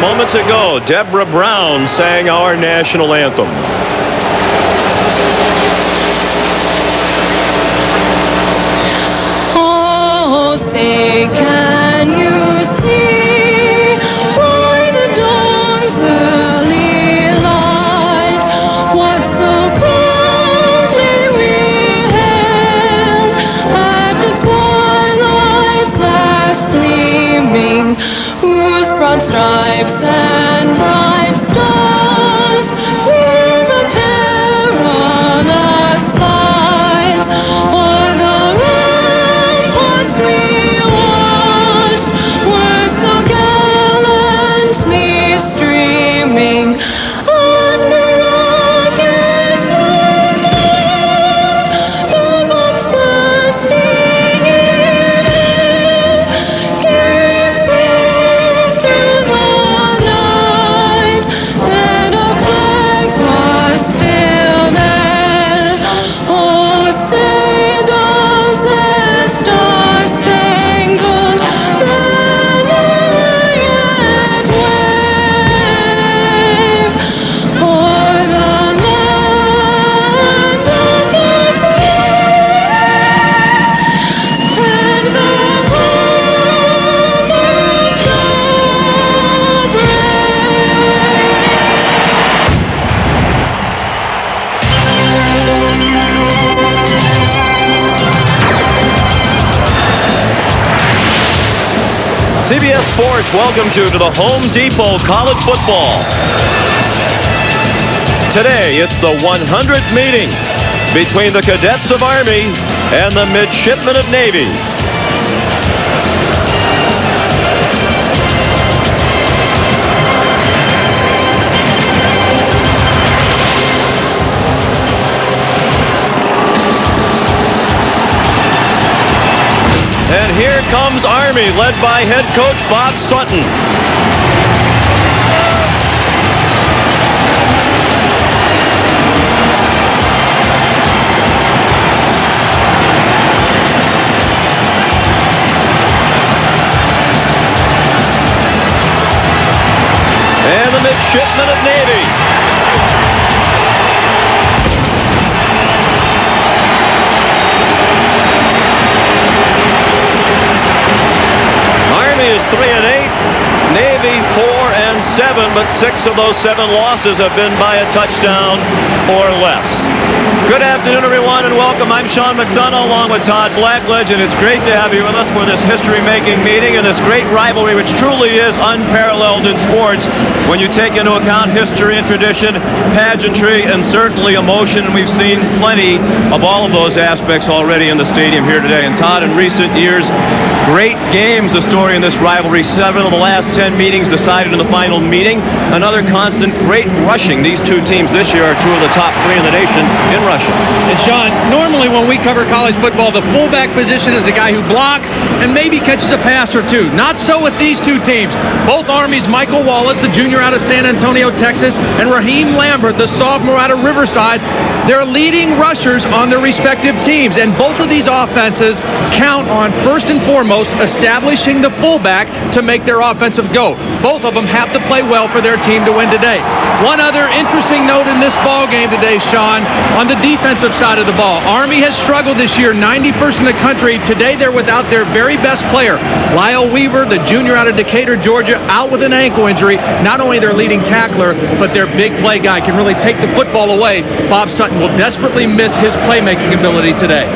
moments ago, Deborah Brown sang our national anthem. Oh, say, can you see by the dawn's early light what so proudly we hailed at the twilight's last gleaming, whose broad stripes and bright stars weave a perilous fight o'er the ramparts we watched were so gallantly streaming, and the rockets rumbling, the bombs bursting in air, gave proof through the night that our flag was still there. Oh, say does that star-spangled banner yet wave o'er the land of the free and the home of the CBS Sports welcomes you to the Home Depot College Football. Today, it's the 100th meeting between the cadets of Army and the midshipmen of Navy. And here comes Army, led by head coach Bob Sutton. And the midshipmen of Navy. Army is 3-8, Navy 4-7, but 6 of those 7 losses have been by a touchdown or less. Good afternoon, everyone, and welcome. I'm Sean McDonough along with Todd Blackledge, and it's great to have you with us for this history-making meeting and this great rivalry, which truly is unparalleled in sports when you take into account history and tradition, pageantry, and certainly emotion. And we've seen plenty of all of those aspects already in the stadium here today. And Todd, in recent years, great games, the story in this rivalry. 7 of the last 10 meetings decided in the final meeting. Another constant, great rushing. These two teams this year are 2 of the top 3 in the nation in rushing. And Sean, normally when we cover college football, the fullback position is a guy who blocks and maybe catches a pass or 2. Not so with these two teams. Both Army's Michael Wallace, the junior out of San Antonio, Texas, and Raheem Lambert, the sophomore out of Riverside, they're leading rushers on their respective teams. And both of these offenses count on, first and foremost, establishing the fullback to make their offensive go. Both of them have to play well for their team to win today. One other interesting note in this ball game today, Sean, on the defensive side of the ball. Army has struggled this year, 91st in the country. Today they're without their very best player. Lyle Weaver, the junior out of Decatur, Georgia, out with an ankle injury. Not only their leading tackler, but their big play guy can really take the football away. Bob Sutton will desperately miss his playmaking ability today.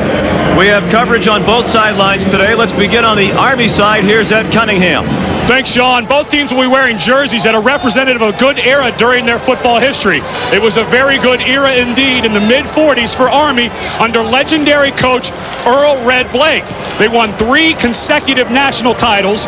We have coverage on both sidelines today. Let's begin on the Army side. Here's Ed Cunningham. Thanks, Sean. Both teams will be wearing jerseys that are representative of a good era during their football history. It was a very good era indeed in the mid-40s for Army under legendary coach Earl Red Blake. They won 3 consecutive national titles,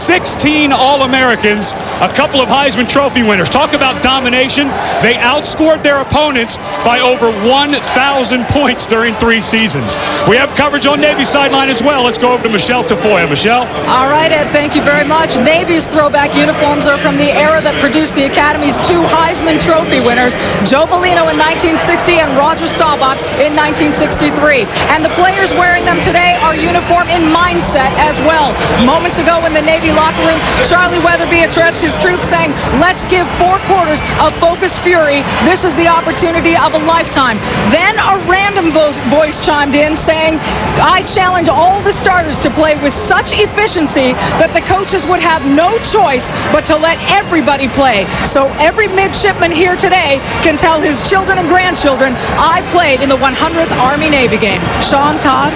16 All-Americans, a couple of Heisman Trophy winners. Talk about domination. They outscored their opponents by over 1,000 points during 3 seasons. We have coverage on Navy sideline as well. Let's go over to Michelle Tafoya. Michelle? All right, Ed, thank you very much. Navy's throwback uniforms are from the era that produced the Academy's 2 Heisman Trophy winners, Joe Molino in 1960 and Roger Staubach in 1963. And the players wearing them today are uniform in mindset as well. Moments ago in the Navy locker room, Charlie Weatherby addressed his troops saying, "Let's give 4 quarters of focused fury. This is the opportunity of a lifetime." Then a random voice chimed in saying, "I challenge all the starters to play with such efficiency that the coaches would have no choice but to let everybody play. So every midshipman here today can tell his children and grandchildren, I played in the 100th Army-Navy game." Sean, Todd?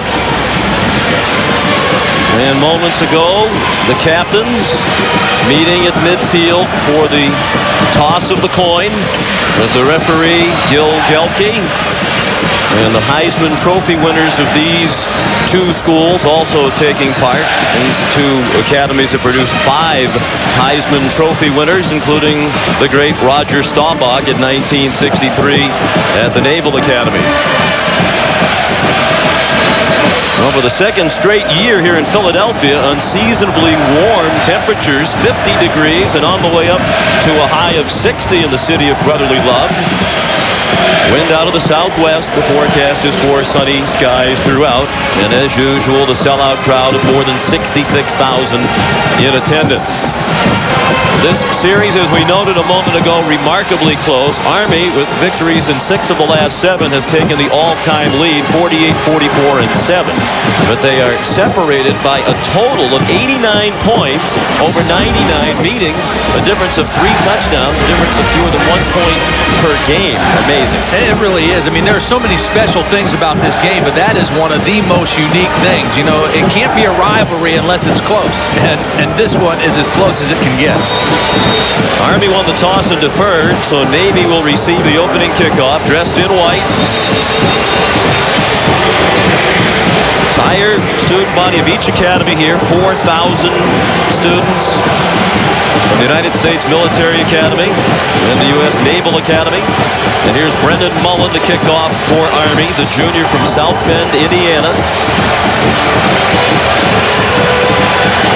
And moments ago, the captains meeting at midfield for the toss of the coin with the referee, Gil Gelke. And the Heisman Trophy winners of these 2 schools also taking part. These 2 academies have produced 5 Heisman Trophy winners, including the great Roger Staubach in 1963 at the Naval Academy. Well, for the second straight year here in Philadelphia, unseasonably warm temperatures, 50 degrees, and on the way up to a high of 60 in the city of brotherly love. Wind out of the southwest. The forecast is for sunny skies throughout. And as usual, the sellout crowd of more than 66,000 in attendance. This series, as we noted a moment ago, remarkably close. Army, with victories in 6 of the last 7, has taken the all-time lead, 48, 44, and 7. But they are separated by a total of 89 points over 99 meetings, a difference of 3 touchdowns, a difference of fewer than 1 point per game. Amazing. It really is. I mean, there are so many special things about this game, but that is one of the most unique things. You know, it can't be a rivalry unless it's close, and this one is as close as it can get. Army won the toss and deferred, so Navy will receive the opening kickoff, dressed in white. Entire student body of each academy here, 4,000 students from the United States Military Academy and the U.S. Naval Academy. And here's Brendan Mullen to kick off for Army, the junior from South Bend, Indiana.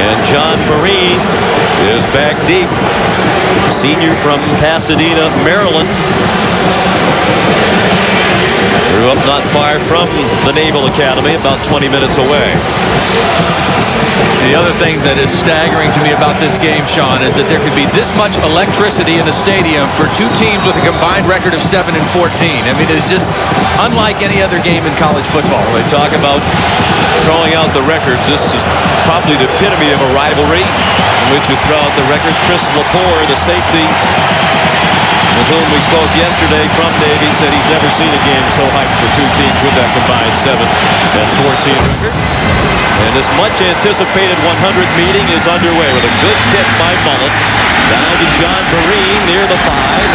And John Marine is back deep, senior from Pasadena, Maryland. Grew up not far from the Naval Academy, about 20 minutes away. The other thing that is staggering to me about this game, Sean, is that there could be this much electricity in the stadium for 2 teams with a combined record of 7 and 14. I mean, it's just unlike any other game in college football. They talk about throwing out the records. This is probably the epitome of a rivalry in which you throw out the records. Chris Lepore, the safety with whom we spoke yesterday from Navy, said he's never seen a game so hyped for 2 teams with that combined 7 and 14 record. And this much anticipated 100 meeting is underway with a good kick by Mullen. Down to John Marine near the 5.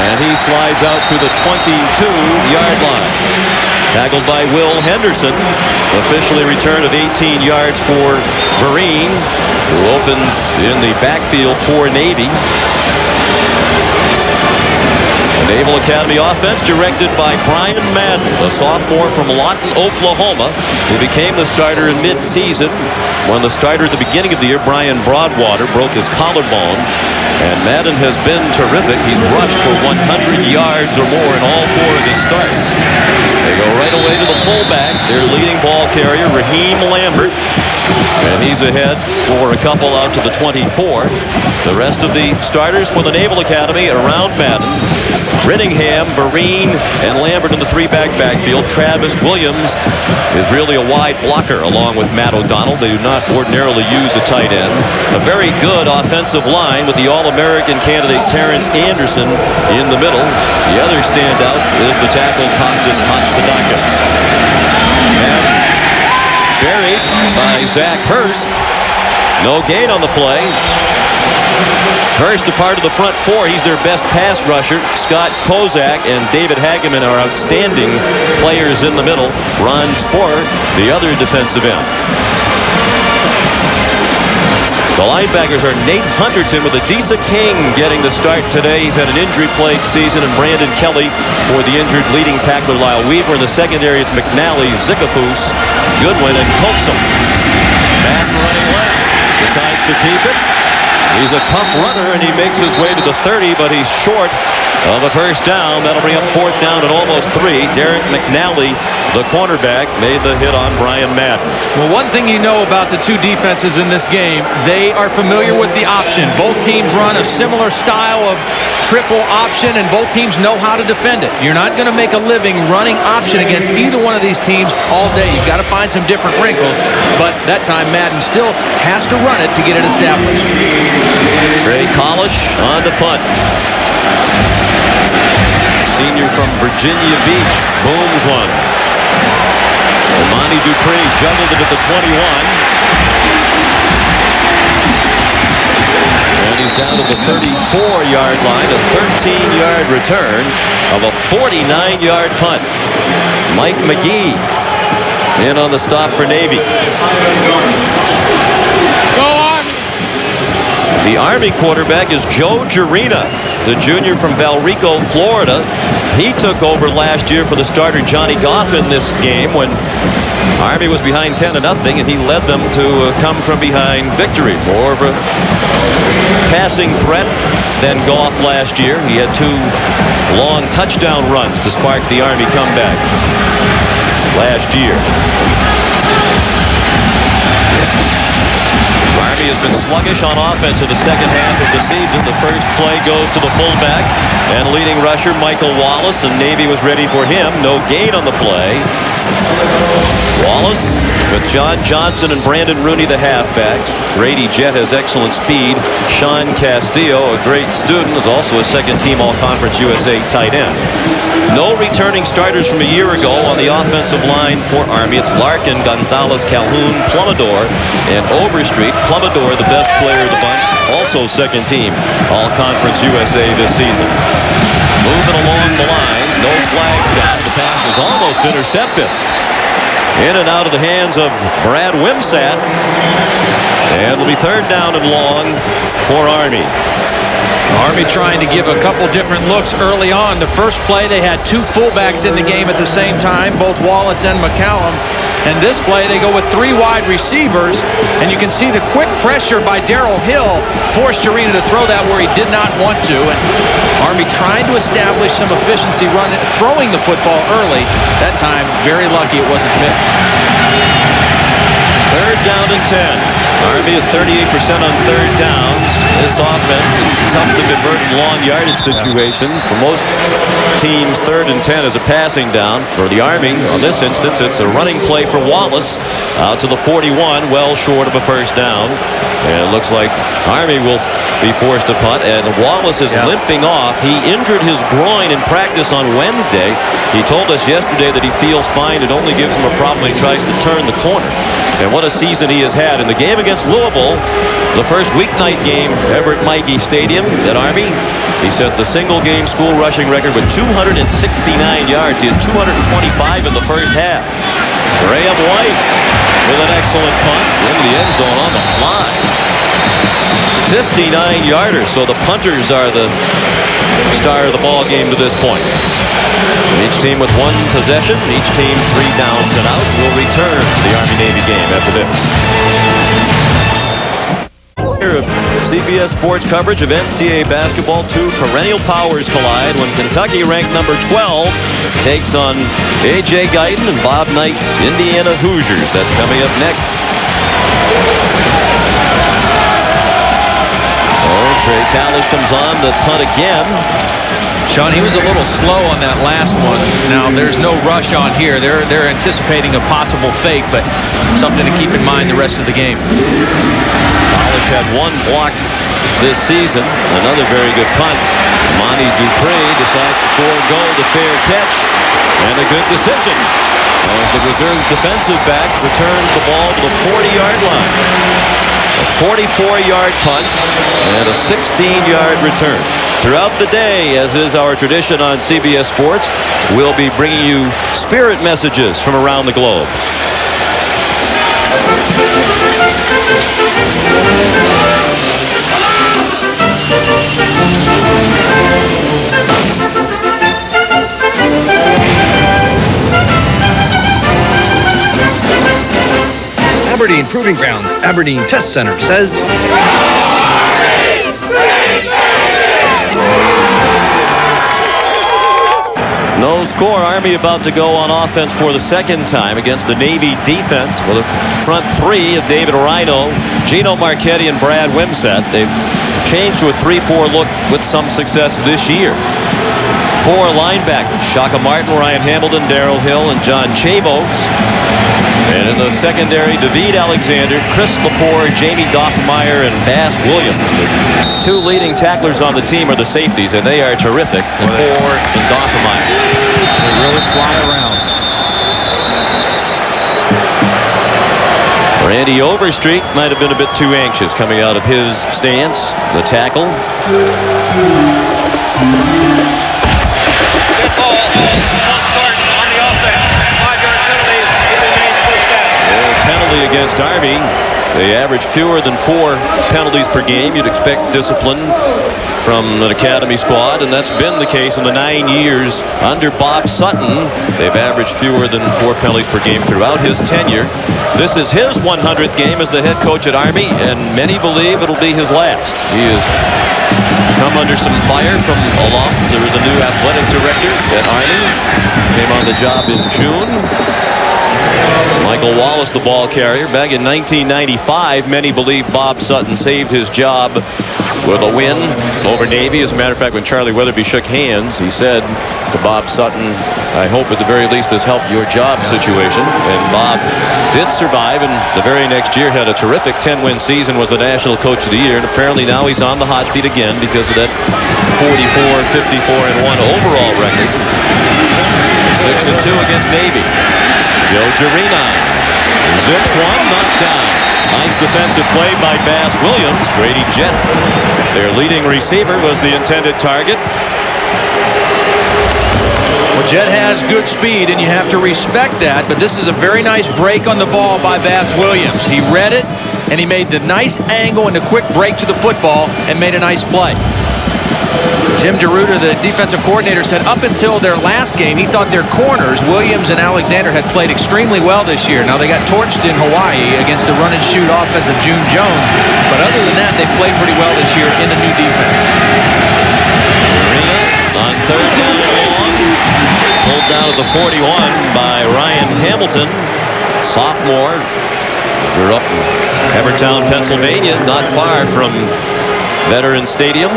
And he slides out to the 22-yard line. Tackled by Will Henderson. Officially returned at 18 yards for Marine, who opens in the backfield for Navy. Naval Academy offense directed by Brian Madden, a sophomore from Lawton, Oklahoma, who became the starter in mid-season. When the starter at the beginning of the year, Brian Broadwater, broke his collarbone. And Madden has been terrific. He's rushed for 100 yards or more in all 4 of his starts. They go right away to the fullback, their leading ball carrier, Raheem Lambert. And he's ahead for a couple out to the 24. The rest of the starters for the Naval Academy around Madden. Rittingham, Marine, and Lambert in the 3-back backfield. Travis Williams is really a wide blocker along with Matt O'Donnell. They do not ordinarily use a tight end. A very good offensive line with the All-American candidate Terrence Anderson in the middle. The other standout is the tackle Kostas Hatzidakis. And buried by Zach Hurst. No gain on the play. Hurst, a part of the front 4. He's their best pass rusher. Scott Kozak and David Hageman are outstanding players in the middle. Ron Sporer, the other defensive end. The linebackers are Nate Hunterton with Adisa King getting the start today. He's had an injury-plagued season, and Brandon Kelly for the injured leading tackler Lyle Weaver. In the secondary, it's McNally, Zickafoos, Goodwin, and Colson. Back running left. decides to keep it. He's a tough runner, and he makes his way to the 30, but he's short of a first down. That'll bring up fourth down and almost 3. Derek McNally, the cornerback, made the hit on Brian Madden. Well, one thing you know about the two defenses in this game, they are familiar with the option. Both teams run a similar style of triple option, and both teams know how to defend it. You're not going to make a living running option against either one of these teams all day. You've got to find some different wrinkles, but that time Madden still has to run it to get it established. Trey Collish on the punt. Senior from Virginia Beach booms one. Monty Dupree juggled it at the 21. And he's down to the 34-yard line, a 13-yard return of a 49-yard punt. Mike McGee in on the stop for Navy. Go on! The Army quarterback is Joe Gerina, the junior from Valrico, Florida. He took over last year for the starter Johnny Goff in this game when Army was behind 10-0, and he led them to come from behind victory. More of a passing threat than Goff last year. He had 2 long touchdown runs to spark the Army comeback last year. Army has been sluggish on offense in the second half of the season. The first play goes to the fullback and leading rusher Michael Wallace, and Navy was ready for him. No gain on the play. Wallace with John Johnson and Brandon Rooney, the halfbacks. Grady Jett has excellent speed. Sean Castillo, a great student, is also a second-team All-Conference USA tight end. No returning starters from a year ago on the offensive line for Army. It's Larkin, Gonzalez, Calhoun, Plumidor, and Overstreet. Plumidor, the best player of the bunch, also second-team All-Conference USA this season. Moving along the line, no flags down. The pass was almost intercepted. In and out of the hands of Brad Wimsatt. And it'll be third down and long for Army. Army trying to give a couple different looks early on. The first play, they had 2 fullbacks in the game at the same time, both Wallace and McCallum. And this play, they go with 3 wide receivers, and you can see the quick pressure by Darrell Hill forced Gerina to throw that where he did not want to. And Army trying to establish some efficiency throwing the football early. That time, very lucky it wasn't picked. Third down and 10. Army at 38% on third downs. This offense is tough to convert in long yardage situations. For most teams, 3rd and 10 is a passing down. For the Army, on this instance, it's a running play for Wallace out to the 41, well short of a first down. And it looks like Army will be forced to punt, and Wallace is limping off. He injured his groin in practice on Wednesday. He told us yesterday that he feels fine. It only gives him a problem when he tries to turn the corner. And what a season he has had. In the game against Louisville, the first weeknight game ever at Michie Stadium at Army, he set the single-game school rushing record with 269 yards. He had 225 in the first half. Graham White with an excellent punt into the end zone on the fly. 59-yarder, so the punters are the star of the ball game to this point. Each team with 1 possession, each team 3 downs and out. Will return to the Army-Navy game after this. Here of CBS Sports coverage of NCAA basketball. 2 perennial powers collide when Kentucky, ranked number 12, takes on A.J. Guyton and Bob Knight's Indiana Hoosiers. That's coming up next. Trey Collish comes on the punt again. Sean, he was a little slow on that last one. Now, there's no rush on here. They're anticipating a possible fake, but something to keep in mind the rest of the game. Collish had 1 blocked this season. Another very good punt. Monty Dupree decides to forego the fair catch, and a good decision. As the reserve defensive back returns the ball to the 40-yard line. A 44-yard punt and a 16-yard return. Throughout the day, as is our tradition on CBS Sports, we'll be bringing you spirit messages from around the globe. Aberdeen Proving Grounds, Aberdeen Test Center says... No score. Army about to go on offense for the second time against the Navy defense with a front three of David Rhino, Gino Marchetti, and Brad Wimsatt. They've changed to a 3-4 look with some success this year. 4 linebackers: Shaka Martin, Ryan Hamilton, Darrell Hill, and John Chavos. And in the secondary, David Alexander, Chris Lepore, Jamie Doffmeyer, and Bass Williams. The 2 leading tacklers on the team are the safeties, and they are terrific. Lepore and Doffmeyer. They really fly around. Randy Overstreet might have been a bit too anxious coming out of his stance. The tackle. Good ball. Full start on the offense. 5-yard penalty. It remains first down. Penalty against Army. They average fewer than 4 penalties per game. You'd expect discipline from an academy squad, and that's been the case in the 9 years under Bob Sutton. They've averaged fewer than 4 penalties per game throughout his tenure. This is his 100th game as the head coach at Army, and many believe it'll be his last. He has come under some fire from aloft. There is a new athletic director at Army. Came on the job in June. Michael Wallace, the ball carrier. Back in 1995, many believe Bob Sutton saved his job with a win over Navy. As a matter of fact, when Charlie Weatherby shook hands, he said to Bob Sutton, "I hope at the very least this helped your job situation." And Bob did survive, and the very next year had a terrific 10-win season, was the National Coach of the Year, and apparently now he's on the hot seat again because of that 44, 54-1 overall record. 6-2 against Navy. Joe Giorina zips one, knocked down. Nice defensive play by Bass Williams. Grady Jett, their leading receiver, was the intended target. Well, Jett has good speed, and you have to respect that, but this is a very nice break on the ball by Bass Williams. He read it, and he made the nice angle and the quick break to the football and made a nice play. Jim Deruta, the defensive coordinator, said up until their last game, he thought their corners, Williams and Alexander, had played extremely well this year. Now, they got torched in Hawaii against the run-and-shoot offense of June Jones, but other than that, they played pretty well this year in the new defense. Serena on 3rd down and long. Pulled down to the 41 by Ryan Hamilton, sophomore. Grew up in Evertown, Pennsylvania, not far from Veterans Stadium.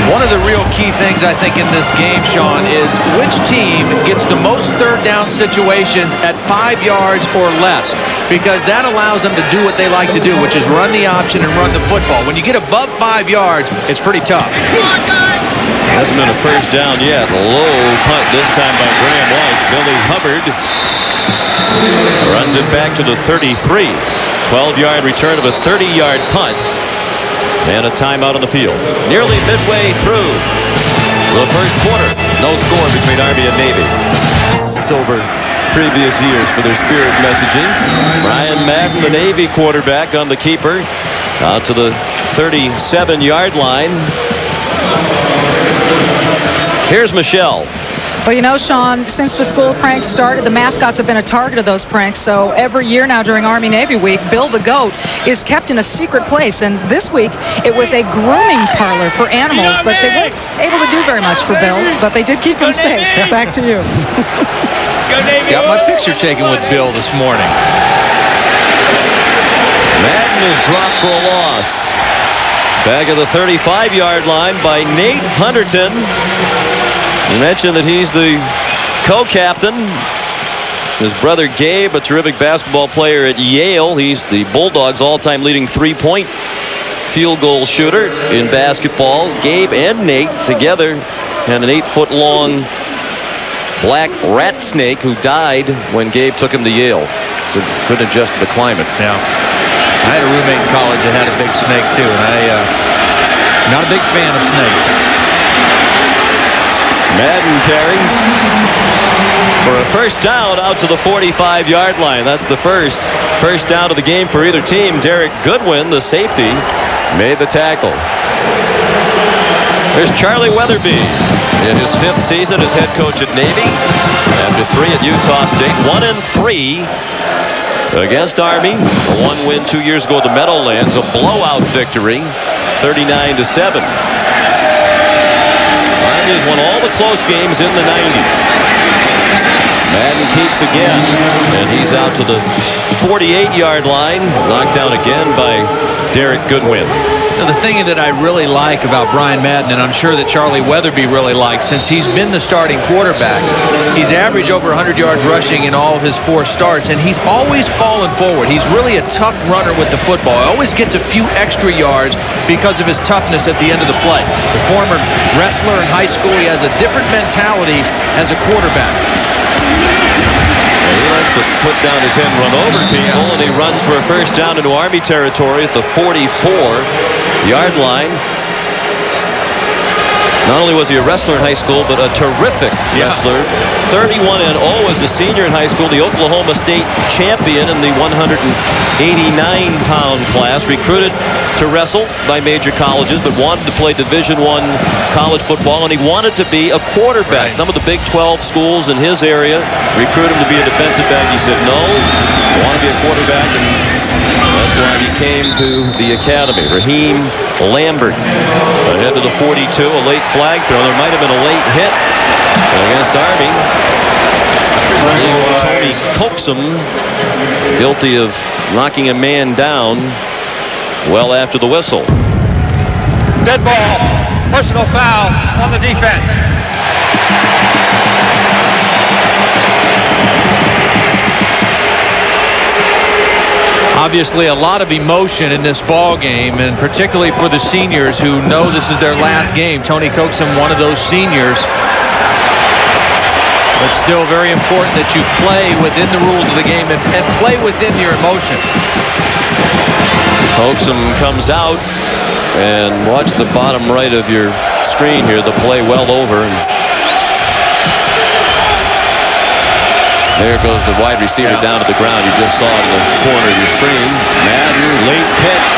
One of the real key things I think in this game, Sean, is which team gets the most 3rd down situations at 5 yards or less, because that allows them to do what they like to do, which is run the option and run the football. When you get above 5 yards, it's pretty tough. Hasn't been a first down yet. A low punt this time by Graham White. Billy Hubbard runs it back to the 33. 12-yard return of a 30-yard punt. And a timeout on the field. Nearly midway through the first quarter. No score between Army and Navy. It's over previous years for their spirit messages. Brian Madden, the Navy quarterback, on the keeper. Out to the 37-yard line. Here's Michelle. Well, you know, Sean, since the school pranks started, the mascots have been a target of those pranks. So every year now during Army-Navy Week, Bill the Goat is kept in a secret place. And this week, it was a grooming parlor for animals. But they weren't able to do very much for Bill. But they did keep him safe. Back to you. Got my picture taken with Bill this morning. Madden is dropped for a loss. Back at the 35-yard line by Nate Hunterton. You mentioned that he's the co-captain. His brother Gabe, a terrific basketball player at Yale. He's the Bulldogs' all-time leading 3-point field goal shooter in basketball. Gabe and Nate together, and an 8-foot-long black rat snake who died when Gabe took him to Yale. So couldn't adjust to the climate. Yeah. I had a roommate in college that had a big snake, too, and I'm not a big fan of snakes. Madden carries for a first down out to the 45-yard line. That's the first down of the game for either team. Derek Goodwin, the safety, made the tackle. There's Charlie Weatherby in his 5th season as head coach at Navy. After 3 at Utah State, 1-3 against Army. A 1-win 2 years ago at the Meadowlands. A blowout victory, 39-7. Army has won all the close games in the 90s. Madden keeps again, and he's out to the 48-yard line. Knocked down again by Derek Goodwin. Now, the thing that I really like about Brian Madden, and I'm sure that Charlie Weatherby really likes, since he's been the starting quarterback, he's averaged over 100 yards rushing in all of his 4 starts, and he's always fallen forward. He's really a tough runner with the football. He always gets a few extra yards because of his toughness at the end of the play. The former wrestler in high school, he has a different mentality as a quarterback. He likes to put down his head and run over people, and he runs for a first down into Army territory at the 44-yard line. Not only was he a wrestler in high school, but a terrific wrestler. 31-0 as a senior in high school, the Oklahoma State champion in the 189-pound class. Recruited to wrestle by major colleges, but wanted to play Division I college football, and he wanted to be a quarterback. Some of the Big 12 schools in his area recruited him to be a defensive back. He said, no, I want to be a quarterback, and that's why he came to the academy. Raheem Lambert ahead to the 42, a late flag throw. There might have been a late hit against Army. Tony Coaxum guilty of knocking a man down well after the whistle. Dead ball. Personal foul on the defense. Obviously, a lot of emotion in this ball game, and particularly for the seniors who know this is their last game. Tony Coaxum, one of those seniors. But still very important that you play within the rules of the game and play within your emotion. Coaxum comes out, and watch the bottom right of your screen here. The play well over. And there goes the wide receiver down to the ground. You just saw it in the corner of your screen. Madden, late pitch.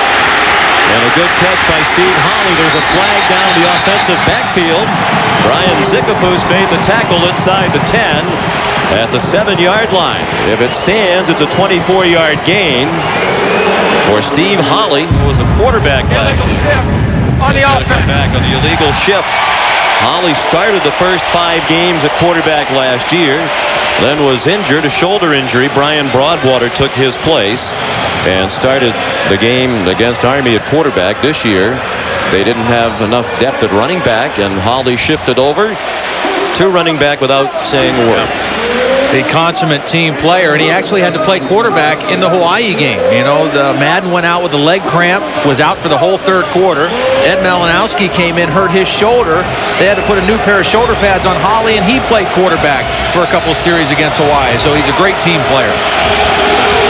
And a good catch by Steve Holly. There's a flag down the offensive backfield. Brian Zickafoose made the tackle inside the 10 at the 7-yard line. If it stands, it's a 24-yard gain for Steve Holly, who was a quarterback last year. On the offense. Back on the illegal shift. Holly started the first 5 games at quarterback last year, then was injured, a shoulder injury. Brian Broadwater took his place and started the game against Army at quarterback this year. They didn't have enough depth at running back, and Holly shifted over to running back without saying a word. The consummate team player, and he actually had to play quarterback in the Hawaii game. You know, the Madden went out with a leg cramp, was out for the whole 3rd quarter. Ed Malinowski came in, hurt his shoulder. They had to put a new pair of shoulder pads on Holly, and he played quarterback for a couple of series against Hawaii. So he's a great team player.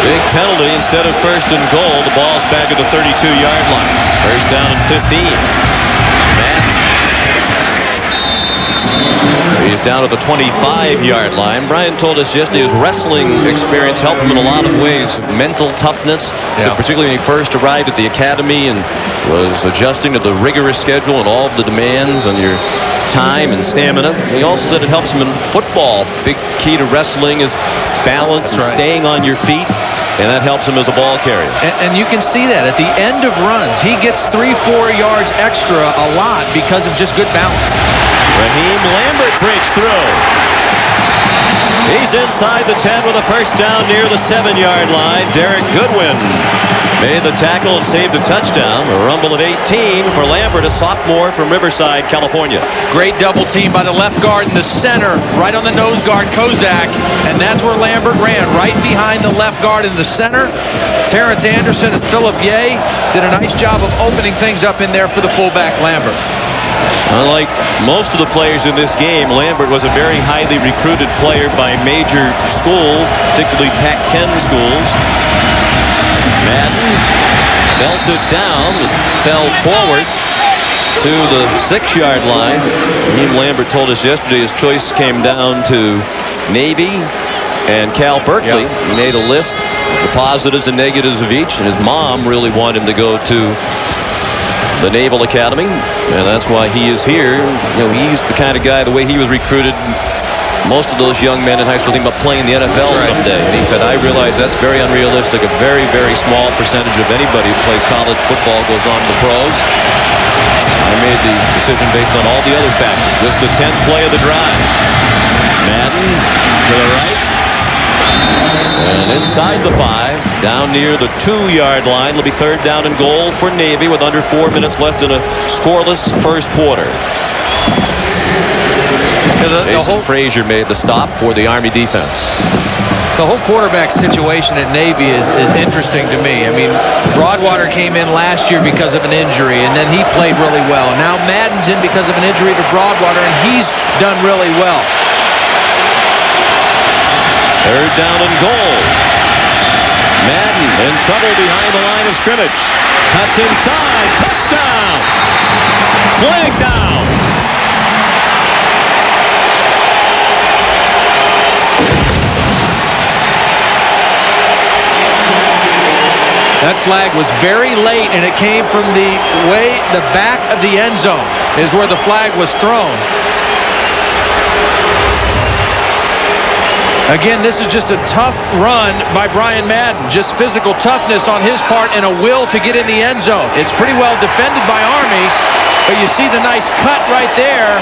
Big penalty. Instead of first and goal, the ball's back at the 32-yard line. First down and 15. Madden. He's down to the 25-yard line. Brian told us yesterday his wrestling experience helped him in a lot of ways. Mental toughness, so particularly when he first arrived at the academy and was adjusting to the rigorous schedule and all of the demands on your time and stamina. He also said it helps him in football. Big key to wrestling is balance and staying on your feet, and that helps him as a ball carrier. And you can see that at the end of runs. He gets 3-4 yards extra a lot because of just good balance. Raheem Lambert breaks through. He's inside the 10 with a first down near the 7-yard line. Derek Goodwin made the tackle and saved a touchdown. A rumble at 18 for Lambert, a sophomore from Riverside, California. Great double team by the left guard in the center, right on the nose guard, Kozak, and that's where Lambert ran, right behind the left guard in the center. Terrence Anderson and Philip Ye did a nice job of opening things up in there for the fullback Lambert. Unlike most of the players in this game, Lambert was a very highly recruited player by major schools, particularly Pac-10 schools. Madden belted down, fell forward to the 6-yard line. Raheem Lambert told us yesterday his choice came down to Navy and Cal Berkeley. He made a list of the positives and negatives of each, and his mom really wanted him to go to the Naval Academy, and that's why he is here. You know, he's the kind of guy, the way he was recruited, most of those young men in high school think about playing the NFL someday. And he said, I realize that's very unrealistic. A very, very small percentage of anybody who plays college football goes on to the pros. I made the decision based on all the other factors. Just the 10th play of the drive. Madden to the right. And inside the 5, down near the 2-yard line. It'll be 3rd down and goal for Navy with under 4 minutes left in a scoreless first quarter. Jason Frazier made the stop for the Army defense. The whole quarterback situation at Navy is interesting to me. I mean, Broadwater came in last year because of an injury, and then he played really well. Now Madden's in because of an injury to Broadwater, and he's done really well. 3rd down and goal. Madden in trouble behind the line of scrimmage. Cuts inside. Touchdown. Flag down. That flag was very late, and it came from the back of the end zone is where the flag was thrown. Again, this is just a tough run by Brian Madden. Just physical toughness on his part and a will to get in the end zone. It's pretty well defended by Army, but you see the nice cut right there,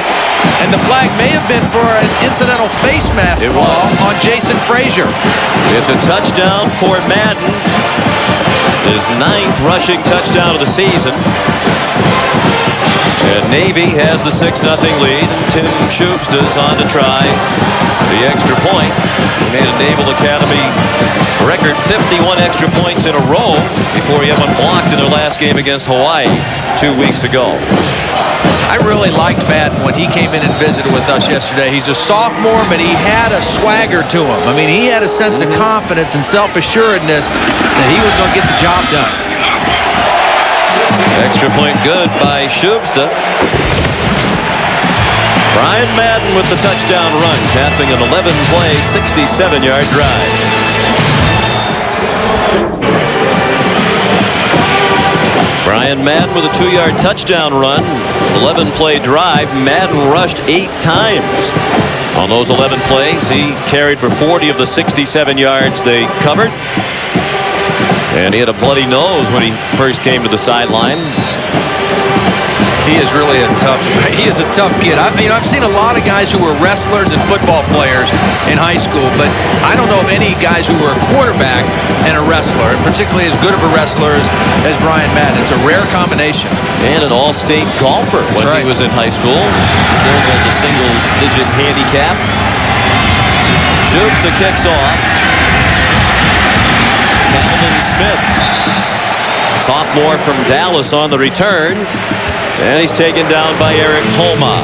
and the flag may have been for an incidental face mask call on Jason Frazier. It's a touchdown for Madden. His 9th rushing touchdown of the season. And Navy has the 6-0 lead. Tim Shubsta's on to try the extra point. He made a Naval Academy record 51 extra points in a row before he had one blocked in their last game against Hawaii 2 weeks ago. I really liked Madden when he came in and visited with us yesterday. He's a sophomore, but he had a swagger to him. I mean, he had a sense of confidence and self-assuredness that he was going to get the job done. Extra point good by Shubsta. Brian Madden with the touchdown run, capping an 11-play, 67-yard drive. Brian Madden with a 2-yard touchdown run, 11-play drive. Madden rushed 8 times. On those 11 plays, he carried for 40 of the 67 yards they covered. And he had a bloody nose when he first came to the sideline. He is really a tough kid. I've seen a lot of guys who were wrestlers and football players in high school, but I don't know of any guys who were a quarterback and a wrestler, and particularly as good of a wrestler as Brian Madden. It's a rare combination. And an all-state golfer when he was in high school. Still has a single-digit handicap. Shubsta kicks off. Calvin Smith, sophomore from Dallas, on the return. And he's taken down by Eric Homa.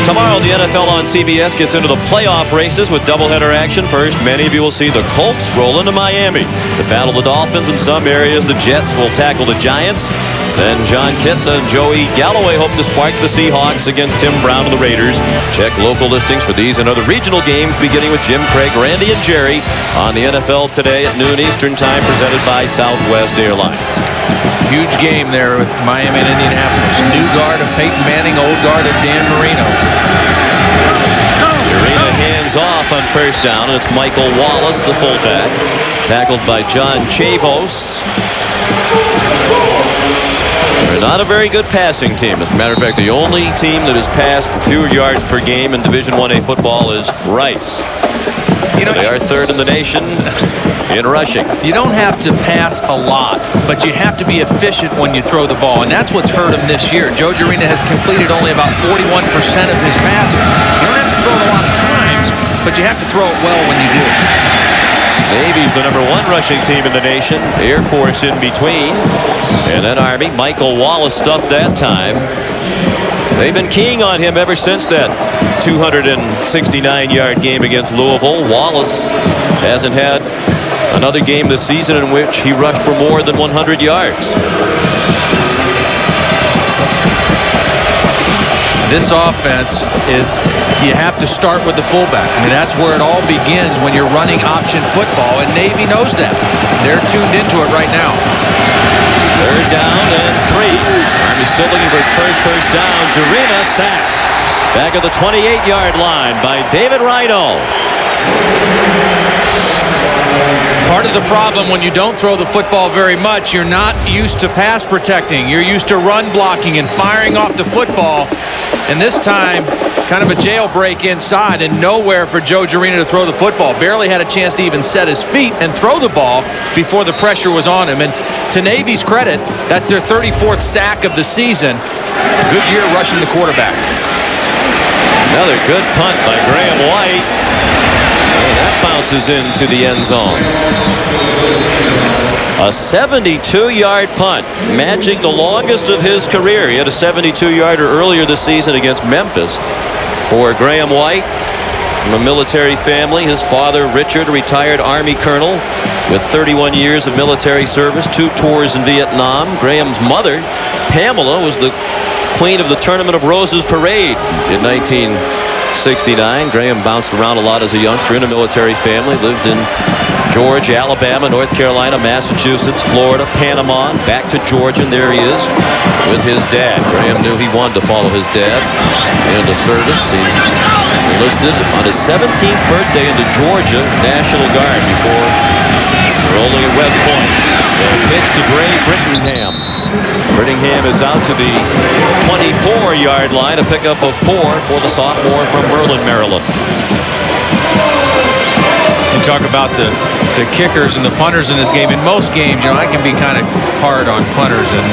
Tomorrow, the NFL on CBS gets into the playoff races with doubleheader action. First, many of you will see the Colts roll into Miami to battle the Dolphins. In some areas, the Jets will tackle the Giants. Then John Kitna and Joey Galloway hope to spark the Seahawks against Tim Brown and the Raiders. Check local listings for these and other regional games, beginning with Jim Craig, Randy, and Jerry on the NFL Today at noon Eastern Time, presented by Southwest Airlines. Huge game there with Miami and Indianapolis. New guard of Peyton Manning, old guard of Dan Marino. Marino hands off on first down, and it's Michael Wallace, the fullback, tackled by John Chavos. They're not a very good passing team. As a matter of fact, the only team that has passed for fewer yards per game in Division 1A football is Rice. They are 3rd in the nation in rushing. You don't have to pass a lot, but you have to be efficient when you throw the ball, and that's what's hurt him this year. Joe Giarina has completed only about 41% of his passing. You don't have to throw it a lot of times, but you have to throw it well when you do. Navy's the #1 rushing team in the nation. Air Force in between. And then Army. Michael Wallace stuffed that time. They've been keying on him ever since that 269-yard game against Louisville. Wallace hasn't had another game this season in which he rushed for more than 100 yards. This offense is, you have to start with the fullback. I mean, that's where it all begins when you're running option football, and Navy knows that. They're tuned into it right now. 3rd down and 3. Army still looking for its first down. Giarina sacked. Back at the 28-yard line by David Rhino. Part of the problem when you don't throw the football very much, you're not used to pass protecting. You're used to run blocking and firing off the football. And this time, kind of a jailbreak inside and nowhere for Joe Gerina to throw the football. Barely had a chance to even set his feet and throw the ball before the pressure was on him. And to Navy's credit, that's their 34th sack of the season. Good year rushing the quarterback. Another good punt by Graham White. And that bounces into the end zone. A 72-yard punt, matching the longest of his career. He had a 72-yarder earlier this season against Memphis. For Graham White, from a military family, his father, Richard, a retired Army colonel with 31 years of military service, 2 tours in Vietnam. Graham's mother, Pamela, was the queen of the Tournament of Roses parade in 1969. Graham bounced around a lot as a youngster in a military family, lived in Georgia, Alabama, North Carolina, Massachusetts, Florida, Panama, back to Georgia, and there he is with his dad. Graham knew he wanted to follow his dad into service. He enlisted on his 17th birthday into Georgia National Guard before rolling at West Point. The pitch to Bray Brittingham. Brittingham is out to the 24-yard line, a pickup of 4 for the sophomore from Merlin, Maryland. You talk about the kickers and the punters in this game. In most games, you know, I can be kind of hard on punters, and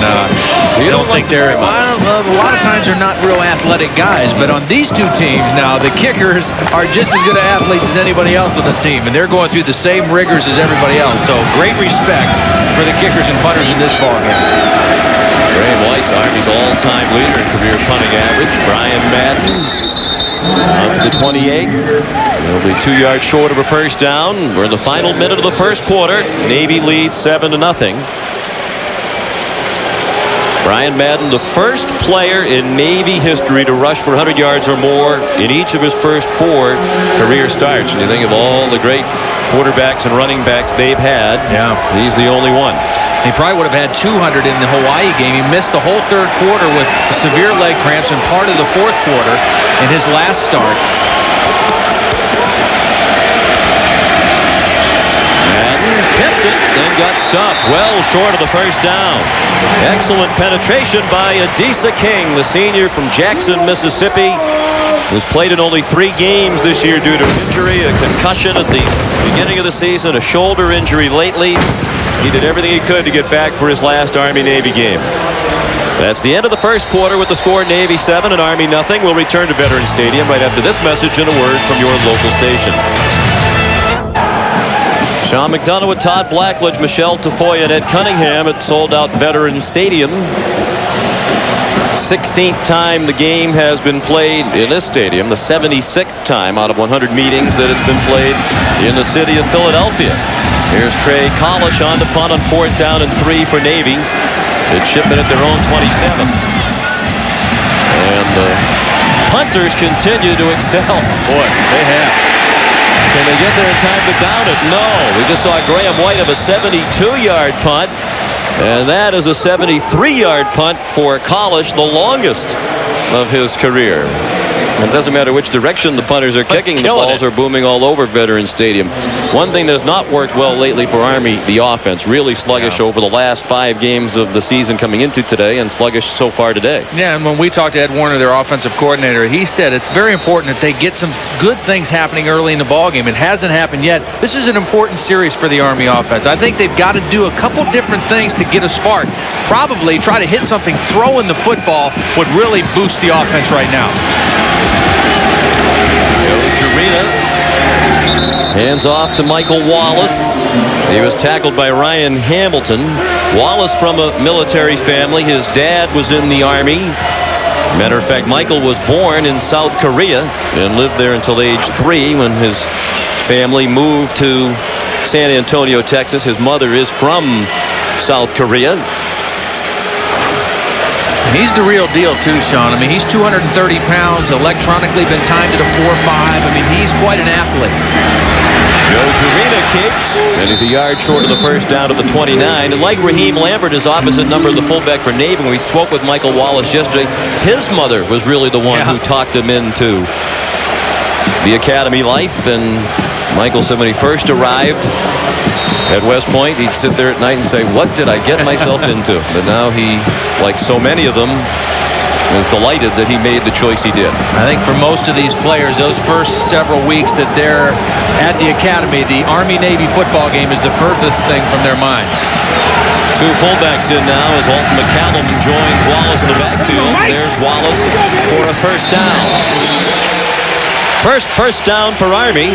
You don't think they're. A lot of times they're not real athletic guys, but on these two teams now, the kickers are just as good athletes as anybody else on the team, and they're going through the same rigors as everybody else. So great respect for the kickers and punters in this ballgame. Graham White's Army's all-time leader in career punting average. Brian Madden up to the 28. They'll be 2 yards short of a first down. We're in the final minute of the first quarter. Navy leads 7-0. Brian Madden, the first player in Navy history to rush for 100 yards or more in each of his first 4 career starts. And you think of all the great quarterbacks and running backs they've had. Yeah. He's the only one. He probably would have had 200 in the Hawaii game. He missed the whole third quarter with severe leg cramps and part of the fourth quarter in his last start. Madden kept it and got stopped well short of the first down. Excellent penetration by Adisa King, the senior from Jackson, Mississippi, who's played in only 3 games this year due to injury, a concussion at the beginning of the season, a shoulder injury lately. He did everything he could to get back for his last Army-Navy game. That's the end of the first quarter with the score Navy 7 and Army nothing. We'll return to Veterans Stadium right after this message and a word from your local station. Sean McDonough with Todd Blackledge, Michelle Tafoya, and Ed Cunningham at sold-out Veterans Stadium. 16th time the game has been played in this stadium, the 76th time out of 100 meetings that it's been played in the city of Philadelphia. Here's Trey Collish on to punt on 4th down and 3 for Navy. It's Shipman at their own 27. And the punters continue to excel. Boy, they have. Can they get there in time to down it? No. We just saw Graham White have a 72-yard punt. And that is a 73-yard punt for Collish, the longest of his career. And it doesn't matter which direction the punters are kicking, the balls are booming all over Veterans Stadium. One thing that has not worked well lately for Army, the offense, really sluggish over the last 5 games of the season coming into today, and sluggish so far today. Yeah, and when we talked to Ed Warner, their offensive coordinator, he said it's very important that they get some good things happening early in the ballgame. It hasn't happened yet. This is an important series for the Army offense. I think they've got to do a couple different things to get a spark. Probably try to hit something, throwing the football would really boost the offense right now. Joe Gerina hands off to Michael Wallace. He was tackled by Ryan Hamilton. Wallace from a military family. His dad was in the Army. Matter of fact, Michael was born in South Korea and lived there until age 3 when his family moved to San Antonio, Texas. His mother is from South Korea. He's the real deal, too, Sean. I mean, he's 230 pounds, electronically been timed at a 4.5. I mean, he's quite an athlete. Joe Jurina keeps, and he's a yard short of the first down to the 29. And like Raheem Lambert, his opposite number, the fullback for Navy, when we spoke with Michael Wallace yesterday, his mother was really the one who talked him into the academy life. And Michael said when he first arrived at West Point, he'd sit there at night and say, what did I get myself into? But now he, like so many of them, was delighted that he made the choice he did. I think for most of these players, those first several weeks that they're at the academy, the Army-Navy football game is the furthest thing from their mind. Two fullbacks in now as Alton McCallum joins Wallace in the backfield. There's Wallace for a first down. First down for Army.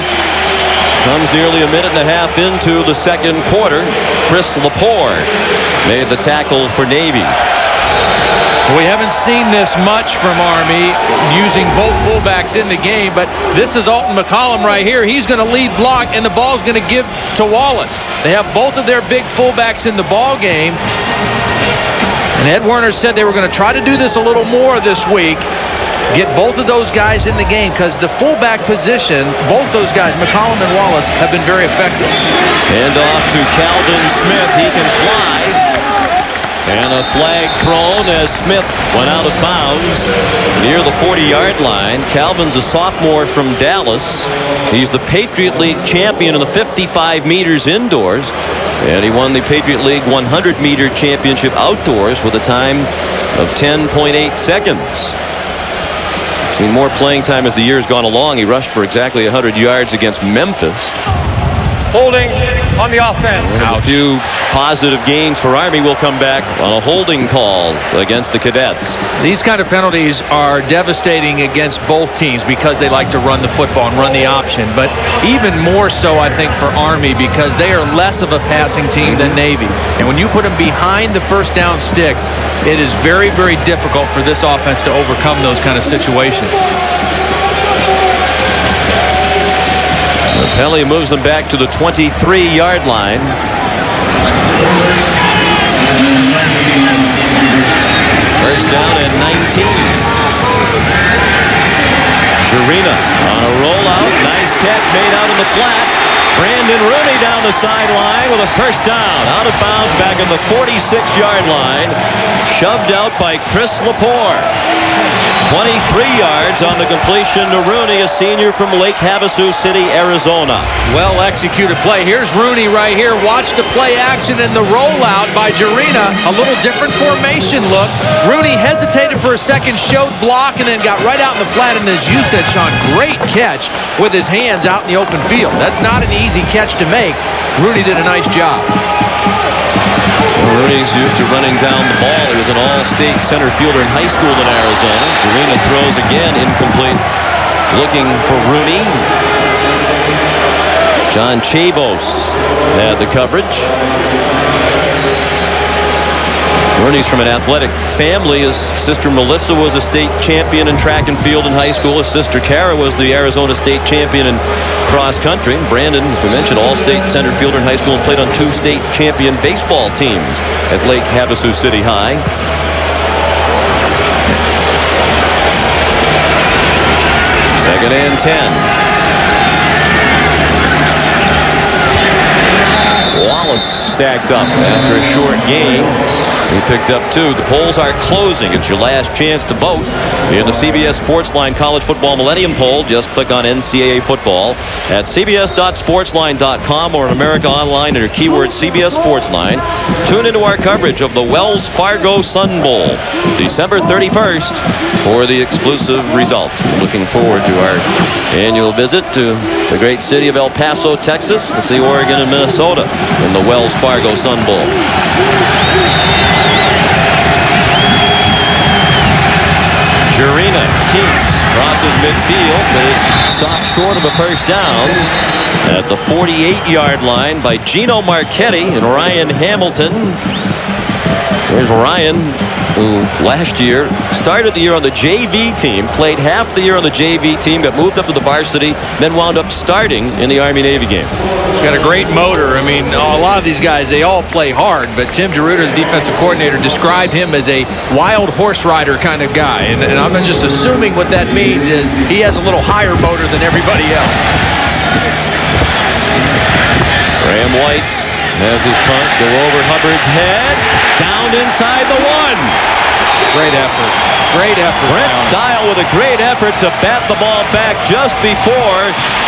Comes nearly a minute and a half into the second quarter. Chris Lepore made the tackle for Navy. We haven't seen this much from Army using both fullbacks in the game, but this is Alton McCallum right here. He's going to lead block, and the ball's going to give to Wallace. They have both of their big fullbacks in the ball game, and Ed Werner said they were going to try to do this a little more this week. Get both of those guys in the game, because the fullback position, both those guys, McCallum and Wallace, have been very effective. Hand off to Calvin Smith. He can fly. And a flag thrown as Smith went out of bounds near the 40-yard line. Calvin's a sophomore from Dallas. He's the Patriot League champion in the 55 meters indoors. And he won the Patriot League 100-meter championship outdoors with a time of 10.8 seconds. Seen more playing time as the year's gone along. He rushed for exactly 100 yards against Memphis. Holding on the offense. A few positive gains for Army will come back on a holding call against the Cadets. These kind of penalties are devastating against both teams because they like to run the football and run the option, but even more so I think for Army because they are less of a passing team than Navy. And when you put them behind the first down sticks, it is very, very difficult for this offense to overcome those kind of situations. Pelly moves them back to the 23-yard line. First down and 19. Jurina on a rollout. Nice catch made out in the flat. Brandon Rooney down the sideline with a first down. Out of bounds back in the 46-yard line. Shoved out by Chris Lepore. 23 yards on the completion to Rooney, a senior from Lake Havasu City, Arizona. Well executed play. Here's Rooney right here. Watch the play action and the rollout by Jurina. A little different formation look. Rooney hesitated for a second, showed block, and then got right out in the flat. And as you said, Sean, great catch with his hands out in the open field. That's not an easy catch to make. Rooney did a nice job. Rooney's used to running down the ball. He was an all-state center fielder in high school in Arizona. Jurina throws again, incomplete. Looking for Rooney. John Chavos had the coverage. Rooney's from an athletic family. His sister Melissa was a state champion in track and field in high school. His sister Kara was the Arizona state champion in cross country. Brandon, as we mentioned, all-state center fielder in high school and played on 2 state champion baseball teams at Lake Havasu City High. Second and 10. Wallace stacked up after a short gain. He picked up 2. The polls are closing. It's your last chance to vote in the CBS Sportsline College Football Millennium Poll. Just click on NCAA Football at cbs.sportsline.com or in America Online under keyword CBS Sportsline. Tune into our coverage of the Wells Fargo Sun Bowl, December 31st, for the exclusive result. Looking forward to our annual visit to the great city of El Paso, Texas, to see Oregon and Minnesota in the Wells Fargo Sun Bowl. Jurina keeps, crosses midfield, but is stopped short of a first down at the 48-yard line by Gino Marchetti and Ryan Hamilton. There's Ryan, who last year started the year on the JV team, played half the year on the JV team, got moved up to the varsity, then wound up starting in the Army-Navy game. He's got a great motor. I mean, a lot of these guys, they all play hard, but Tim Gerudo, the defensive coordinator, described him as a wild horse rider kind of guy. And I'm just assuming what that means is he has a little higher motor than everybody else. White has his punt go over Hubbard's head, down inside the 1. Great effort. Great effort. Brent Dial with a great effort to bat the ball back just before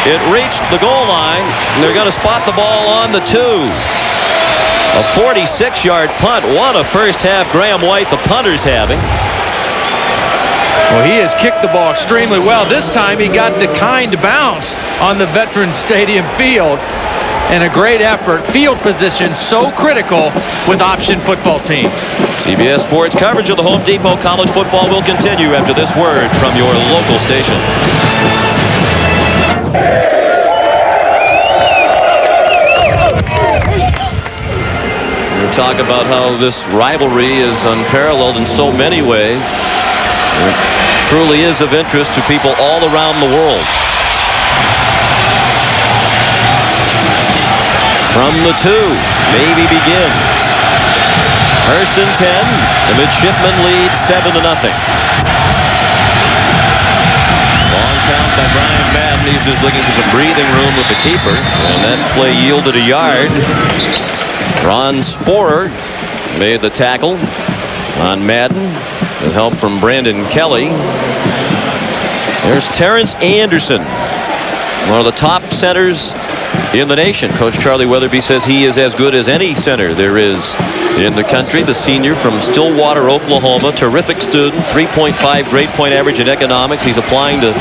it reached the goal line. They're going to spot the ball on the 2. A 46-yard punt. What a first half Graham White, the punter's having. Well, he has kicked the ball extremely well. This time he got the kind bounce on the Veterans Stadium field. And a great effort. Field position so critical with option football teams. CBS Sports coverage of the Home Depot College football will continue after this word from your local station. We talk about how this rivalry is unparalleled in so many ways. It truly is of interest to people all around the world. From the 2, Navy begins. First and 10. The midshipmen lead 7-0. Long count by Brian Madden. He's just looking for some breathing room with the keeper. And that play yielded a yard. Ron Sporer made the tackle on Madden with help from Brandon Kelly. There's Terrence Anderson, one of the top centers in the nation. Coach Charlie Weatherby says he is as good as any center there is in the country. The senior from Stillwater, Oklahoma. Terrific student, 3.5 grade point average in economics. He's applying to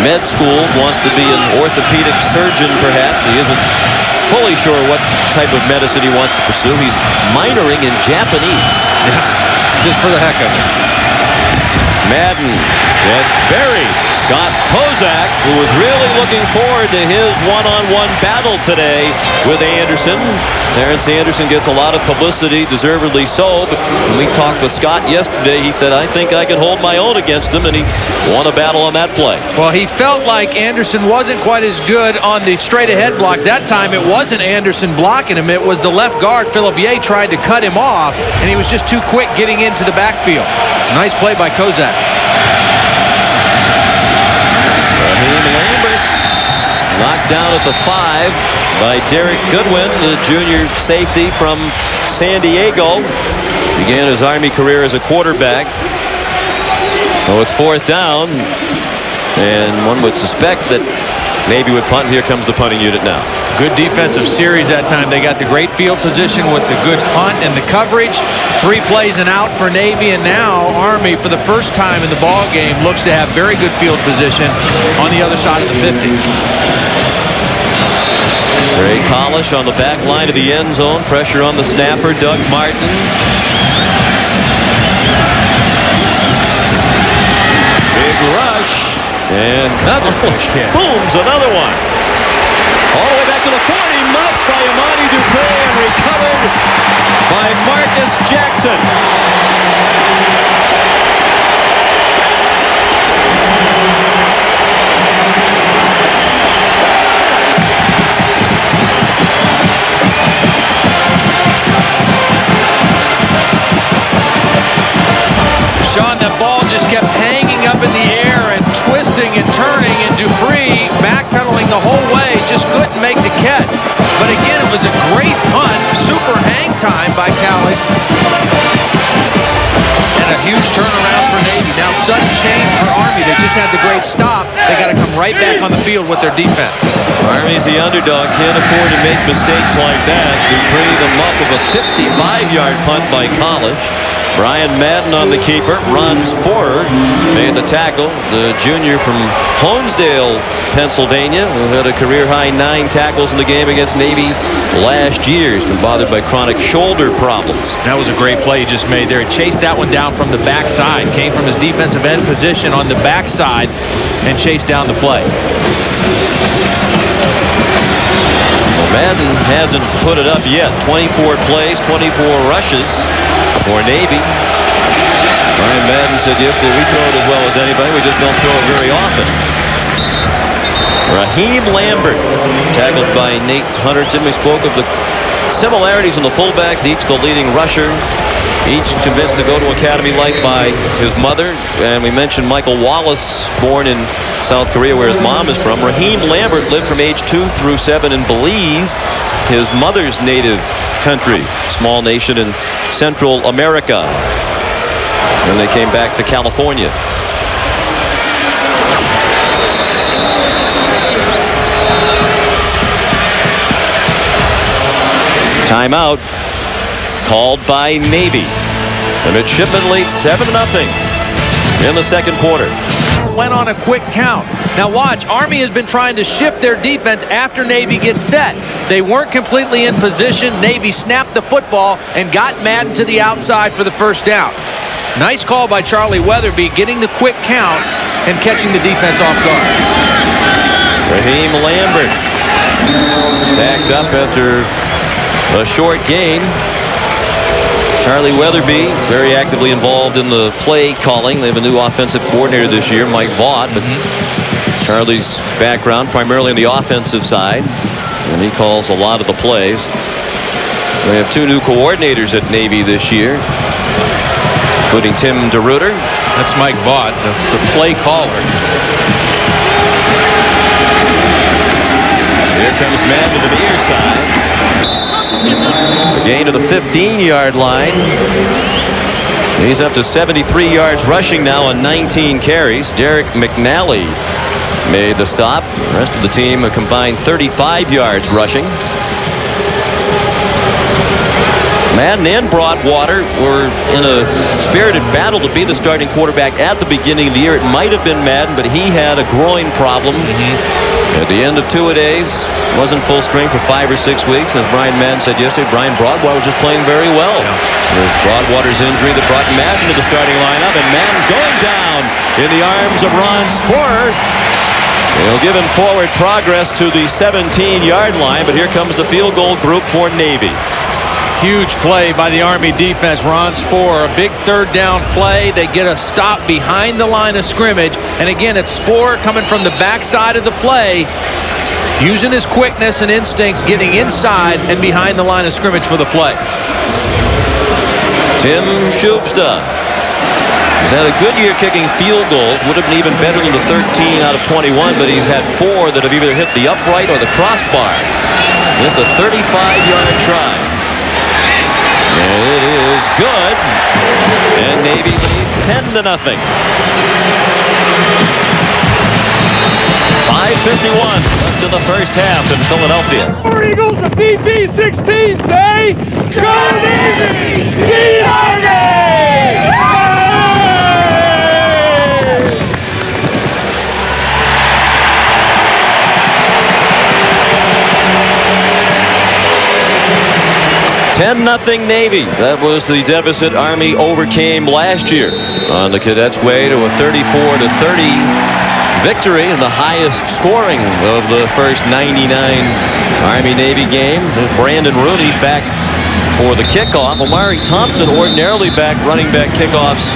med schools, wants to be an orthopedic surgeon perhaps. He isn't fully sure what type of medicine he wants to pursue. He's minoring in Japanese. Just for the heck of it. Madden gets buried. Scott Kozak, who was really looking forward to his one-on-one battle today with Anderson. Terrence Anderson gets a lot of publicity, deservedly so, but when we talked with Scott yesterday, he said, I think I can hold my own against him, and he won a battle on that play. Well, he felt like Anderson wasn't quite as good on the straight-ahead blocks. That time, it wasn't Anderson blocking him. It was the left guard, Philip Ye, tried to cut him off, and he was just too quick getting into the backfield. Nice play by Kozak. Raheem Lambert knocked down at the 5 by Derek Goodwin, the junior safety from San Diego. Began his Army career as a quarterback. So it's 4th down, and one would suspect that Navy would punt. Here comes the punting unit now. Good defensive series that time. They got the great field position with the good punt and the coverage. 3 plays and out for Navy, and now Army, for the first time in the ball game, looks to have very good field position on the other side of the 50. Trey Collish on the back line of the end zone. Pressure on the snapper, Doug Martin. Big rush. And another push kick. Booms, another one. All the way back to the 40. Muffed by Amani Dupree and recovered by Marcus Jackson. Sean, that ball just kept hanging up in the air and twisting and turning, and Dupree backpedaling the whole way, just couldn't make the catch. But again, it was a great punt, super hang time by Callis, and a huge turnaround for Navy. Now sudden change for Army. They just had the great stop. They got to come right back on the field with their defense. Army's the underdog, can't afford to make mistakes like that. Dupree the muff of a 55-yard punt by College. Brian Madden on the keeper. Ron Sporer made the tackle. The junior from Honesdale, Pennsylvania, who had a career-high 9 tackles in the game against Navy last year. He's been bothered by chronic shoulder problems. That was a great play he just made there. He chased that one down from the backside. Came from his defensive end position on the backside and chased down the play. Well, Madden hasn't put it up yet. 24 plays, 24 rushes for Navy. Brian Madden said yesterday, we throw it as well as anybody, we just don't throw it very often. Raheem Lambert, tackled by Nate Hunterton. We spoke of the similarities in the fullbacks, each the leading rusher, each convinced to go to Academy Life by his mother. And we mentioned Michael Wallace, born in South Korea where his mom is from. Raheem Lambert lived from age 2 through 7 in Belize. his mother's native country, small nation in Central America. Then they came back to California. Timeout called by Navy. The midshipmen lead 7-0 in the second quarter. Went on a quick count. Now watch, Army has been trying to shift their defense after Navy gets set. They weren't completely in position. Navy snapped the football and got Madden to the outside for the first down. Nice call by Charlie Weatherby, getting the quick count and catching the defense off guard. Raheem Lambert sacked up after a short gain. Charlie Weatherby very actively involved in the play calling. They have a new offensive coordinator this year, Mike Vaught, but Charlie's background primarily on the offensive side, and he calls a lot of the plays. They have two new coordinators at Navy this year, including Tim DeRuyter. That's Mike Vaught, the play caller. Here comes Madden to the near side. A gain to the 15-yard line. He's up to 73 yards rushing now on 19 carries. Derek McNally made the stop. The rest of the team a combined 35 yards rushing. Madden and Broadwater were in a spirited battle to be the starting quarterback at the beginning of the year. It might have been Madden, but he had a groin problem. At the end of two-a-days, wasn't full strength for 5 or 6 weeks. As Brian Madden said yesterday, Brian Broadwater was just playing very well. It was Broadwater's injury that brought Madden to the starting lineup, and Madden's going down in the arms of Ron Sporer. They'll give him forward progress to the 17-yard line, but here comes the field goal group for Navy. Huge play by the Army defense. Ron Sporer, a big third down play. They get a stop behind the line of scrimmage. And again, it's Sporer coming from the backside of the play, using his quickness and instincts, getting inside and behind the line of scrimmage for the play. Tim Shubsta has had a good year kicking field goals. Would have been even better than the 13 out of 21, but he's had 4 that have either hit the upright or the crossbar. This is a 35-yard try. And it is good. And Navy leads 10-0. 5:51 left in the first half in Philadelphia. War Eagles, the BB-16 say, go Navy! Be Army! $10-0 Navy. That was the deficit Army overcame last year on the Cadets' way to a 34-30 victory and the highest scoring of the first 99 Army-Navy games. And Brandon Rooney back for the kickoff. Omari Thompson ordinarily back running back kickoffs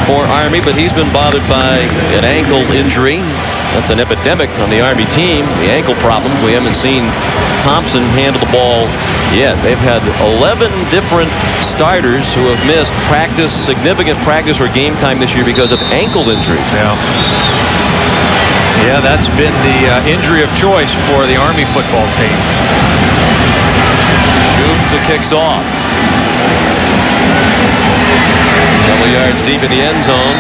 for Army, but he's been bothered by an ankle injury. That's an epidemic on the Army team, the ankle problems. We haven't seen Thompson handle the ball yet. They've had 11 different starters who have missed practice, significant practice or game time this year because of ankle injuries. Yeah, that's been the injury of choice for the Army football team. Shubsta kicks off. Couple yards deep in the end zone.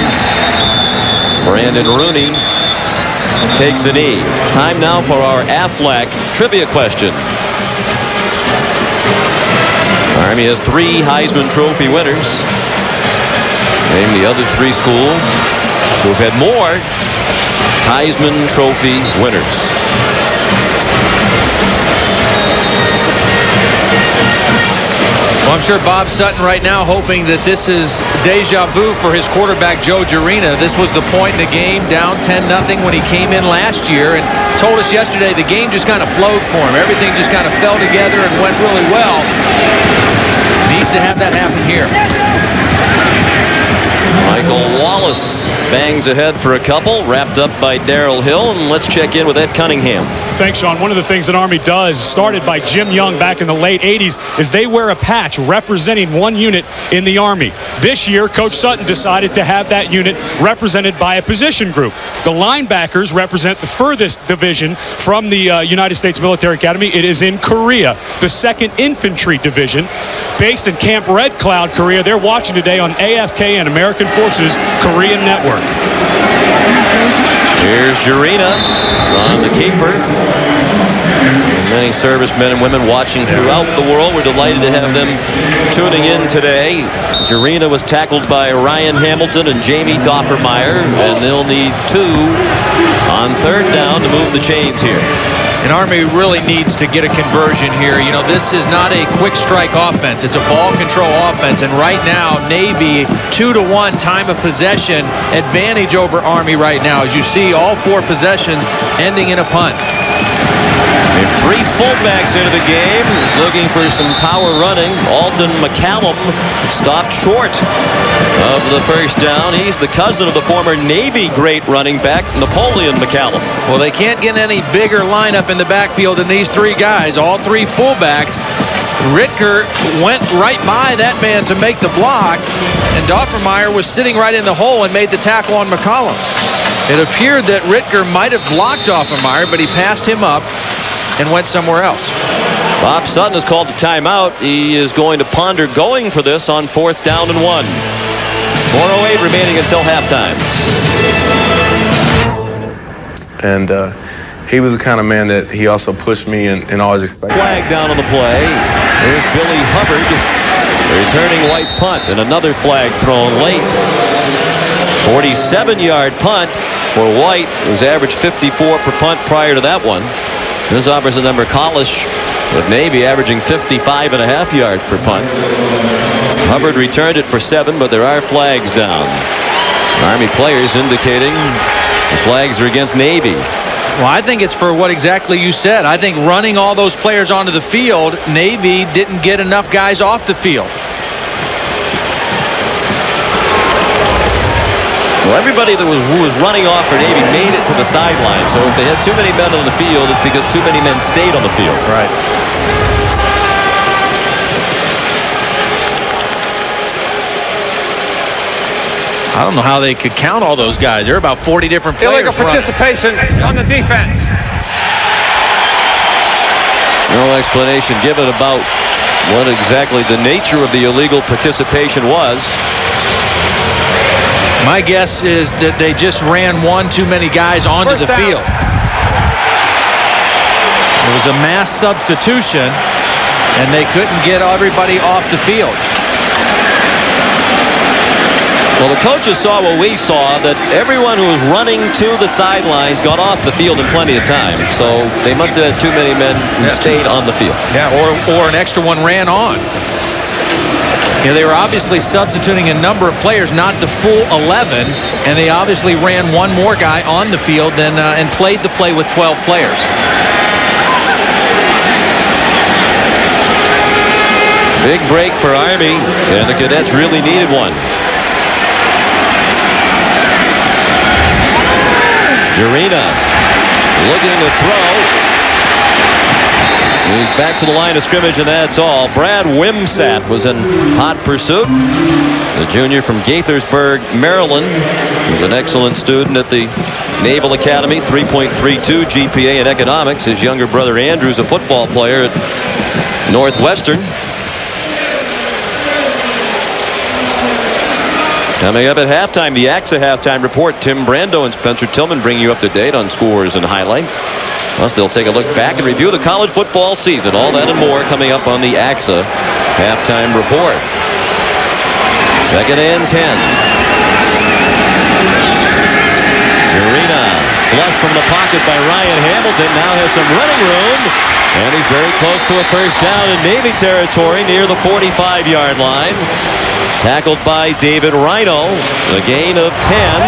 Brandon Rooney takes a knee. Time now for our Aflac trivia question. Army has 3 Heisman Trophy winners. Name the other 3 schools who've had more Heisman Trophy winners. Well, I'm sure Bob Sutton right now hoping that this is deja vu for his quarterback, Joe Jarena. This was the point in the game, down 10-0 when he came in last year, and told us yesterday the game just kind of flowed for him. Everything just kind of fell together and went really well. Needs to have that happen here. Michael Wallace bangs ahead for a couple, wrapped up by Darrell Hill, and let's check in with Ed Cunningham. Thanks, Sean. One of the things that Army does, started by Jim Young back in the late 80s, is they wear a patch representing one unit in the Army. This year, Coach Sutton decided to have that unit represented by a position group. The linebackers represent the furthest division from the United States Military Academy. It is in Korea, the 2nd Infantry Division, based in Camp Red Cloud, Korea. They're watching today on AFK and American Forces Korean Network. Here's Jarina on the keeper. Many servicemen and women watching throughout the world. We're delighted to have them tuning in today. Jarina was tackled by Ryan Hamilton and Jamie Doffermeyer, and they'll need 2 on 3rd down to move the chains here. And Army really needs to get a conversion here. You know, this is not a quick strike offense. It's a ball control offense. And right now, Navy 2-to-1 time of possession advantage over Army right now. As you see, all 4 possessions ending in a punt. And 3 fullbacks into the game, looking for some power running. Alton McCallum stopped short of the 1st down. He's the cousin of the former Navy great running back, Napoleon McCallum. Well, they can't get any bigger lineup in the backfield than these 3 guys, all 3 fullbacks. Ritker went right by that man to make the block, and Doffermeyer was sitting right in the hole and made the tackle on McCallum. It appeared that Ritker might have blocked Doffermeyer, but he passed him up and went somewhere else. Bob Sutton has called a timeout. He is going to ponder going for this on 4th down and 1. 4:08 remaining until halftime. And he was the kind of man that he also pushed me and always expected. Flag down on the play. There's Billy Hubbard, returning White punt, and another flag thrown late. 47-yard punt for White, who's averaged 54 per punt prior to that one. This opposite number, Collish, with Navy averaging 55.5 yards per punt. Hubbard returned it for 7, but there are flags down. Army players indicating the flags are against Navy. Well, I think it's for what exactly you said. I think running all those players onto the field, Navy didn't get enough guys off the field. Well, everybody who was running off for Navy made it to the sideline. So if they had too many men on the field, it's because too many men stayed on the field. Right. I don't know how they could count all those guys. There are about 40 different players. Illegal participation on the defense. No explanation given about what exactly the nature of the illegal participation was. My guess is that they just ran one too many guys onto the field. It was a mass substitution, and they couldn't get everybody off the field. Well, the coaches saw what we saw, that everyone who was running to the sidelines got off the field in plenty of time. So they must have had too many men who stayed on the field. Yeah, or an extra one ran on. Yeah, they were obviously substituting a number of players, not the full 11, and they obviously ran one more guy on the field and played the play with 12 players. Big break for Army, and the Cadets really needed one. Jarina looking to throw. He's back to the line of scrimmage, and that's all. Brad Wimsatt was in hot pursuit. The junior from Gaithersburg, Maryland. He's an excellent student at the Naval Academy, 3.32 GPA in economics. His younger brother Andrew's a football player at Northwestern. Coming up at halftime, the AXA halftime report. Tim Brando and Spencer Tillman bring you up to date on scores and highlights. Plus, they'll take a look back and review the college football season. All that and more coming up on the AXA halftime report. 2nd and 10. Jarina, flushed from the pocket by Ryan Hamilton, now has some running room, and he's very close to a 1st down in Navy territory near the 45-yard line. Tackled by David Rhino, a gain of 10,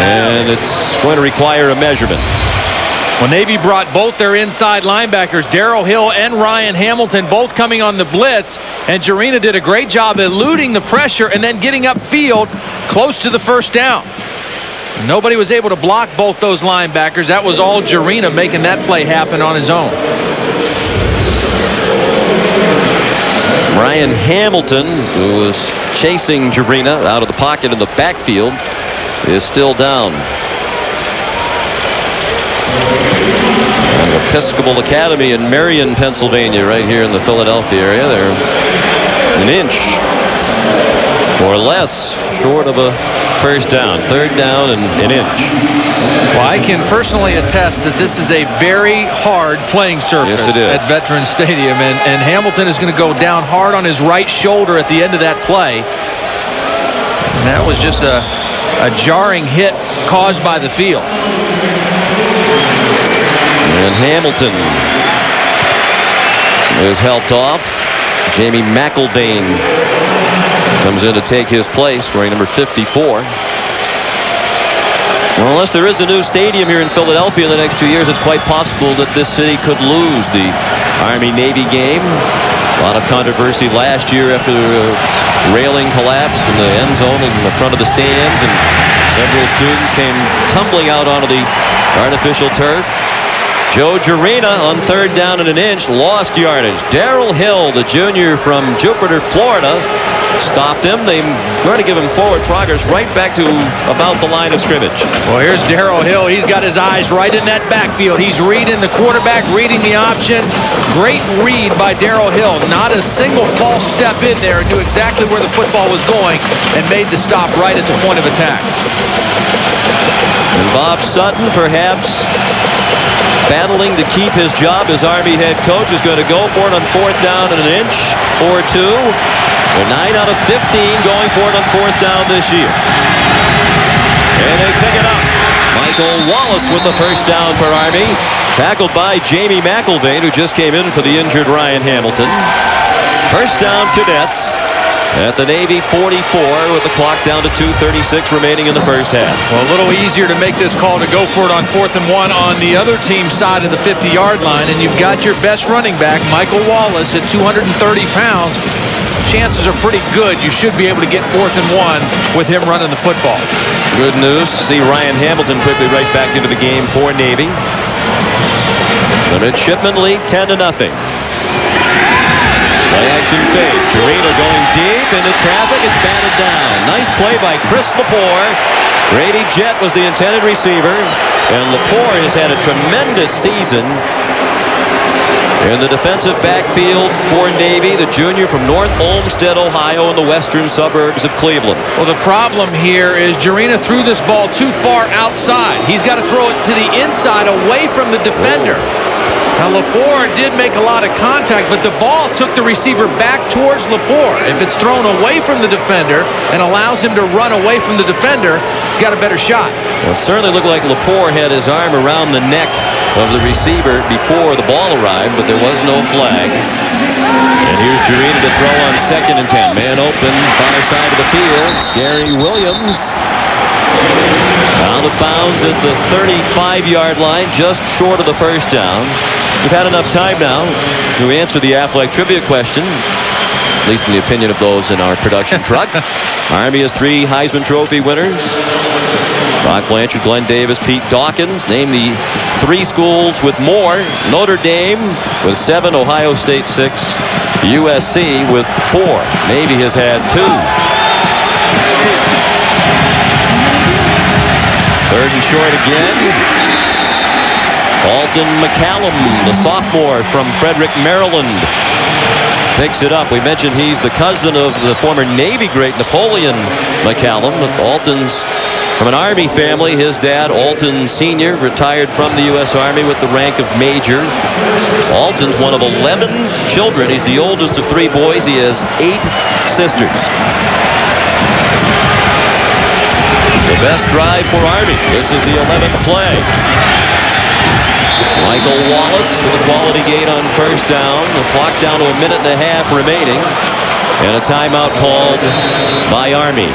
and it's going to require a measurement. Well, Navy brought both their inside linebackers, Darrell Hill and Ryan Hamilton, both coming on the blitz, and Jarena did a great job eluding the pressure and then getting upfield close to the first down. Nobody was able to block both those linebackers. That was all Jarena making that play happen on his own. Ryan Hamilton, who was chasing Jarena out of the pocket in the backfield, is still down. And Episcopal Academy in Marion, Pennsylvania, right here in the Philadelphia area. They're an inch or less short of a first down. Third down and an inch. Well, I can personally attest that this is a very hard playing surface. Yes, it is. At Veterans Stadium, and Hamilton is going to go down hard on his right shoulder at the end of that play. And that was just a jarring hit caused by the field. And Hamilton is helped off. Jamie McElvain comes in to take his place, wearing number 54. Well, unless there is a new stadium here in Philadelphia in the next 2 years, it's quite possible that this city could lose the Army-Navy game. A lot of controversy last year after the railing collapsed in the end zone in the front of the stands, and several students came tumbling out onto the artificial turf. Joe Jarena on third down and an inch lost yardage. Darrell Hill, the junior from Jupiter, Florida, stopped him. They're going to give him forward progress right back to about the line of scrimmage. Well, here's Darrell Hill. He's got his eyes right in that backfield. He's reading the quarterback, reading the option. Great read by Darrell Hill. Not a single false step in there, and knew exactly where the football was going and made the stop right at the point of attack. And Bob Sutton, perhaps battling to keep his job as Army head coach, is going to go for it on fourth down and an inch or two. They're 9 out of 15 going for it on fourth down this year. And they pick it up. Michael Wallace with the first down for Army. Tackled by Jamie McElvain, who just came in for the injured Ryan Hamilton. First down, Cadets at the Navy 44 with the clock down to 2:36 remaining in the first half. Well, a little easier to make this call to go for it on 4th and 1 on the other team's side of the 50-yard line, and you've got your best running back, Michael Wallace, at 230 pounds. Chances are pretty good you should be able to get 4th and 1 with him running the football. Good news. See Ryan Hamilton quickly right back into the game for Navy. The midshipmen lead 10-0. Play action fake. Jarena going deep into traffic. It's batted down. Nice play by Chris Lepore. Grady Jett was the intended receiver, and Lepore has had a tremendous season in the defensive backfield for Navy, the junior from North Olmsted, Ohio, in the western suburbs of Cleveland. Well, the problem here is Jarena threw this ball too far outside. He's got to throw it to the inside away from the defender. Now, Lepore did make a lot of contact, but the ball took the receiver back towards Lepore. If it's thrown away from the defender and allows him to run away from the defender, he's got a better shot. Well, it certainly looked like Lepore had his arm around the neck of the receiver before the ball arrived, but there was no flag. And here's Jarena to throw on 2nd and 10. Man open, far side of the field. Gary Williams out of bounds at the 35-yard line, just short of the first down. We've had enough time now to answer the Aflac trivia question, at least in the opinion of those in our production truck. Army has 3 Heisman Trophy winners. Brock Blanchard, Glenn Davis, Pete Dawkins. Name the 3 schools with more. Notre Dame with 7, Ohio State 6, USC with 4. Navy has had 2. 3rd and short again. Alton McCallum, the sophomore from Frederick, Maryland, picks it up. We mentioned he's the cousin of the former Navy great Napoleon McCallum. Alton's from an Army family. His dad, Alton Sr., retired from the U.S. Army with the rank of Major. Alton's one of 11 children. He's the oldest of 3 boys. He has 8 sisters. The best drive for Army. This is the 11th play. Michael Wallace with a quality gain on first down. The clock down to 1.5 minutes remaining. And a timeout called by Army.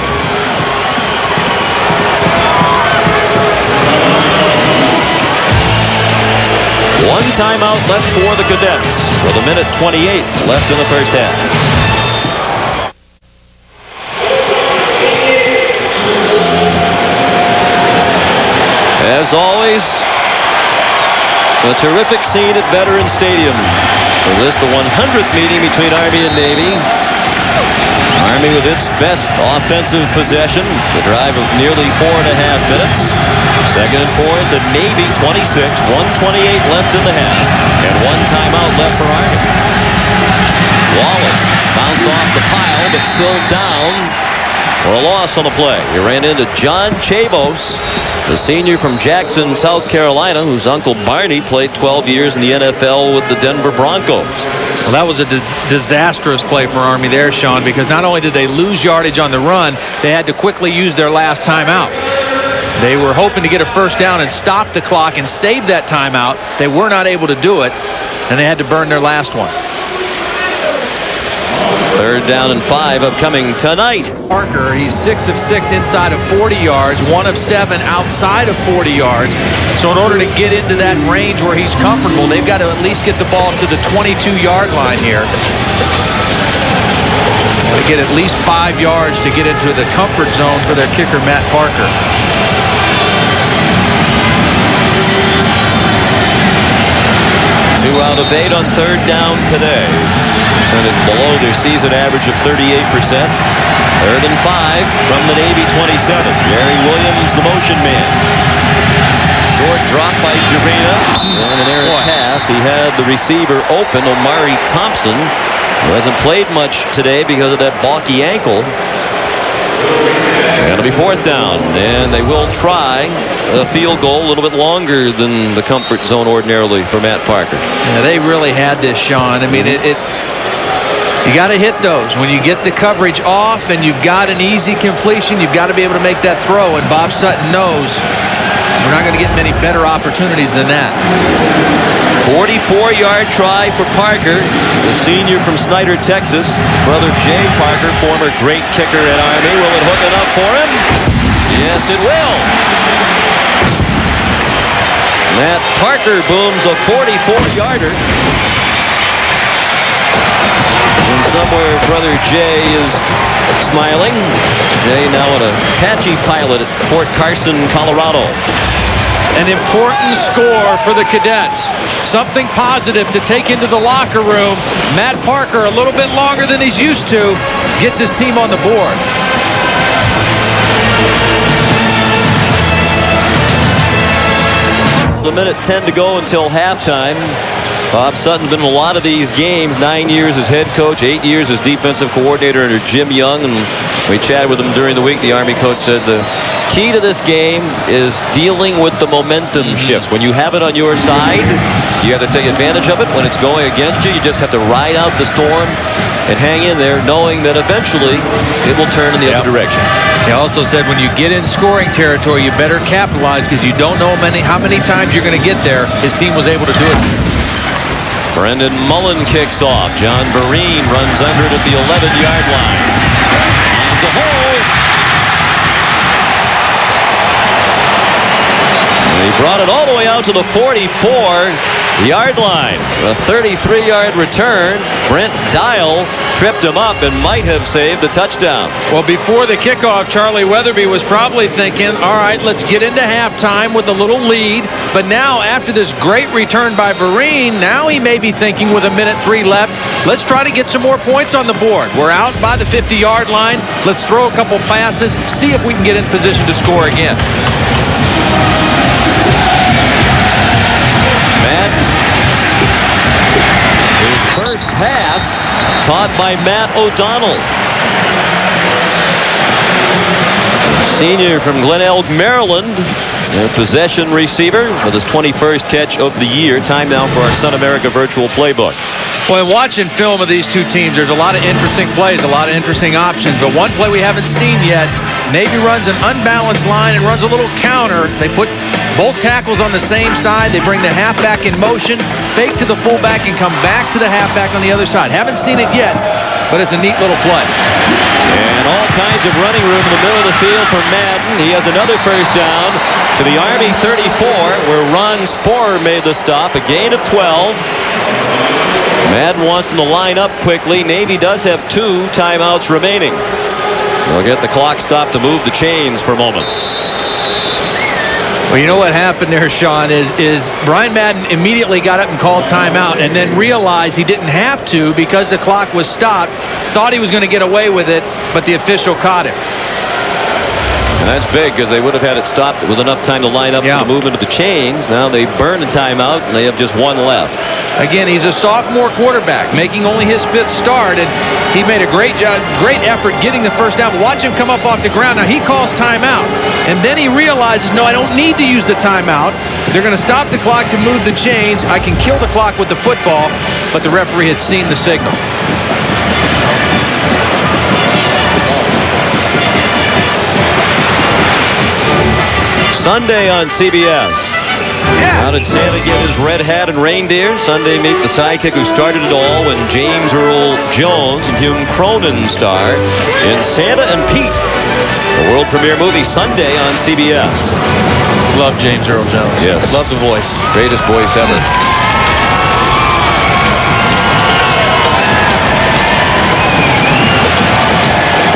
One timeout left for the Cadets with 1:28 left in the first half. As always, a terrific scene at Veterans Stadium. For this, the 100th meeting between Army and Navy. Army with its best offensive possession, the drive of nearly 4.5 minutes. Second and fourth, the Navy 26, 1:28 left in the half, and one timeout left for Army. Wallace bounced off the pile, but still down for a loss on the play. He ran into John Chabos, the senior from Jackson, South Carolina, whose uncle Barney played 12 years in the NFL with the Denver Broncos. Well, that was a disastrous play for Army there, Sean, because not only did they lose yardage on the run, they had to quickly use their last timeout. They were hoping to get a first down and stop the clock and save that timeout. They were not able to do it, and they had to burn their last one. Third down and 5 upcoming tonight. Parker, he's 6 of 6 inside of 40 yards, 1 of 7 outside of 40 yards. So in order to get into that range where he's comfortable, they've got to at least get the ball to the 22-yard line here. To get at least 5 yards to get into the comfort zone for their kicker, Matt Parker. Two out of 8 on third down today. Turned it below their season average of 38%. Third and 5 from the Navy 27. Jerry Williams, the motion man. Short drop by Jarena. And an errant pass. He had the receiver open, Omari Thompson, who hasn't played much today because of that balky ankle. It'll be fourth down, and they will try a field goal a little bit longer than the comfort zone ordinarily for Matt Parker. Yeah, they really had this, Sean. I mean, you got to hit those. When you get the coverage off and you've got an easy completion, you've got to be able to make that throw, and Bob Sutton knows we're not going to get many better opportunities than that. 44-yard try for Parker, the senior from Snyder, Texas. Brother Jay Parker, former great kicker at Army. Will it hook it up for him? Yes, it will. Matt Parker booms a 44-yarder. And somewhere Brother Jay is smiling. Jay now an Apache pilot at Fort Carson, Colorado. An important score for the Cadets. Something positive to take into the locker room. Matt Parker, a little bit longer than he's used to, gets his team on the board. A minute 10 to go until halftime. Bob Sutton's been in a lot of these games. 9 years as head coach, 8 years as defensive coordinator under Jim Young. And we chatted with him during the week. The Army coach said the key to this game is dealing with the momentum shifts. When you have it on your side, you have to take advantage of it. When it's going against you, you just have to ride out the storm and hang in there, knowing that eventually it will turn in the other direction. He also said when you get in scoring territory, you better capitalize because you don't know how many times you're going to get there. His team was able to do it. Brendan Mullen kicks off. John Vereen runs under it at the 11-yard line. Finds a hole. And he brought it all the way out to the 44-yard line. A 33-yard return. Brent Dial tripped him up and might have saved the touchdown. Well, before the kickoff, Charlie Weatherby was probably thinking, all right, let's get into halftime with a little lead. But now, after this great return by Vereen, now he may be thinking with 1:03 left, let's try to get some more points on the board. We're out by the 50-yard line. Let's throw a couple passes, see if we can get in position to score again. Matt, his first pass caught by Matt O'Donnell. Senior from Glen Elg, Maryland. A possession receiver with his 21st catch of the year. Time now for our Sun America Virtual Playbook. Well, in watching film of these two teams, there's a lot of interesting plays, a lot of interesting options. But one play we haven't seen yet, Navy runs an unbalanced line and runs a little counter. They put both tackles on the same side. They bring the halfback in motion, fake to the fullback, and come back to the halfback on the other side. Haven't seen it yet. but it's a neat little play. And all kinds of running room in the middle of the field for Madden. He has another first down to the Army 34, where Ron Sporer made the stop. A gain of 12. Madden wants them to line up quickly. Navy does have 2 timeouts remaining. They'll get the clock stopped to move the chains for a moment. Well, you know what happened there, Sean, is Brian Madden immediately got up and called timeout and then realized he didn't have to because the clock was stopped. Thought he was going to get away with it, but the official caught him. And that's big because they would have had it stopped with enough time to line up for the movement of the chains. Now they burn a timeout and they have just 1 left. Again, he's a sophomore quarterback, making only his 5th start, and he made a great job, great effort getting the first down. Watch him come up off the ground. Now he calls timeout, and then he realizes, no, I don't need to use the timeout. They're going to stop the clock to move the chains. I can kill the clock with the football, but the referee had seen the signal. Sunday on CBS. How did Santa get his red hat and reindeer? Sunday meet the sidekick who started it all when James Earl Jones and Hume Cronin star in Santa and Pete, the world premiere movie Sunday on CBS. Love James Earl Jones. Yes. Love the voice. Greatest voice ever.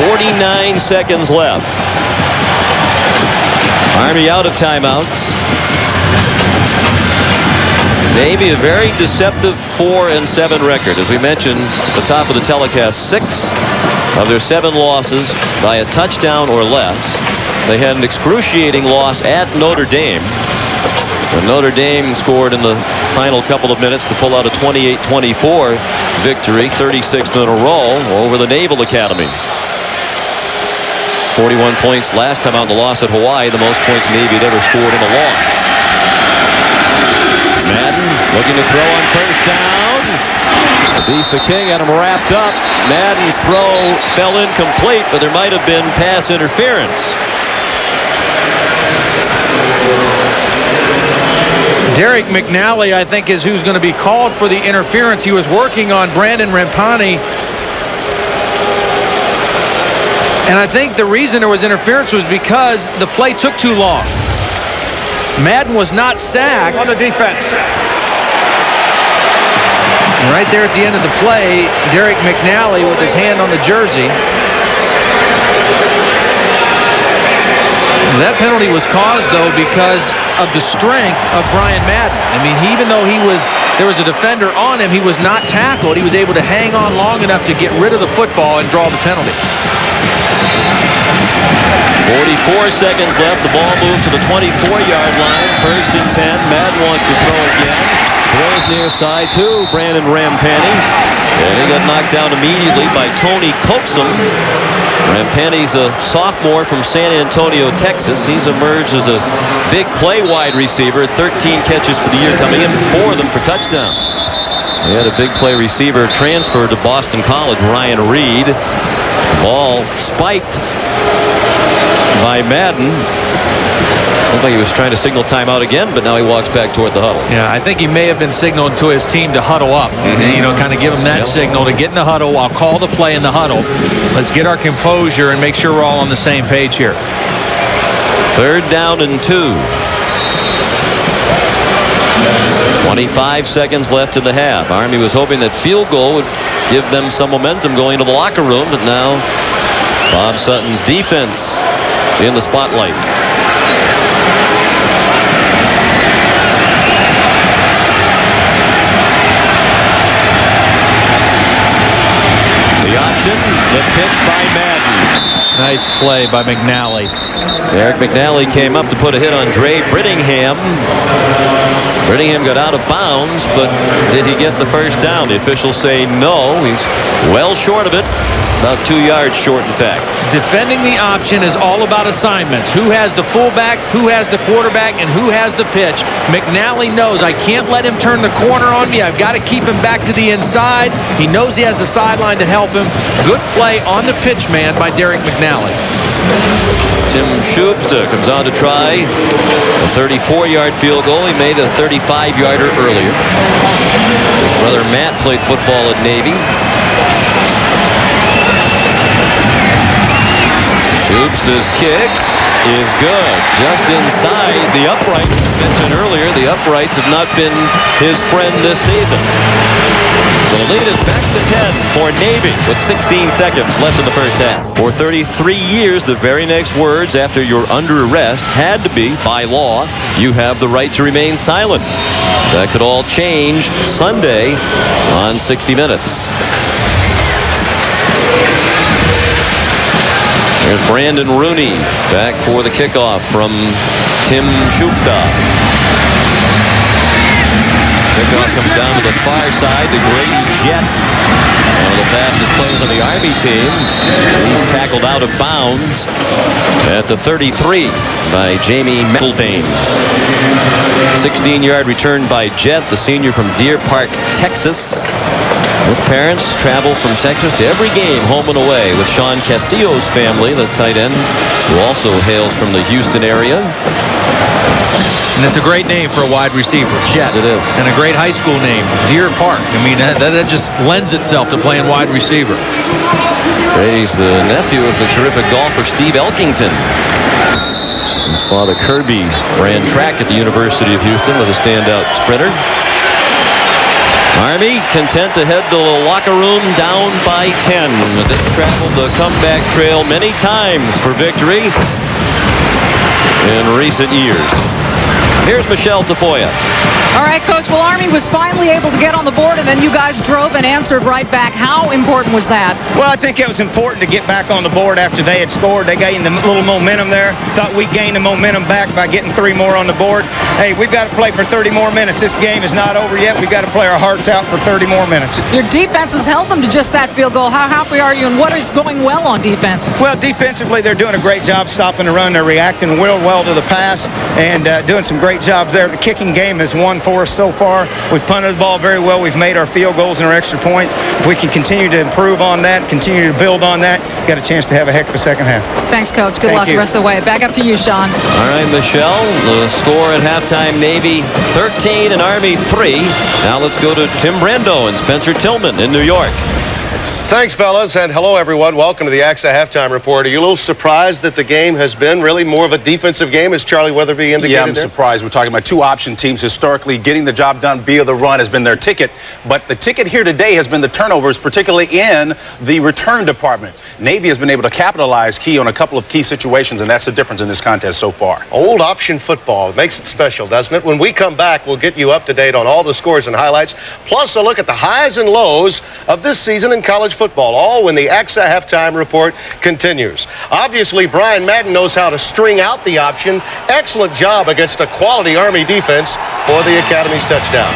.49 seconds left. Army out of timeouts. Navy a very deceptive 4-7 record. As we mentioned at the top of the telecast, 6 of their 7 losses by a touchdown or less. They had an excruciating loss at Notre Dame. When Notre Dame scored in the final couple of minutes to pull out a 28-24 victory, 36th in a row over the Naval Academy. 41 points last time out in the loss at Hawaii, the most points Navy had ever scored in a loss. Madden looking to throw on first down. Adisa King had him wrapped up. Madden's throw fell incomplete, but there might have been pass interference. Derek McNally, I think, is who's going to be called for the interference. He was working on Brandon Rampani. And I think the reason there was interference was because the play took too long. Madden was not sacked. On the defense. Right there at the end of the play, Derek McNally with his hand on the jersey. That penalty was caused, though, because of the strength of Brian Madden. I mean, even though there was a defender on him, he was not tackled. He was able to hang on long enough to get rid of the football and draw the penalty. 44 seconds left. The ball moves to the 24-yard line. 1st and 10. Madden wants to throw again. Throws near side to Brandon Rampani. And he got knocked down immediately by Tony Coxum. Rampani's a sophomore from San Antonio, Texas. He's emerged as a big play wide receiver. 13 catches for the year coming in, 4 of them for touchdowns. They had a big play receiver transferred to Boston College, Ryan Reed. Ball spiked by Madden. Looked like he was trying to signal timeout again, but now he walks back toward the huddle. Yeah, I think he may have been signaling to his team to huddle up. You know, kind of give him that signal to get in the huddle. I'll call the play in the huddle. Let's get our composure and make sure we're all on the same page here. 3rd down and 2. 25 seconds left in the half. Army was hoping that field goal would give them some momentum going to the locker room, but now Bob Sutton's defense in the spotlight. The option, the pitch by Madden. Nice play by McNally. Eric McNally came up to put a hit on Dre Brittingham. Brittingham got out of bounds, but did he get the first down? The officials say no. He's well short of it. About 2 yards short, in fact. Defending the option is all about assignments. Who has the fullback, who has the quarterback, and who has the pitch. McNally knows I can't let him turn the corner on me. I've got to keep him back to the inside. He knows he has the sideline to help him. Good play on the pitch man by Derek McNally. Tim Schubsta comes on to try a 34-yard field goal. He made a 35-yarder earlier. His brother Matt played football at Navy. Shoopsta's kick is good. Just inside the uprights. Mentioned earlier, the uprights have not been his friend this season. So the lead is back to 10 for Navy with 16 seconds left in the first half. For 33 years, the very next words after you're under arrest had to be, by law, you have the right to remain silent. That could all change Sunday on 60 Minutes. There's Brandon Rooney back for the kickoff from Tim Shoopsta. Kickoff comes down to the far side to Grady Jett, one of the fastest players on the Army team. He's tackled out of bounds at the 33 by Jamie Meldane. 16-yard return by Jett, the senior from Deer Park, Texas. His parents travel from Texas to every game, home and away, with Sean Castillo's family, the tight end, who also hails from the Houston area. And it's a great name for a wide receiver, Jett. It is. And a great high school name, Deer Park. I mean, that just lends itself to playing wide receiver. He's the nephew of the terrific golfer Steve Elkington. His father Kirby ran track at the University of Houston with a standout sprinter. Army content to head to the locker room down by 10. They've traveled the comeback trail many times for victory in recent years. Here's Michelle Tafoya. All right, Coach. Well, Army was finally able to get on the board, and then you guys drove and answered right back. How important was that? Well, I think it was important to get back on the board after they had scored. They gained a little momentum there. Thought we gained the momentum back by getting 3 more on the board. Hey, we've got to play for 30 more minutes. This game is not over yet. We've got to play our hearts out for 30 more minutes. Your defense has held them to just that field goal. How happy are you, and what is going well on defense? Well, defensively, they're doing a great job stopping the run. They're reacting real well to the pass and doing some great jobs there. The kicking game has won for us so far. We've punted the ball very well. We've made our field goals and our extra point. If we can continue to improve on that, continue to build on that, got a chance to have a heck of a second half. Thanks, Coach. Good luck the rest of the way. Back up to you, Sean. All right, Michelle, the score at halftime, Navy 13 and Army 3. Now let's go to Tim Brando and Spencer Tillman in New York. Thanks, fellas, and hello, everyone. Welcome to the AXA Halftime Report. Are you a little surprised that the game has been really more of a defensive game, as Charlie Weatherby indicated? Yeah, I'm surprised. We're talking about 2 option teams. Historically, getting the job done via the run has been their ticket. But the ticket here today has been the turnovers, particularly in the return department. Navy has been able to capitalize key on a couple of key situations, and that's the difference in this contest so far. Old option football. It makes it special, doesn't it? When we come back, we'll get you up to date on all the scores and highlights, plus a look at the highs and lows of this season in college football, all when the AXA Halftime Report continues. Obviously, Brian Madden knows how to string out the option. Excellent job against a quality Army defense for the Academy's touchdown.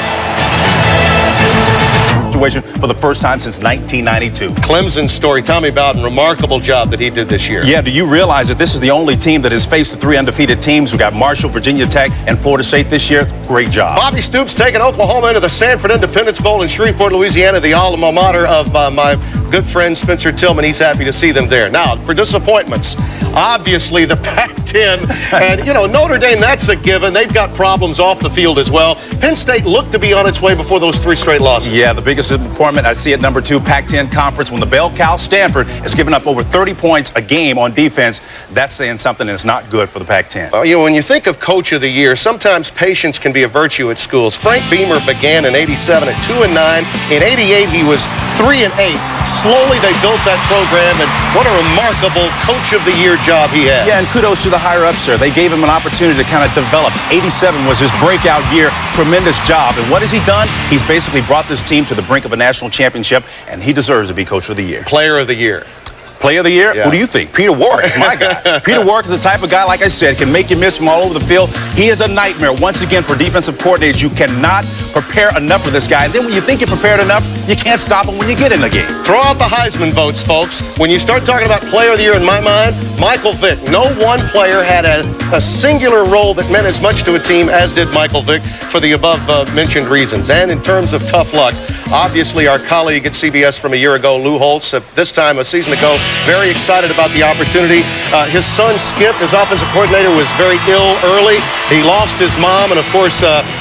For the first time since 1992. Clemson's story, Tommy Bowden, remarkable job that he did this year. Yeah, do you realize that this is the only team that has faced the 3 undefeated teams? We got Marshall, Virginia Tech, and Florida State this year. Great job. Bobby Stoops taking Oklahoma into the Sanford Independence Bowl in Shreveport, Louisiana, the alma mater of my good friend Spencer Tillman. He's happy to see them there. Now, for disappointments, obviously the Pac-10, and Notre Dame, that's a given. They've got problems off the field as well. Penn State looked to be on its way before those 3 straight losses. Yeah, the biggest disappointment I see at number 2, Pac-10 Conference, when the bell cow Stanford has given up over 30 points a game on defense. That's saying something that's not good for the Pac-10. When you think of Coach of the Year, sometimes patience can be a virtue at schools. Frank Beamer began in '87 at 2-9. In '88, he was 3-8. Slowly, they built that program, and what a remarkable Coach of the Year job he had. Yeah, and kudos to the higher-ups, sir. They gave him an opportunity to kind of develop. '87 was his breakout year. Tremendous job. And what has he done? He's basically brought this team to the brink of a national championship, and he deserves to be Coach of the Year. Player of the Year. Player of the Year? Yeah. Who do you think? Peter Warrick, my guy. Peter Warrick is the type of guy, like I said, can make you miss from all over the field. He is a nightmare. Once again, for defensive coordinators, you cannot prepare enough for this guy. And then when you think you're prepared enough, you can't stop him when you get in the game. Throw out the Heisman votes, folks. When you start talking about Player of the Year, in my mind, Michael Vick. No one player had a singular role that meant as much to a team as did Michael Vick for the above mentioned reasons. And in terms of tough luck, obviously our colleague at CBS from a year ago, Lou Holtz, this time a season ago, very excited about the opportunity. His son Skip, his offensive coordinator, was very ill early. He lost his mom, and of course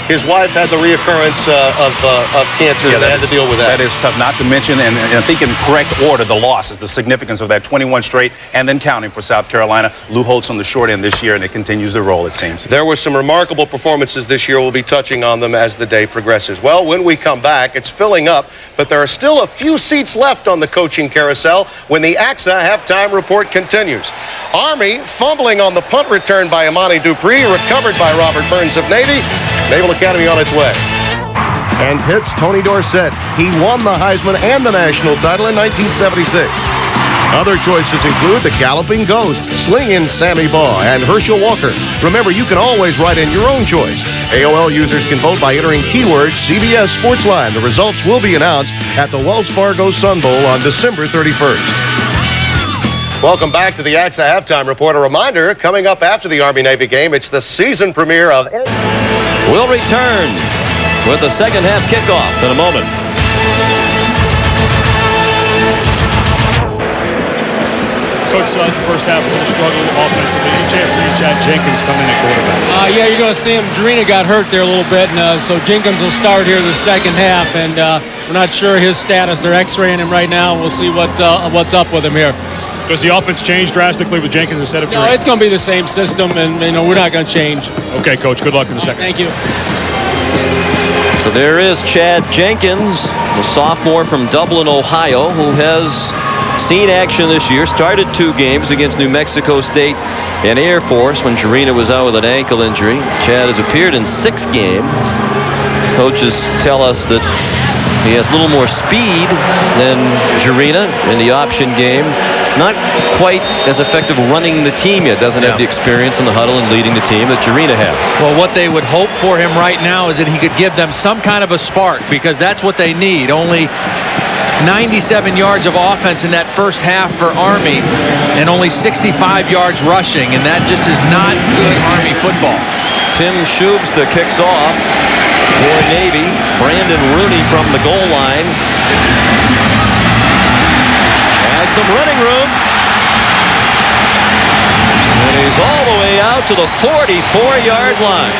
His wife had the reoccurrence of cancer, and they had to deal with that. That is tough, not to mention, and I think in correct order, the loss is the significance of that 21 straight and then counting for South Carolina. Lou Holtz on the short end this year, and it continues to roll, it seems. There were some remarkable performances this year. We'll be touching on them as the day progresses. Well, when we come back, it's filling up, but there are still a few seats left on the coaching carousel when the AXA halftime report continues. Army fumbling on the punt return by Amani Dupree, recovered by Robert Burns of Navy. Naval Academy on its way. And hits Tony Dorsett. He won the Heisman and the national title in 1976. Other choices include the Galloping Ghost, Slingin' Sammy Baugh, and Herschel Walker. Remember, you can always write in your own choice. AOL users can vote by entering keyword CBS Sportsline. The results will be announced at the Wells Fargo Sun Bowl on December 31st. Welcome back to the AXA Halftime Report. A reminder, coming up after the Army-Navy game, it's the season premiere of... We'll return with the second half kickoff in a moment. Coach saw the first half a little struggle offensively. You can't see Chad Jenkins come in at quarterback. Yeah, you're going to see him. Jarena got hurt there a little bit, and so Jenkins will start here the second half, and we're not sure his status. They're x-raying him right now, and we'll see what's up with him here. Does the offense change drastically with Jenkins instead of Jarena? No, it's going to be the same system, and we're not going to change. Okay, Coach. Good luck in the second. Thank you. So there is Chad Jenkins, the sophomore from Dublin, Ohio, who has seen action this year. Started 2 games against New Mexico State and Air Force when Jarena was out with an ankle injury. Chad has appeared in 6 games. Coaches tell us that he has a little more speed than Jarena in the option game. Not quite as effective running the team yet. Doesn't have the experience in the huddle and leading the team that Jarena has. Well, what they would hope for him right now is that he could give them some kind of a spark, because that's what they need. Only 97 yards of offense in that first half for Army and only 65 yards rushing, and that just is not good Army football. Tim Schubsta kicks off for Navy. Brandon Rooney from the goal line has some running room, and he's all the way out to the 44-yard line.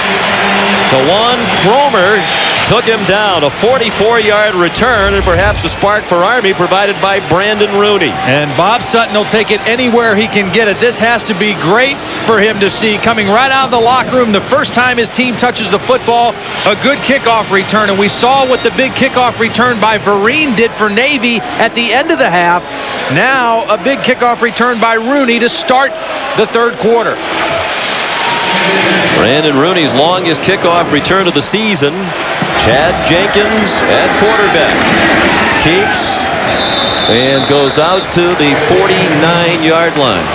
DeJuan Cromer took him down. A 44-yard return, and perhaps a spark for Army provided by Brandon Rooney. And Bob Sutton will take it anywhere he can get it. This has to be great for him to see, coming right out of the locker room the first time his team touches the football, a good kickoff return. And we saw what the big kickoff return by Vereen did for Navy at the end of the half. Now a big kickoff return by Rooney to start the third quarter. Brandon Rooney's longest kickoff return of the season. Chad Jenkins at quarterback. Keeps and goes out to the 49-yard line.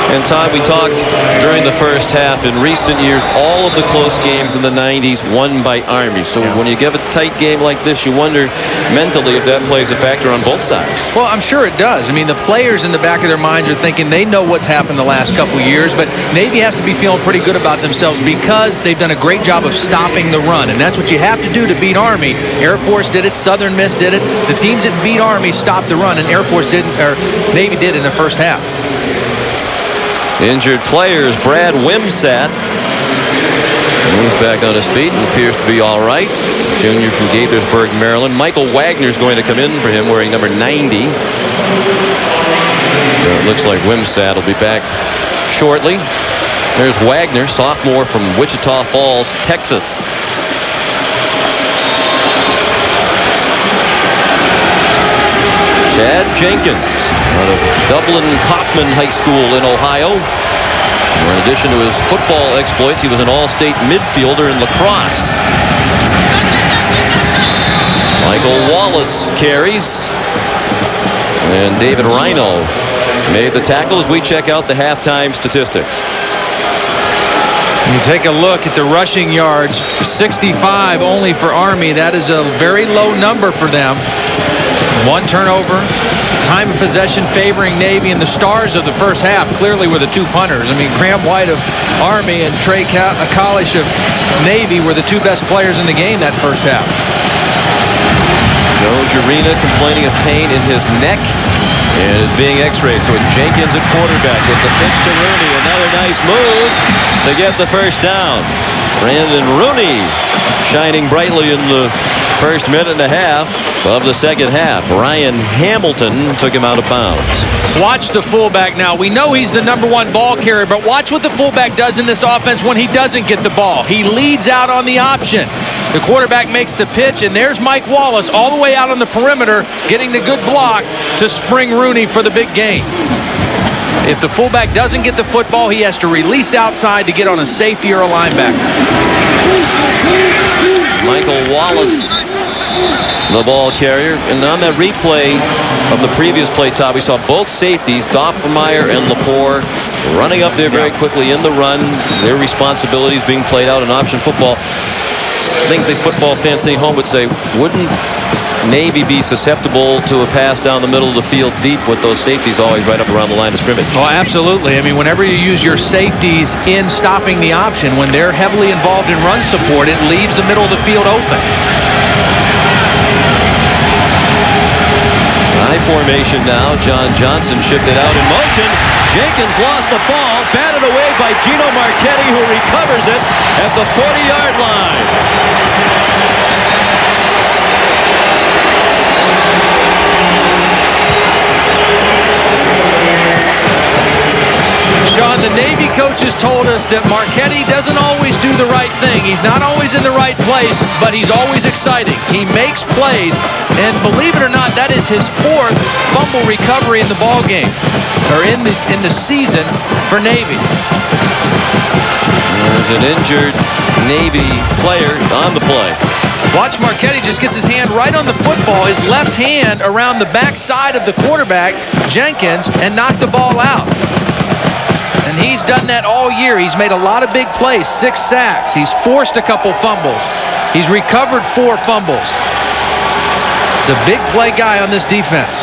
And Todd, we talked during the first half, in recent years, all of the close games in the 90s won by Army. So when you give a tight game like this, you wonder mentally if that plays a factor on both sides. Well, I'm sure it does. I mean, the players in the back of their minds are thinking they know what's happened the last couple of years, but Navy has to be feeling pretty good about themselves because they've done a great job of stopping the run, and that's what you have to do to beat Army. Air Force did it, Southern Miss did it. The teams that beat Army stopped the run, and Air Force didn't, or Navy did in the first half. Injured players, Brad Wimsatt. He's back on his feet and appears to be all right. Junior from Gaithersburg, Maryland. Michael Wagner's going to come in for him wearing number 90. It looks like Wimsatt will be back shortly. There's Wagner, sophomore from Wichita Falls, Texas. Chad Jenkins out of Dublin Kaufman High School in Ohio. In addition to his football exploits, he was an all-state midfielder in lacrosse. Michael Wallace carries. And David Rhino made the tackle as we check out the halftime statistics. You take a look at the rushing yards, 65 only for Army. That is a very low number for them. 1 turnover, time of possession favoring Navy, and the stars of the first half clearly were the 2 punters. I mean, Graham White of Army and Trey Kalish of Navy were the 2 best players in the game that first half. Joe Jarena complaining of pain in his neck and is being x-rayed. So it's Jenkins at quarterback with the pitch to Rooney. Another nice move to get the first down. Brandon Rooney shining brightly in the first minute and a half of the second half. Ryan Hamilton took him out of bounds. Watch the fullback now. We know he's the #1 ball carrier, but watch what the fullback does in this offense when he doesn't get the ball. He leads out on the option. The quarterback makes the pitch, and there's Mike Wallace all the way out on the perimeter getting the good block to spring Rooney for the big gain. If the fullback doesn't get the football, he has to release outside to get on a safety or a linebacker. Michael Wallace, the ball carrier. And on that replay of the previous play, Todd, we saw both safeties, Doffmeyer and Lepore, running up there very quickly in the run. Their responsibilities being played out in option football. I think the football fans staying home would say, wouldn't Navy be susceptible to a pass down the middle of the field deep with those safeties always right up around the line of scrimmage? Oh, absolutely. I mean, whenever you use your safeties in stopping the option, when they're heavily involved in run support, it leaves the middle of the field open. High formation now. John Johnson shifted out in motion. Jenkins lost the ball, batted away by Gino Marchetti, who recovers it at the 40-yard line. Sean, the Navy coaches told us that Marchetti doesn't always do the right thing. He's not always in the right place, but he's always exciting. He makes plays, and believe it or not, that is his 4th fumble recovery in the ball game, or in the season for Navy. There's an injured Navy player on the play. Watch, Marchetti just gets his hand right on the football, his left hand around the backside of the quarterback, Jenkins, and knocked the ball out. And he's done that all year. He's made a lot of big plays, 6 sacks. He's forced a couple fumbles. He's recovered 4 fumbles. He's a big play guy on this defense.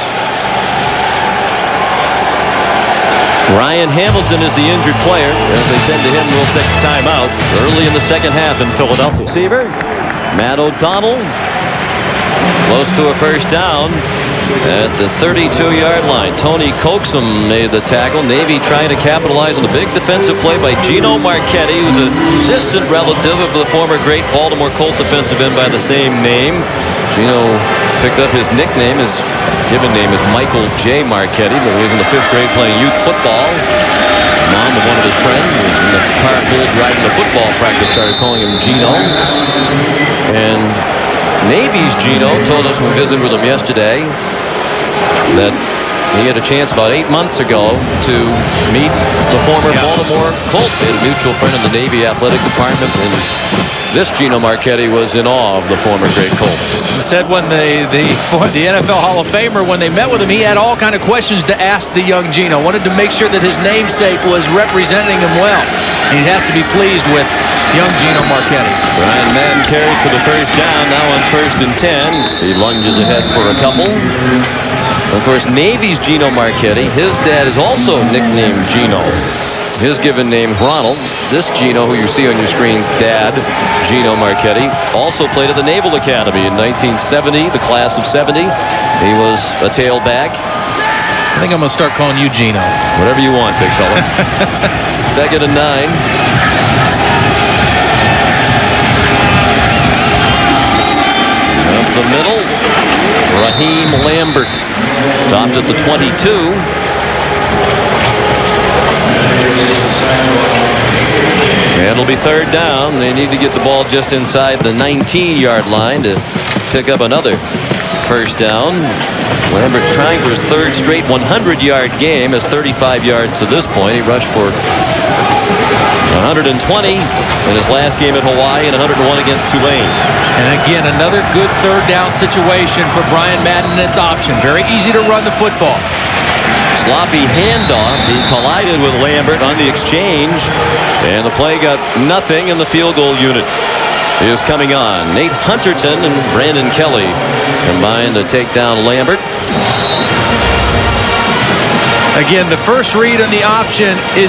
Ryan Hamilton is the injured player. As they said to him, we'll take a timeout early in the second half in Philadelphia. Receiver, Matt O'Donnell, close to a first down at the 32-yard line. Tony Coxum made the tackle. Navy trying to capitalize on the big defensive play by Gino Marchetti, who's a distant relative of the former great Baltimore Colt defensive end by the same name. Gino picked up his nickname. His given name is Michael J. Marchetti, but he was in the 5th grade playing youth football. Mom of one of his friends was in the carpool driving the football practice, started calling him Gino. And Navy's Gino told us when we visited with him yesterday that he had a chance about 8 months ago to meet the former Baltimore Colt. They had a mutual friend in the Navy athletic department, and this Gino Marchetti was in awe of the former great Colt. He said when the NFL Hall of Famer, when they met with him, he had all kind of questions to ask the young Gino. Wanted to make sure that his namesake was representing him well. He has to be pleased with young Gino Marchetti. Brian Madden carried for the first down, now on 1st and 10. He lunges ahead for a couple. Of course, Navy's Gino Marchetti, his dad is also nicknamed Gino. His given name, Ronald. This Gino, who you see on your screen's dad, Gino Marchetti, also played at the Naval Academy in 1970, the class of 70. He was a tailback. I think I'm going to start calling you Gino. Whatever you want, big fella. 2nd and 9. Up the middle, Raheem Lambert stopped at the 22. And it'll be 3rd down. They need to get the ball just inside the 19-yard line to pick up another first down. Lambert trying for his 3rd straight 100-yard game, has 35 yards to this point. He rushed for 120 in his last game at Hawaii and 101 against Tulane. And again, another good 3rd down situation for Brian Madden in this option. Very easy to run the football. Sloppy handoff. He collided with Lambert on the exchange, and the play got nothing in the field goal unit. Is coming on. Nate Hunterton and Brandon Kelly combined to take down Lambert. Again, the first read on the option is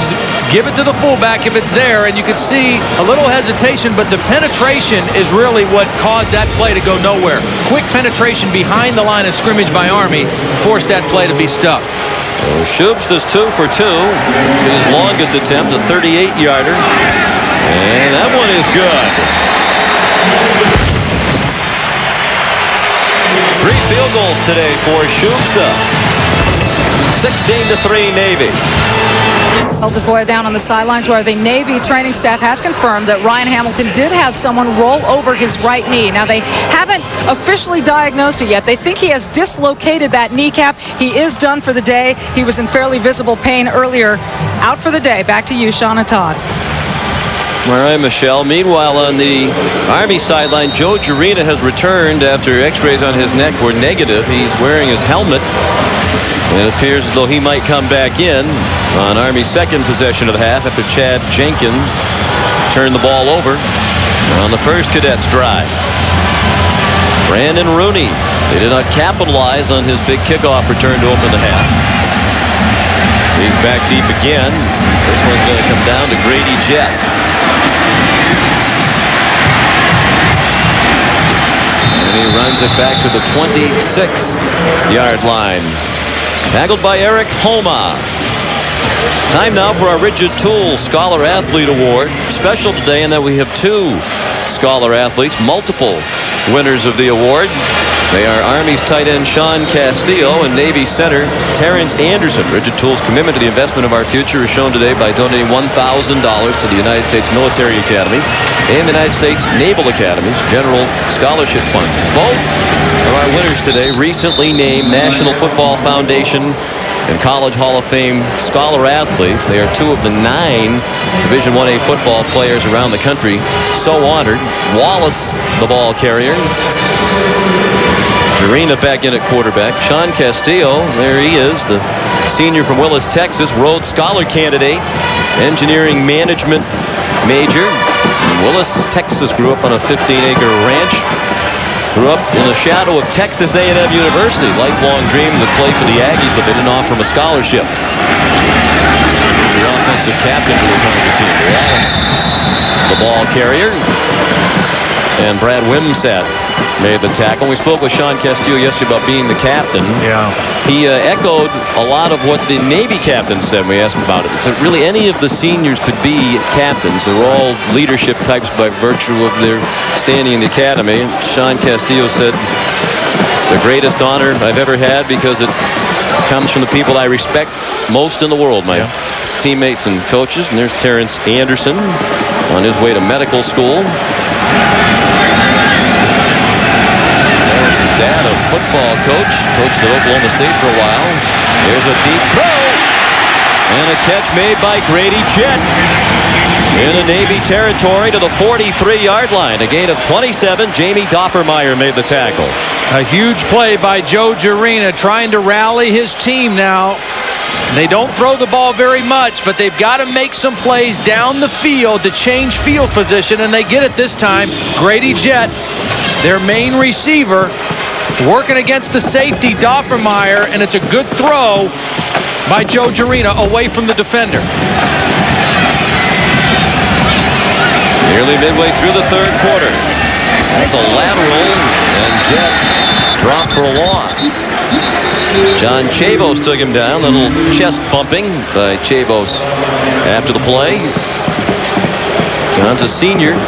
give it to the fullback if it's there, and you can see a little hesitation, but the penetration is really what caused that play to go nowhere. Quick penetration behind the line of scrimmage by Army forced that play to be stuffed. So Shubs does 2 for 2. His longest attempt, a 38-yarder. And that one is good. 3 field goals today for Schumsta. 16-3 Navy. Devoy down on the sidelines where the Navy training staff has confirmed that Ryan Hamilton did have someone roll over his right knee. Now, they haven't officially diagnosed it yet. They think he has dislocated that kneecap. He is done for the day. He was in fairly visible pain earlier. Out for the day. Back to you, Sean and Todd. All right, Michelle. Meanwhile, on the Army sideline, Joe Jurina has returned after x-rays on his neck were negative. He's wearing his helmet. And it appears as though he might come back in on Army's second possession of the half after Chad Jenkins turned the ball over on the first Cadets drive. Brandon Rooney. They did not capitalize on his big kickoff return to open the half. He's back deep again. This one's going to come down to Grady Jett. And he runs it back to the 26-yard line. Tackled by Eric Homa. Time now for our Rigid Tools Scholar Athlete Award. Special today in that we have 2 scholar athletes, multiple winners of the award. They are Army's tight end Sean Castillo and Navy center Terrence Anderson. Rigid Tools' commitment to the investment of our future is shown today by donating $1,000 to the United States Military Academy and the United States Naval Academy's General Scholarship Fund. Both of our winners today recently named National Football Foundation and College Hall of Fame scholar athletes. They are 2 of the 9 Division I-A football players around the country so honored. Wallace, the ball carrier. Jurina back in at quarterback. Sean Castillo, there he is, the senior from Willis, Texas, Rhodes Scholar candidate, engineering management major. In Willis, Texas, grew up on a 15-acre ranch. Grew up in the shadow of Texas A&M University. Lifelong dream to play for the Aggies, but they didn't offer him a scholarship. The offensive captain for the Tonga team. Wallace, the ball carrier. And Brad Wimsatt made the tackle. We spoke with Sean Castillo yesterday about being the captain. Yeah. He echoed a lot of what the Navy captain said when we asked him about it. So really any of the seniors could be captains. They're all leadership types by virtue of their standing in the academy. Sean Castillo said, it's the greatest honor I've ever had because it comes from the people I respect most in the world, my teammates and coaches. And there's Terrence Anderson on his way to medical school. Dad, a football coach, coached at Oklahoma State for a while. There's a deep throw. And a catch made by Grady Jett. In a Navy territory to the 43-yard line. A gain of 27. Jamie Doffermeyer made the tackle. A huge play by Joe Jurina trying to rally his team now. They don't throw the ball very much, but they've got to make some plays down the field to change field position, and they get it this time. Grady Jett, their main receiver, working against the safety, Doffermeyer, and it's a good throw by Joe Jurina away from the defender. Nearly midway through the third quarter. That's a lateral, and Jett dropped for a loss. John Chavos took him down. A little chest bumping by Chavos after the play. John's a senior.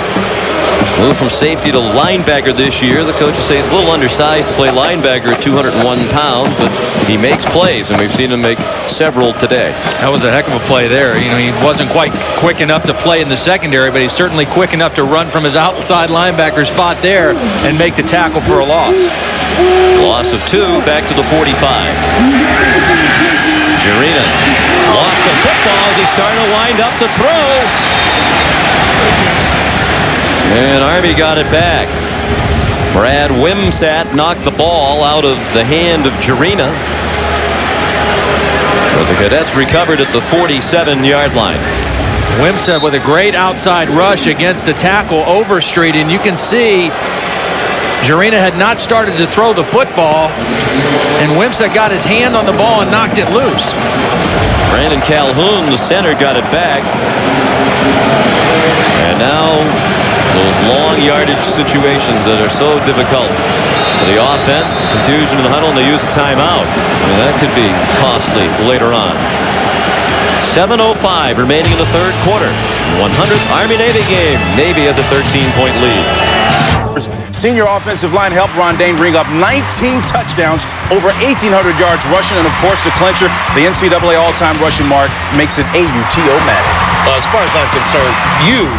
Moved from safety to linebacker this year. The coaches say he's a little undersized to play linebacker at 201 pounds, but he makes plays, and we've seen him make several today. That was a heck of a play there. You know, he wasn't quite quick enough to play in the secondary, but he's certainly quick enough to run from his outside linebacker spot there and make the tackle for a loss. Loss of 2, back to the 45. Jurina lost the football as he's starting to wind up to throw. And Army got it back. Brad Wimsatt knocked the ball out of the hand of Jurina. But the Cadets recovered at the 47-yard line. Wimsatt with a great outside rush against the tackle, Overstreet, and you can see Jurina had not started to throw the football, and Wimsatt got his hand on the ball and knocked it loose. Brandon Calhoun, the center, got it back. And now those long yardage situations that are so difficult for the offense, confusion in the huddle, and they use a timeout. I mean, that could be costly later on. 7:05 remaining in the third quarter. 100th Army-Navy game. Navy has a 13-point lead. Senior offensive line helped Ron Dane bring up 19 touchdowns, over 1,800 yards rushing, and of course the clincher, the NCAA all-time rushing mark, makes it AUTO-matic. As far as I'm concerned, you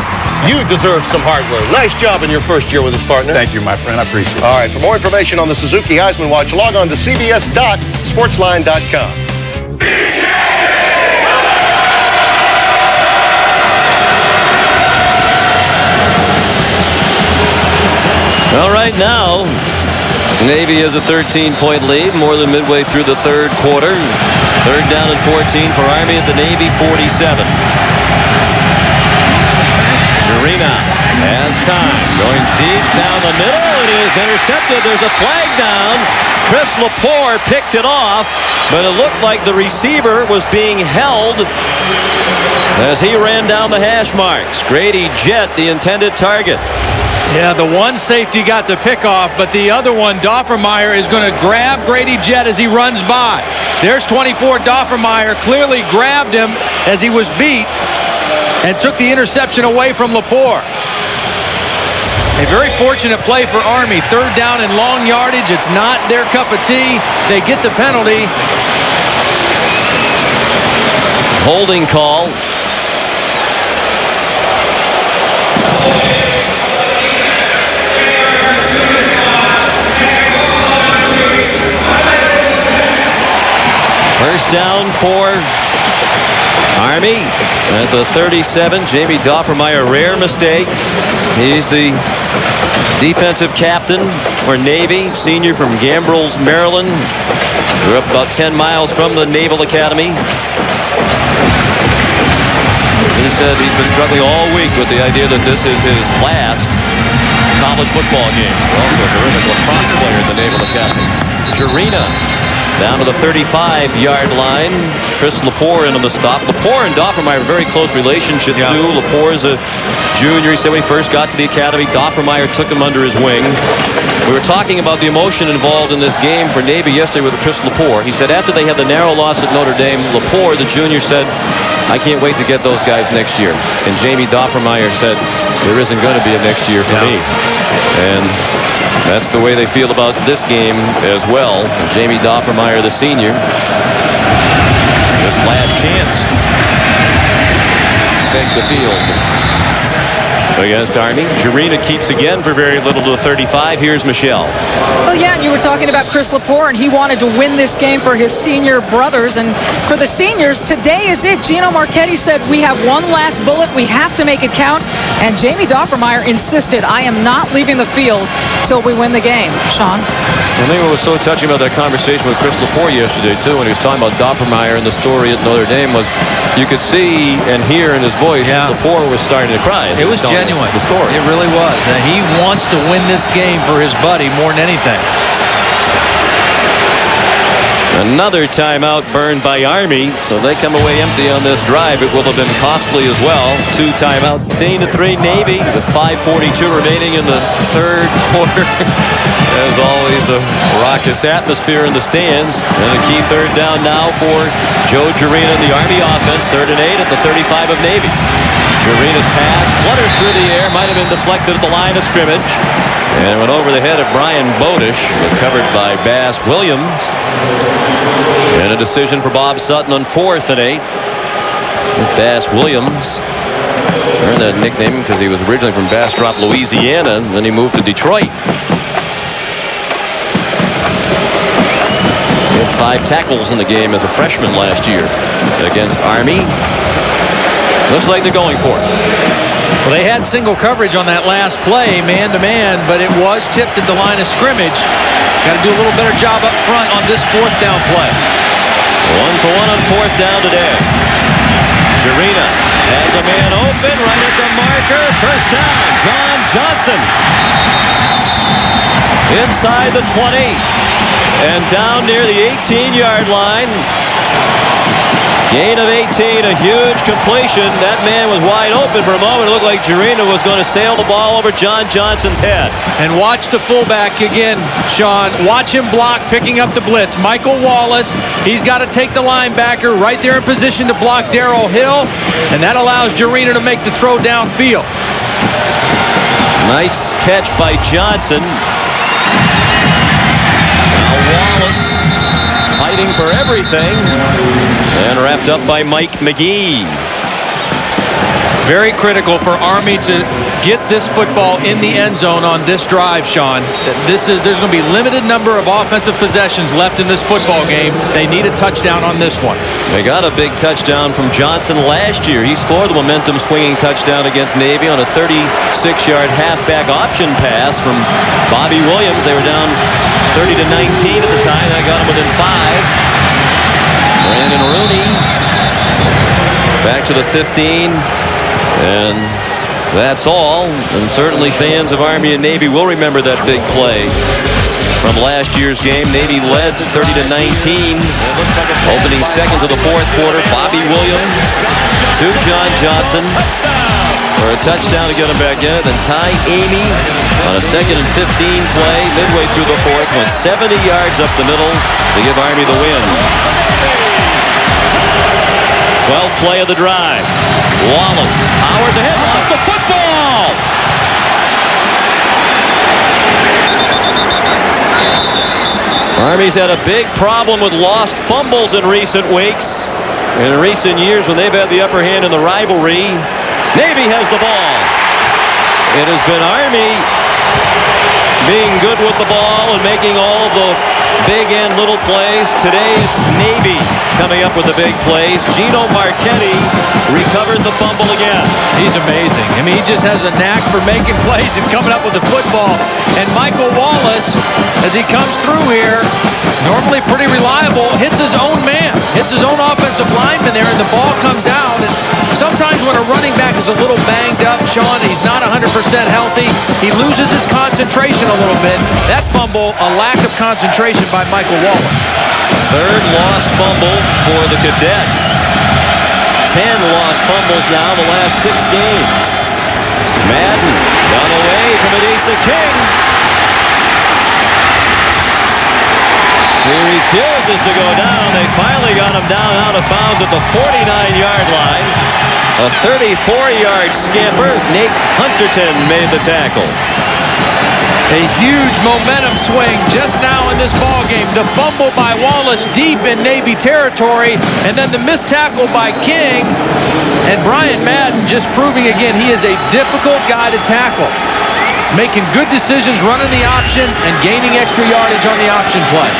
deserve some hardware. Nice job in your first year with this partner. Thank you, my friend. I appreciate it. All right, for more information on the Suzuki Heisman Watch, log on to cbs.sportsline.com. Well, right now, Navy has a 13-point lead, more than midway through the third quarter. Third down and 14 for Army at the Navy 47. Jarena has time, going deep down the middle. It is intercepted. There's a flag down. Chris Lepore picked it off, but it looked like the receiver was being held as he ran down the hash marks. Grady Jett, the intended target. Yeah, the one safety got the pick off, but the other one, Doffermeyer, is going to grab Grady Jett as he runs by. There's 24 Doffermeyer, clearly grabbed him as he was beat and took the interception away from Lepore. A very fortunate play for Army. Third down and long yardage. It's not their cup of tea. They get the penalty. Holding call. First down for Army at the 37. Jamie Doffermeyer, rare mistake. He's the defensive captain for Navy, senior from Gambrills, Maryland. Grew up about 10 miles from the Naval Academy. He said he's been struggling all week with the idea that this is his last college football game. Also a terrific lacrosse player at the Naval Academy. Jarena down to the 35-yard line. Chris Lepore in on the stop. Lepore and Doffermeyer have a very close relationship too. Lepore is a junior. He said when he first got to the academy, Doffermeyer took him under his wing. We were talking about the emotion involved in this game for Navy yesterday with Chris Lepore. He said after they had the narrow loss at Notre Dame, Lepore, the junior, said, I can't wait to get those guys next year. And Jamie Doffermeyer said, there isn't going to be a next year for me. And that's the way they feel about this game as well. Jamie Doffermeyer, the senior, this last chance to take the field against Army. Jarena keeps again for very little to the 35. Here's Michelle. Well, yeah, and you were talking about Chris Lepore, and he wanted to win this game for his senior brothers. And for the seniors, today is it. Gino Marchetti said, we have one last bullet. We have to make it count. And Jamie Doffermeyer insisted, I am not leaving the field till we win the game. Sean? I think what was so touching about that conversation with Chris Lepore yesterday, too, when he was talking about Doffermeyer and the story at Notre Dame, was you could see and hear in his voice that Lepore was starting to cry. It was genuine. The story. It really was. He wants to win this game for his buddy more than anything. Another timeout burned by Army, so they come away empty on this drive. It will have been costly as well. 2 timeouts, 16-3 Navy with 5:42 remaining in the third quarter. As always, a raucous atmosphere in the stands. And a key third down now for Joe Jarena and the Army offense. 3rd and 8 at the 35 of Navy. Jarena's pass flutters through the air, might have been deflected at the line of scrimmage, and went over the head of Brian Bodish. Was covered by Bass Williams. And a decision for Bob Sutton on 4th and 8. Bass Williams earned that nickname because he was originally from Bastrop, Louisiana, and then he moved to Detroit. He had 5 tackles in the game as a freshman last year against Army. Looks like they're going for it. Well, they had single coverage on that last play, man-to-man, but it was tipped at the line of scrimmage. Got to do a little better job up front on this 4th down play. 1 for 1 on 4th down today. Jarena has a man open right at the marker. First down, John Johnson. Inside the 20 and down near the 18-yard line. Gain of 18, a huge completion. That man was wide open for a moment. It looked like Gerino was going to sail the ball over John Johnson's head. And watch the fullback again, Sean. Watch him block, picking up the blitz. Michael Wallace, he's got to take the linebacker right there in position to block Darrell Hill, and that allows Gerino to make the throw downfield. Nice catch by Johnson. Now Wallace fighting for everything, and wrapped up by Mike McGee. Very critical for Army to get this football in the end zone on this drive, Sean. There's going to be limited number of offensive possessions left in this football game. They need a touchdown on this one. They got a big touchdown from Johnson last year. He scored the momentum swinging touchdown against Navy on a 36-yard halfback option pass from Bobby Williams. They were down 30-19 at the time. That got them within 5. Brandon Rooney back to the 15. And that's all. And certainly fans of Army and Navy will remember that big play from last year's game. Navy led 30-19. Opening seconds of the fourth quarter, Bobby Williams to John Johnson for a touchdown to get him back in it. Then Ty Amy on a 2nd and 15 play midway through the fourth went 70 yards up the middle to give Army the win. 12th play of the drive. Wallace powers ahead, lost the football. Army's had a big problem with lost fumbles in recent weeks. In recent years when they've had the upper hand in the rivalry. Navy has the ball. It has been Army being good with the ball and making all the big and little plays. Today's Navy coming up with the big plays. Gino Marchetti recovered the fumble again. He's amazing. I mean, he just has a knack for making plays and coming up with the football. And Michael Wallace, as he comes through here, normally pretty reliable, hits his own man, hits his own offensive lineman there, and the ball comes out. And sometimes when a running back is a little banged up, Sean, he's not 100% healthy, he loses his concentration a little bit. That fumble, a lack of concentration by Michael Wallace. Third lost fumble for the Cadets. 10 lost fumbles now in the last 6 games. Madden got away from Adisa King. He refuses to go down. They finally got him down out of bounds at the 49-yard line. A 34-yard scamper. Nate Hunterton made the tackle. A huge momentum swing just now in this ball game. The fumble by Wallace deep in Navy territory, and then the missed tackle by King. And Brian Madden just proving again he is a difficult guy to tackle. Making good decisions, running the option, and gaining extra yardage on the option play.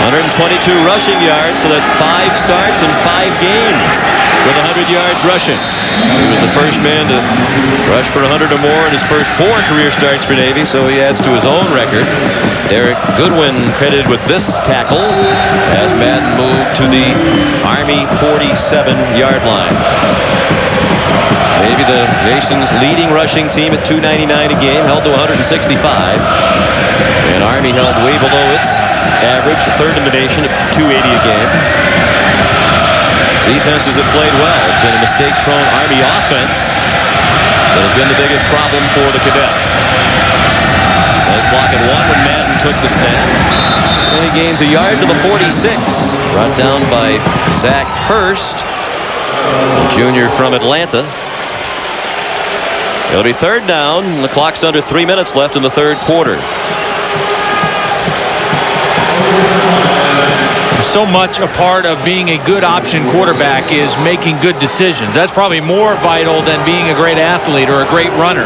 122 rushing yards, so that's 5 starts in 5 games with 100 yards rushing. He was the first man to rush for 100 or more in his first 4 career starts for Navy, so he adds to his own record. Derek Goodwin credited with this tackle as Madden moved to the Army 47-yard line. Navy, the nation's leading rushing team at 299 a game, held to 165. And Army held way below its average, third in the nation at 280 a game. Defenses have played well. It's been a mistake-prone Army offense that has been the biggest problem for the Cadets. Play clock at 1 when Madden took the snap. And he gains a yard to the 46. Brought down by Zach Hurst, a junior from Atlanta. It'll be third down. The clock's under 3 minutes left in the third quarter. So much a part of being a good option quarterback is making good decisions. That's probably more vital than being a great athlete or a great runner.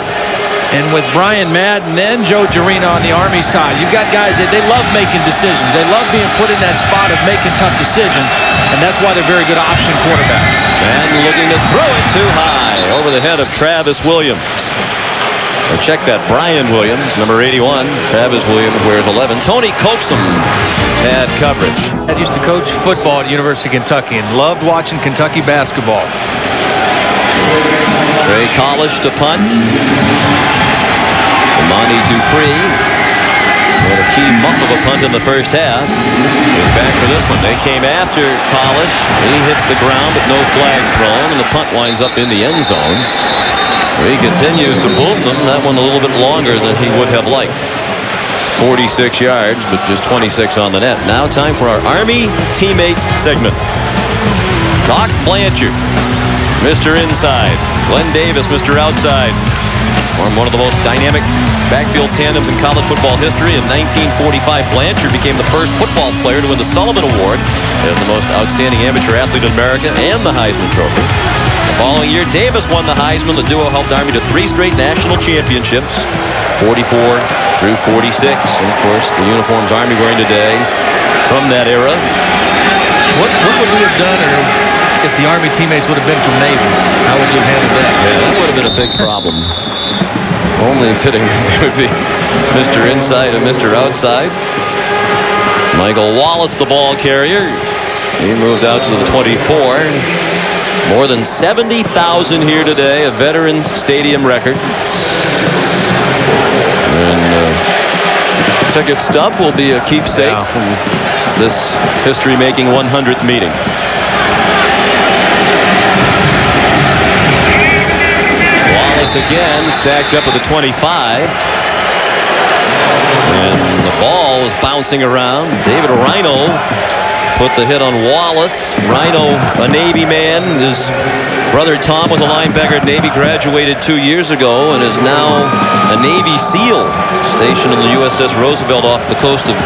And with Brian Madden and Joe Gerino on the Army side, you've got guys that they love making decisions. They love being put in that spot of making tough decisions, and that's why they're very good option quarterbacks. Madden looking to throw it too high over the head of Travis Williams. Or check that, Brian Williams, number 81. Travis Williams wears 11. Tony Coaxum had coverage. I used to coach football at University of Kentucky and loved watching Kentucky basketball. Trey Collish to punt. Monty Dupree What a key muff of a punt in the first half. He's back for this one. They came after Polish. He hits the ground, but no flag thrown, and the punt winds up in the end zone. He continues to boot them. That one a little bit longer than he would have liked. 46 yards, but just 26 on the net. Now time for our Army Teammates segment. Doc Blanchard, Mr. Inside. Glenn Davis, Mr. Outside. Formed one of the most dynamic backfield tandems in college football history. In 1945, Blanchard became the first football player to win the Sullivan Award as the most outstanding amateur athlete in America and the Heisman Trophy. The following year, Davis won the Heisman. The duo helped Army to 3 straight national championships, 44 through 46. And of course, the uniforms Army wearing today from that era. What would we have done if the Army teammates would have been from Navy? How would you have handled that? Yeah, that would have been a big problem. Only fitting it would be Mr. Inside and Mr. Outside. Michael Wallace, the ball carrier. He moved out to the 24. More than 70,000 here today, a Veterans Stadium record. And ticket stub will be a keepsake from this history-making 100th meeting. Again, stacked up at the 25. And the ball is bouncing around. David Rhino put the hit on Wallace. Rhino, a Navy man. His brother Tom was a linebacker at Navy, graduated 2 years ago, and is now a Navy SEAL stationed in the USS Roosevelt off the coast of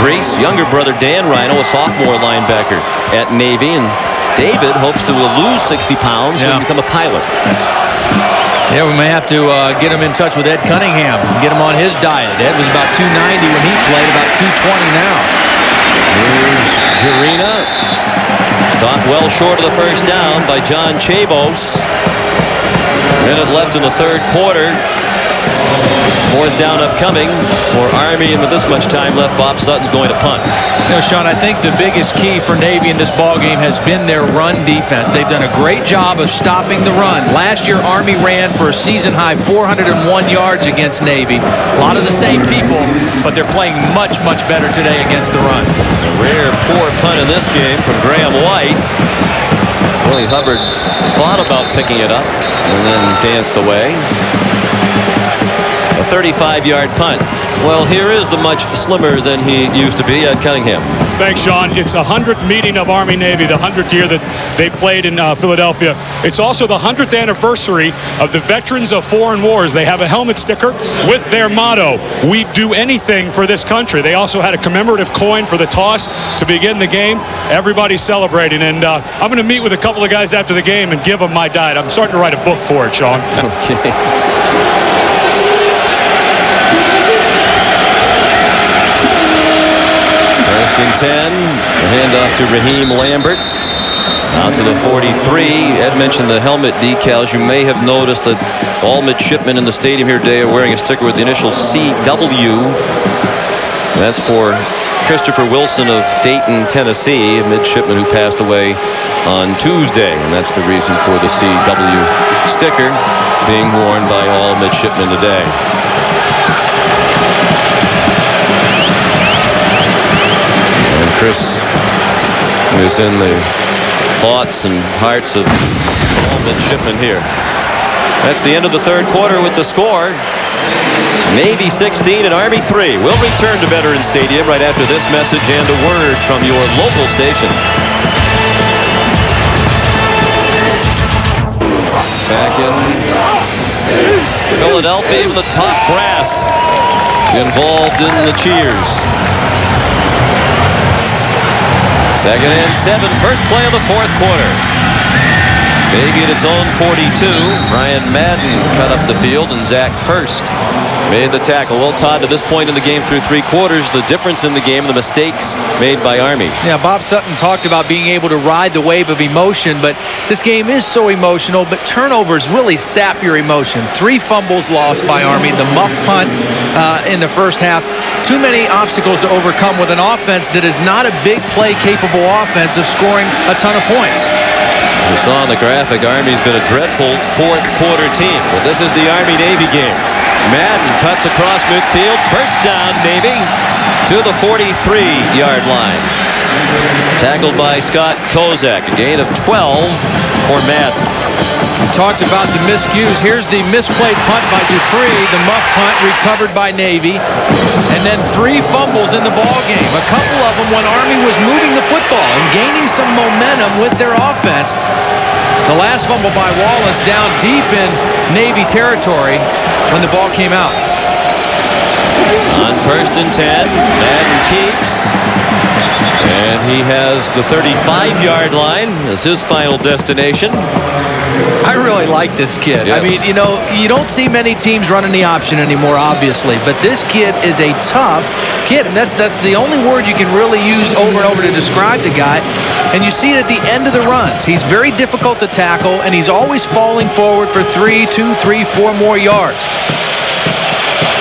Greece. Younger brother Dan Rhino, a sophomore linebacker at Navy. And David hopes to lose 60 pounds and become a pilot. Yeah, we may have to get him in touch with Ed Cunningham and get him on his diet. Ed was about 290 when he played, about 220 now. Here's Jarena. Stopped well short of the first down by John Chavos. Minute left in the third quarter. 4th down upcoming for Army, and with this much time left, Bob Sutton's going to punt. You know, Sean, I think the biggest key for Navy in this ballgame has been their run defense. They've done a great job of stopping the run. Last year, Army ran for a season-high 401 yards against Navy. A lot of the same people, but they're playing much, much better today against the run. A rare poor punt in this game from Graham White. Willie Hubbard thought about picking it up and then danced away. A 35-yard punt. Well, here is the much slimmer than he used to be at Cunningham. Thanks, Sean. It's a 100th meeting of Army-Navy, the 100th year that they played in Philadelphia. It's also the 100th anniversary of the Veterans of Foreign Wars. They have a helmet sticker with their motto, "We do anything for this country." They also had a commemorative coin for the toss to begin the game. Everybody's celebrating, and I'm going to meet with a couple of guys after the game and give them my diet. I'm starting to write a book for it, Sean. Okay. First and 10. The handoff to Raheem Lambert. Out to the 43. Ed mentioned the helmet decals. You may have noticed that all midshipmen in the stadium here today are wearing a sticker with the initial CW. That's for Christopher Wilson of Dayton, Tennessee, a midshipman who passed away on Tuesday. And that's the reason for the CW sticker being worn by all midshipmen today. And Chris is in the thoughts and hearts of all midshipmen here. That's the end of the third quarter with the score. Navy 16 and Army 3. We'll return to Veterans Stadium right after this message and a word from your local station. Back in Philadelphia with the top brass involved in the cheers. Second and 7, first play of the fourth quarter. Navy at its own 42. Brian Madden cut up the field, and Zach Hurst made the tackle. Well, Todd, to this point in the game through 3 quarters, the difference in the game, the mistakes made by Army. Yeah, Bob Sutton talked about being able to ride the wave of emotion, but this game is so emotional, but turnovers really sap your emotion. 3 fumbles lost by Army, the muff punt in the first half. Too many obstacles to overcome with an offense that is not a big play-capable offense of scoring a ton of points. You saw on the graphic, Army's been a dreadful fourth quarter team. But this is the Army-Navy game. Madden cuts across midfield. First down, Navy, to the 43-yard line. Tackled by Scott Kozak. A gain of 12 for Madden. We talked about the miscues. Here's the misplayed punt by Dupree. The muff punt recovered by Navy. And then 3 fumbles in the ball game. A couple of them when Army was moving the football and gaining some momentum with their offense. The last fumble by Wallace down deep in Navy territory when the ball came out. On 1st and 10, Madden keeps. And he has the 35-yard line as his final destination. I really like this kid. Yes. I mean, you know, you don't see many teams running the option anymore, obviously, but this kid is a tough kid, and that's the only word you can really use over and over to describe the guy. And you see it at the end of the runs. He's very difficult to tackle, and he's always falling forward for 3, 2, 3, 4 more yards.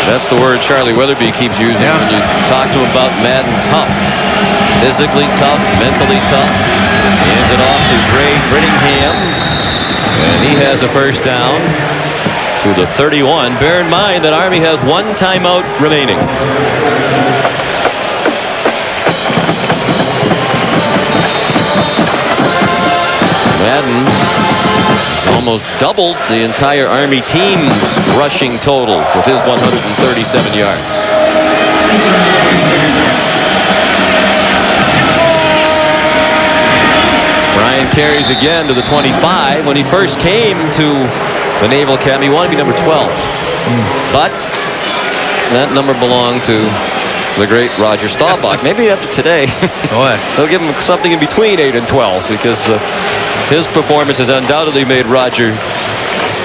That's the word Charlie Weatherby keeps using when you talk to him about Madden. Tough. Physically tough, mentally tough. He hands it off to Dre Brittingham. And he has a first down to the 31. Bear in mind that Army has 1 timeout remaining. Madden has almost doubled the entire Army team's rushing total with his 137 yards. Brian carries again to the 25. When he first came to the Naval Academy, he wanted to be number 12. But that number belonged to the great Roger Staubach. Maybe after today, they'll give him something in between 8 and 12 because his performance has undoubtedly made Roger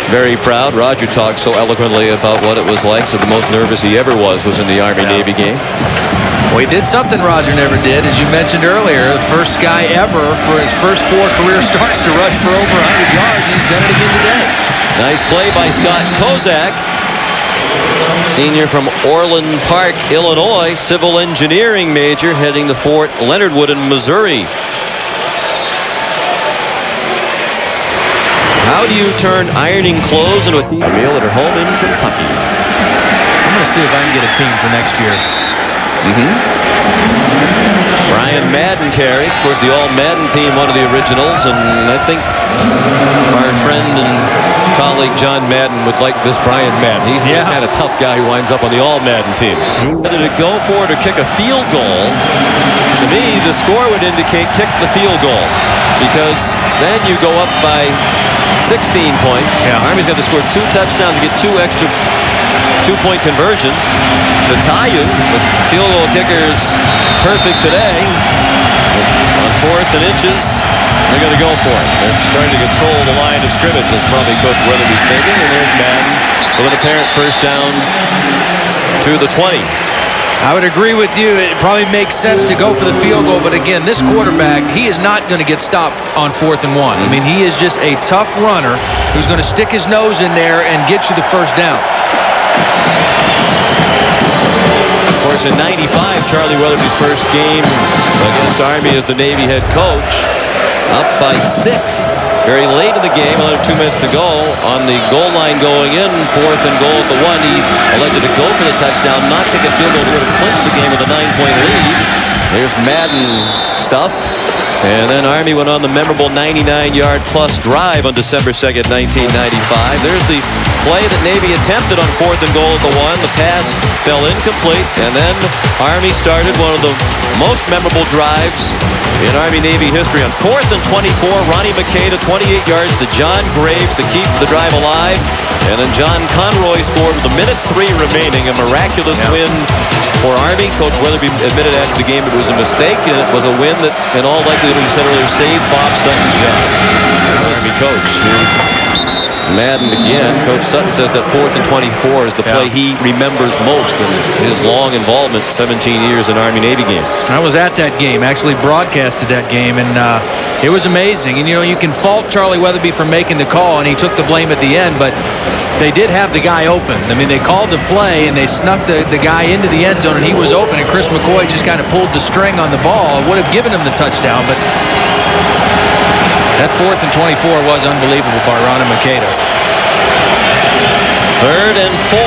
very proud. Roger talked so eloquently about what it was like, so the most nervous he ever was in the Army-Navy game. Well, he did something Roger never did, as you mentioned earlier. The first guy ever for his first 4 career starts to rush for over 100 yards, and he's done it again today. Nice play by Scott Kozak, senior from Orland Park, Illinois, civil engineering major, heading to Fort Leonard Wood in Missouri. How do you turn ironing clothes into a meal at her home in Kentucky? I'm going to see if I can get a team for next year. Brian Madden carries. Of course, the All-Madden team, one of the originals, and I think our friend and colleague John Madden would like this Brian Madden. He's the kind of tough guy who winds up on the All-Madden team. Whether to go for it or kick a field goal, to me, the score would indicate kick the field goal, because then you go up by 16 points. Army's got to score 2 touchdowns to get 2 extra 2-point conversions to tie you. The field goal kicker's perfect today. On 4th and inches, they're going to go for it. They're starting to control the line of scrimmage, as probably Coach Weatherby's thinking. And there's Madden with an apparent first down to the 20. I would agree with you. It probably makes sense to go for the field goal, but again, this quarterback, he is not going to get stopped on 4th and 1. I mean, he is just a tough runner who's going to stick his nose in there and get you the first down. Of course, in '95, Charlie Weatherby's first game against Army as the Navy head coach, up by 6. Very late in the game, another 2 minutes to go. On the goal line going in, 4th and goal at the 1. He elected to go for the touchdown, not kick a field goal, would have clinched the game with a 9-point lead. There's Madden stuffed. And then Army went on the memorable 99-yard plus drive on December 2nd, 1995. There's the play that Navy attempted on 4th and goal at the 1. The pass fell incomplete, and then Army started one of the most memorable drives in Army-Navy history. On 4th and 24, Ronnie McKay to 28 yards to John Graves to keep the drive alive. And then John Conroy scored with 1:03 remaining, a miraculous win for Army. Coach Weatherby admitted after the game it was a mistake, and it was a win that, in all likelihood, we said earlier, saved Bob Sutton's job. Army coach. Madden again. Coach Sutton says that 4th and 24 is the play he remembers most in his long involvement, 17 years in Army-Navy games. I was at that game, actually broadcasted that game, and it was amazing. And, you know, you can fault Charlie Weatherby for making the call, and he took the blame at the end, but they did have the guy open. I mean, they called the play, and they snuck the guy into the end zone, and he was open, and Chris McCoy just kind of pulled the string on the ball. It would have given him the touchdown, but that 4th and 24 was unbelievable by Ronnie Makeda. 3rd and 4.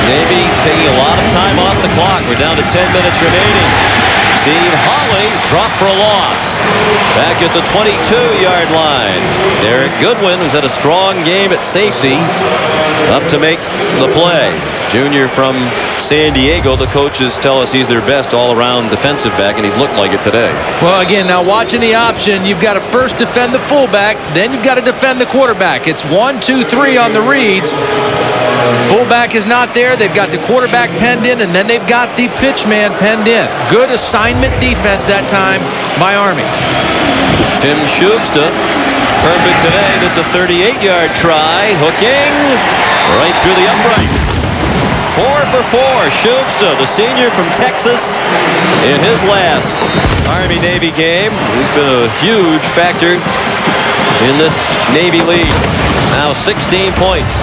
Navy taking a lot of time off the clock. We're down to 10 minutes remaining. Steve Hawley dropped for a loss. Back at the 22-yard line. Derek Goodwin, who's had a strong game at safety, up to make the play. Junior from San Diego. The coaches tell us he's their best all-around defensive back, and he's looked like it today. Well, again, now watching the option, you've got to first defend the fullback, then you've got to defend the quarterback. It's 1, 2, 3 on the reads. Fullback is not there. They've got the quarterback penned in, and then they've got the pitch man penned in. Good assignment defense that time by Army. Tim Schubsta, perfect today. This is a 38-yard try. Hooking right through the uprights. 4 for 4. Schubsta, the senior from Texas, in his last Army-Navy game. He's been a huge factor in this Navy lead. Now 16 points.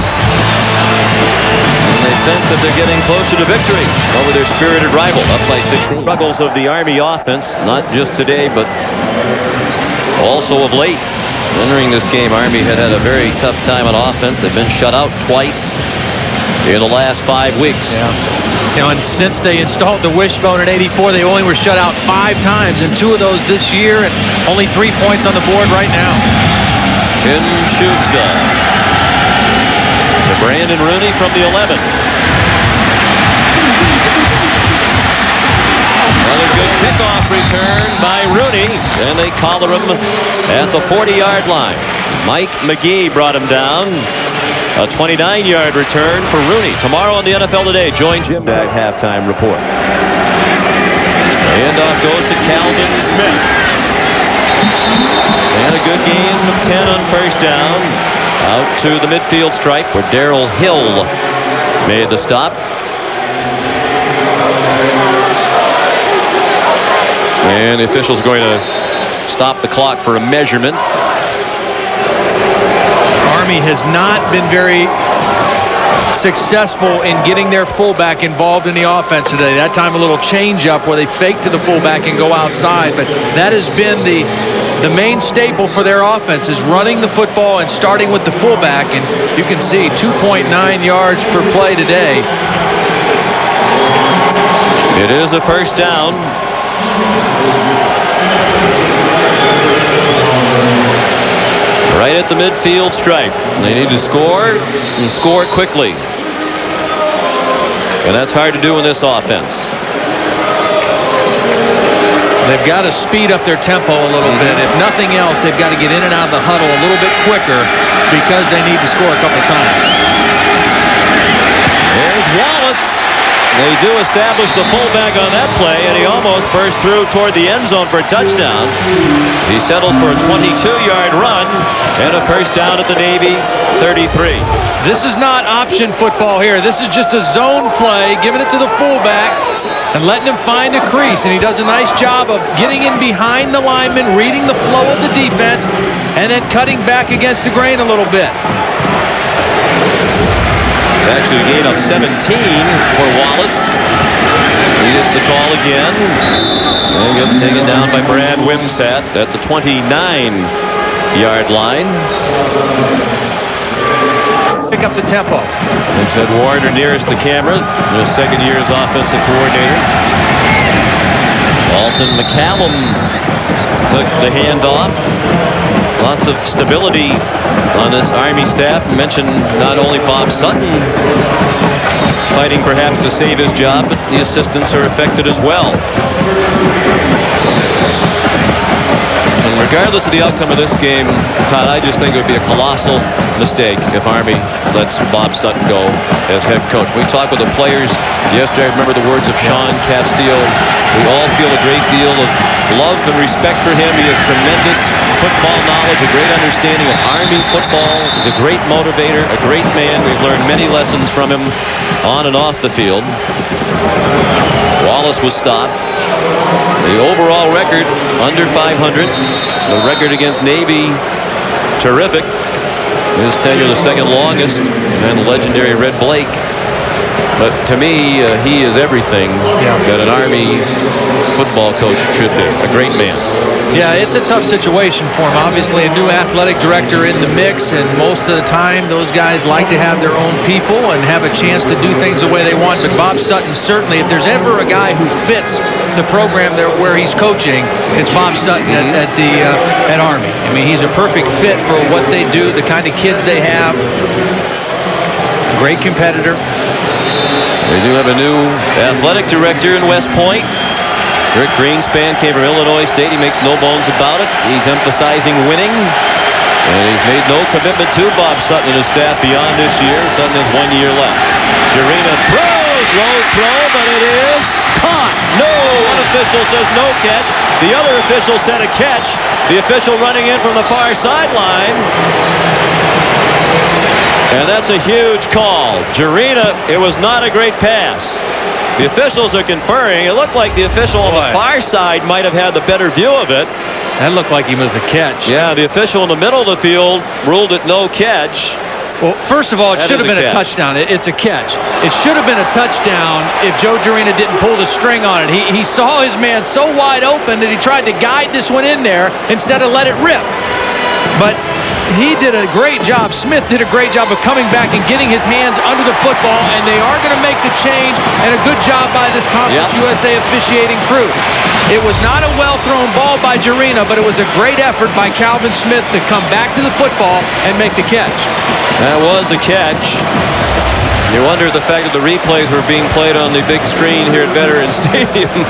And they sense that they're getting closer to victory over their spirited rival, up by 16. Struggles of the Army offense, not just today, but also of late. Entering this game, Army had a very tough time on offense. They've been shut out twice in the last 5 weeks. Yeah. You know, and since they installed the wishbone in '84, they only were shut out 5 times, and 2 of those this year, and only 3 points on the board right now. Tim Schubsta to Brandon Rooney from the 11. Another good kickoff return by Rooney, and they collar him at the 40-yard line. Mike McGee brought him down. A 29-yard return for Rooney. Tomorrow on the NFL Today, join Jim at halftime report. Handoff goes to Calvin Smith. And a good gain of 10 on first down. Out to the midfield stripe where Darrell Hill made the stop. And the official's going to stop the clock for a measurement. Army has not been very successful in getting their fullback involved in the offense today. That time a little change up where they fake to the fullback and go outside, but that has been the main staple for their offense, is running the football and starting with the fullback, and you can see 2.9 yards per play today. It is a first down. Right at the midfield stripe. They need to score and score quickly. And that's hard to do in this offense. They've got to speed up their tempo a little bit. If nothing else, they've got to get in and out of the huddle a little bit quicker because they need to score a couple times. There's Wallace. They do establish the fullback on that play, and he almost burst through toward the end zone for a touchdown. He settled for a 22-yard run and a first down at the Navy 33. This is not option football here. This is just a zone play, giving it to the fullback and letting him find a crease, and he does a nice job of getting in behind the lineman, reading the flow of the defense, and then cutting back against the grain a little bit. It's actually a gain of 17 for Wallace. He gets the call again and gets taken down by Brad Wimsatt at the 29-yard line. Pick up the tempo. And said Warner nearest the camera, his second year as offensive coordinator. Alton McCallum took the handoff. Lots of stability on this Army staff. Mentioned not only Bob Sutton fighting perhaps to save his job, but the assistants are affected as well. And regardless of the outcome of this game, Todd, I just think it would be a colossal mistake if Army lets Bob Sutton go as head coach. We talked with the players yesterday. I remember the words of Sean Castillo. We all feel a great deal of love and respect for him. He has tremendous football knowledge, a great understanding of Army football. He's a great motivator, a great man. We've learned many lessons from him on and off the field. Wallace was stopped. The overall record under 500. The record against Navy, terrific. His tenure the second longest, and the legendary Red Blake. But to me, he is everything that an Army football coach should be. A great man. Yeah, it's a tough situation for him. Obviously, a new athletic director in the mix, and most of the time, those guys like to have their own people and have a chance to do things the way they want. But Bob Sutton, certainly, if there's ever a guy who fits the program there where he's coaching, it's Bob Sutton at Army. I mean, he's a perfect fit for what they do, the kind of kids they have. Great competitor. They do have a new athletic director in West Point. Rick Greenspan came from Illinois State. He makes no bones about it. He's emphasizing winning. And he's made no commitment to Bob Sutton and his staff beyond this year. Sutton has 1 year left. Jarena throws, low throw, but it is caught. No, one official says no catch. The other official said a catch. The official running in from the far sideline. And that's a huge call. Jarena, it was not a great pass. The officials are conferring. It looked like the official on the far side might have had the better view of it. That looked like he was a catch. Yeah, the official in the middle of the field ruled it no catch. Well, first of all, it should have been a touchdown. It's a catch. It should have been a touchdown if Joe Jarena didn't pull the string on it. He saw his man so wide open that he tried to guide this one in there instead of let it rip. But he did a great job. Smith did a great job of coming back and getting his hands under the football, and they are going to make the change, and a good job by this Conference USA officiating crew. It was not a well-thrown ball by Jarena, but it was a great effort by Calvin Smith to come back to the football and make the catch. That was a catch. You wonder if the fact that the replays were being played on the big screen here at Veterans Stadium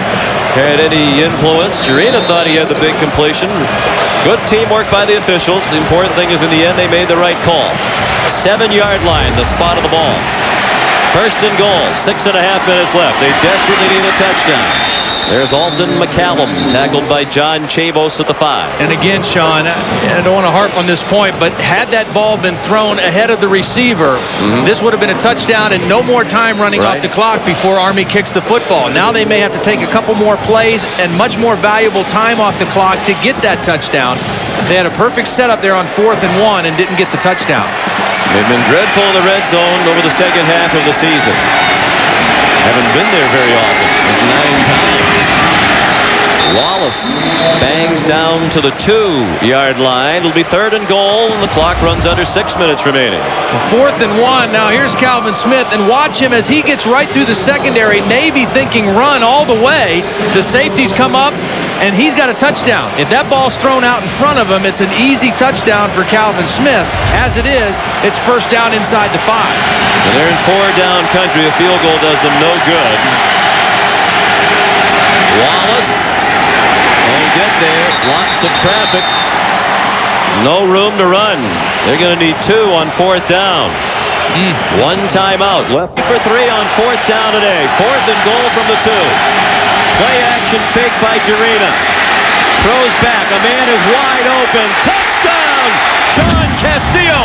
had any influence. Jarena thought he had the big completion. Good teamwork by the officials. The important thing is in the end they made the right call. 7-yard line, the spot of the ball. First and goal, 6.5 minutes left. They desperately need a touchdown. There's Alton McCallum, tackled by John Chavos at the 5. And again, Sean, I don't want to harp on this point, but had that ball been thrown ahead of the receiver, this would have been a touchdown and no more time running off the clock before Army kicks the football. Now they may have to take a couple more plays and much more valuable time off the clock to get that touchdown. They had a perfect setup there on 4th and 1 and didn't get the touchdown. They've been dreadful in the red zone over the second half of the season. Haven't been there very often, 9 times. Wallace bangs down to the 2-yard line. It'll be 3rd and goal, and the clock runs under 6 minutes remaining. 4th and 1. Now here's Calvin Smith, and watch him as he gets right through the secondary. Navy thinking run all the way. The safeties come up, and he's got a touchdown. If that ball's thrown out in front of him, it's an easy touchdown for Calvin Smith. As it is, it's first down inside the 5. And they're in 4-down country. A field goal does them no good. Wallace won't get there. Lots of traffic. No room to run. They're going to need 2 on 4th down. 1 timeout. Left for 3 on 4th down today. 4th and goal from the 2. Play action fake by Jarena. Throws back. A man is wide open. Touchdown! Sean Castillo.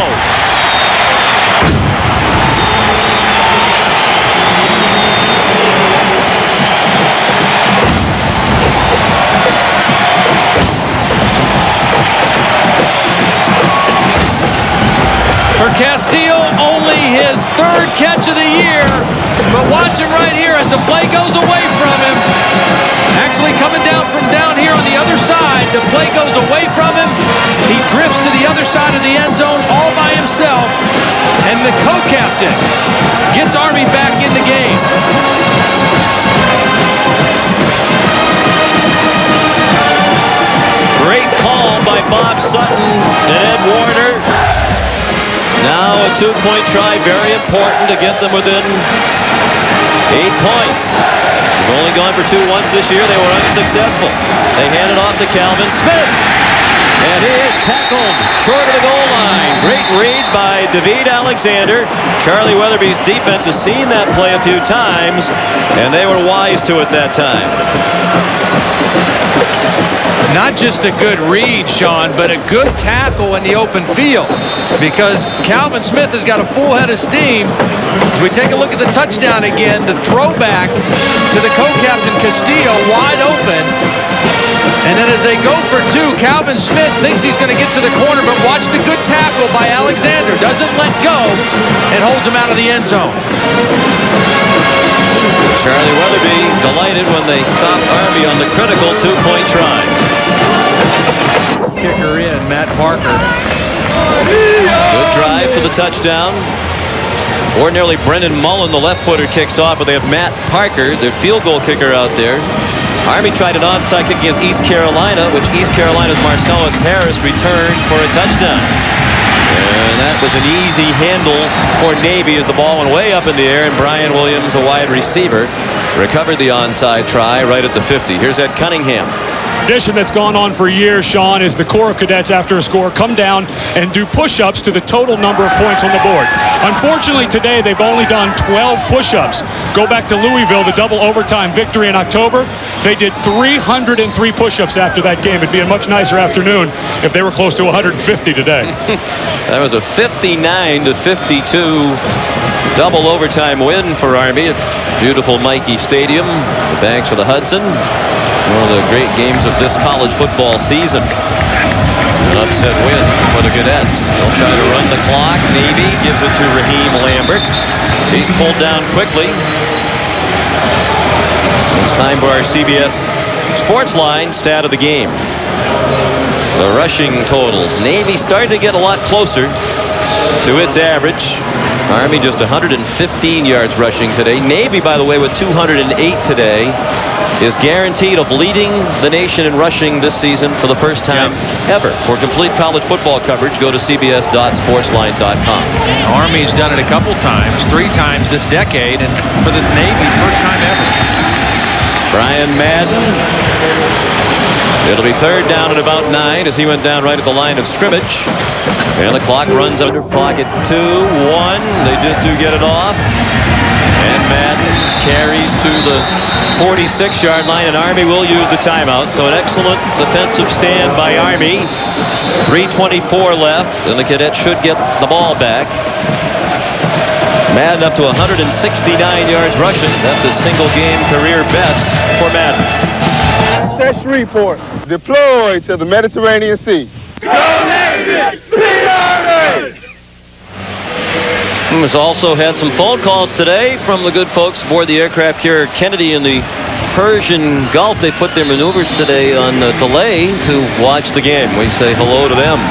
For Castillo, only his 3rd catch of the year. But watch him right here as the play goes away from him. Actually coming down from down here on the other side. The play goes away from him. He drifts to the other side of the end zone all by himself. And the co-captain gets Army back in the game. Great call by Bob Sutton and Ed Warner. Now a 2-point try, very important to get them within 8 points. They've only gone for 2 once this year. They were unsuccessful. They hand it off to Calvin Smith. And he is tackled short of the goal line. Great read by David Alexander. Charlie Weatherby's defense has seen that play a few times, and they were wise to it that time. Not just a good read, Sean, but a good tackle in the open field, because Calvin Smith has got a full head of steam. As we take a look at the touchdown again, the throwback to the co-captain Castillo wide open. And then as they go for 2, Calvin Smith thinks he's going to get to the corner, but watch the good tackle by Alexander. Doesn't let go and holds him out of the end zone. Charlie Weatherby delighted when they stopped Army on the critical 2-point try. Kicker in, Matt Parker. Good drive for the touchdown. Ordinarily, Brendan Mullen, the left footer, kicks off, but they have Matt Parker, their field goal kicker, out there. Army tried an onside kick against East Carolina, which East Carolina's Marcellus Harris returned for a touchdown. And that was an easy handle for Navy as the ball went way up in the air, and Brian Williams, a wide receiver, recovered the onside try right at the 50. Here's Ed Cunningham. Tradition that's gone on for years, Sean, is the Corps of Cadets after a score come down and do push-ups to the total number of points on the board. Unfortunately, today they've only done 12 push-ups. Go back to Louisville, the double overtime victory in October. They did 303 push-ups after that game. It'd be a much nicer afternoon if they were close to 150 today. That was a 59-52 double overtime win for Army at beautiful Mikey Stadium. Thanks for the Hudson. One of the great games of this college football season. An upset win for the Cadets. They'll try to run the clock. Navy gives it to Raheem Lambert. He's pulled down quickly. It's time for our CBS Sports Line stat of the game. The rushing total. Navy started to get a lot closer to its average. Army just 115 yards rushing today. Navy, by the way, with 208 today, is guaranteed of leading the nation in rushing this season for the first time ever. For complete college football coverage, go to cbs.sportsline.com. Army's done it a couple times, 3 times this decade, and for the Navy, first time ever. Brian Madden. It'll be third down at about 9 as he went down right at the line of scrimmage. And the clock runs under clock at 2-1. They just do get it off. And Madden carries to the 46-yard line, and Army will use the timeout. So an excellent defensive stand by Army. 3:24 left, and the Cadets should get the ball back. Madden up to 169 yards rushing. That's a single-game career best for Madden. That's Shreveport. Deploy to the Mediterranean Sea. Has also had some phone calls today from the good folks aboard the aircraft carrier Kennedy in the Persian Gulf. They put their maneuvers today on delay to watch the game. We say hello to them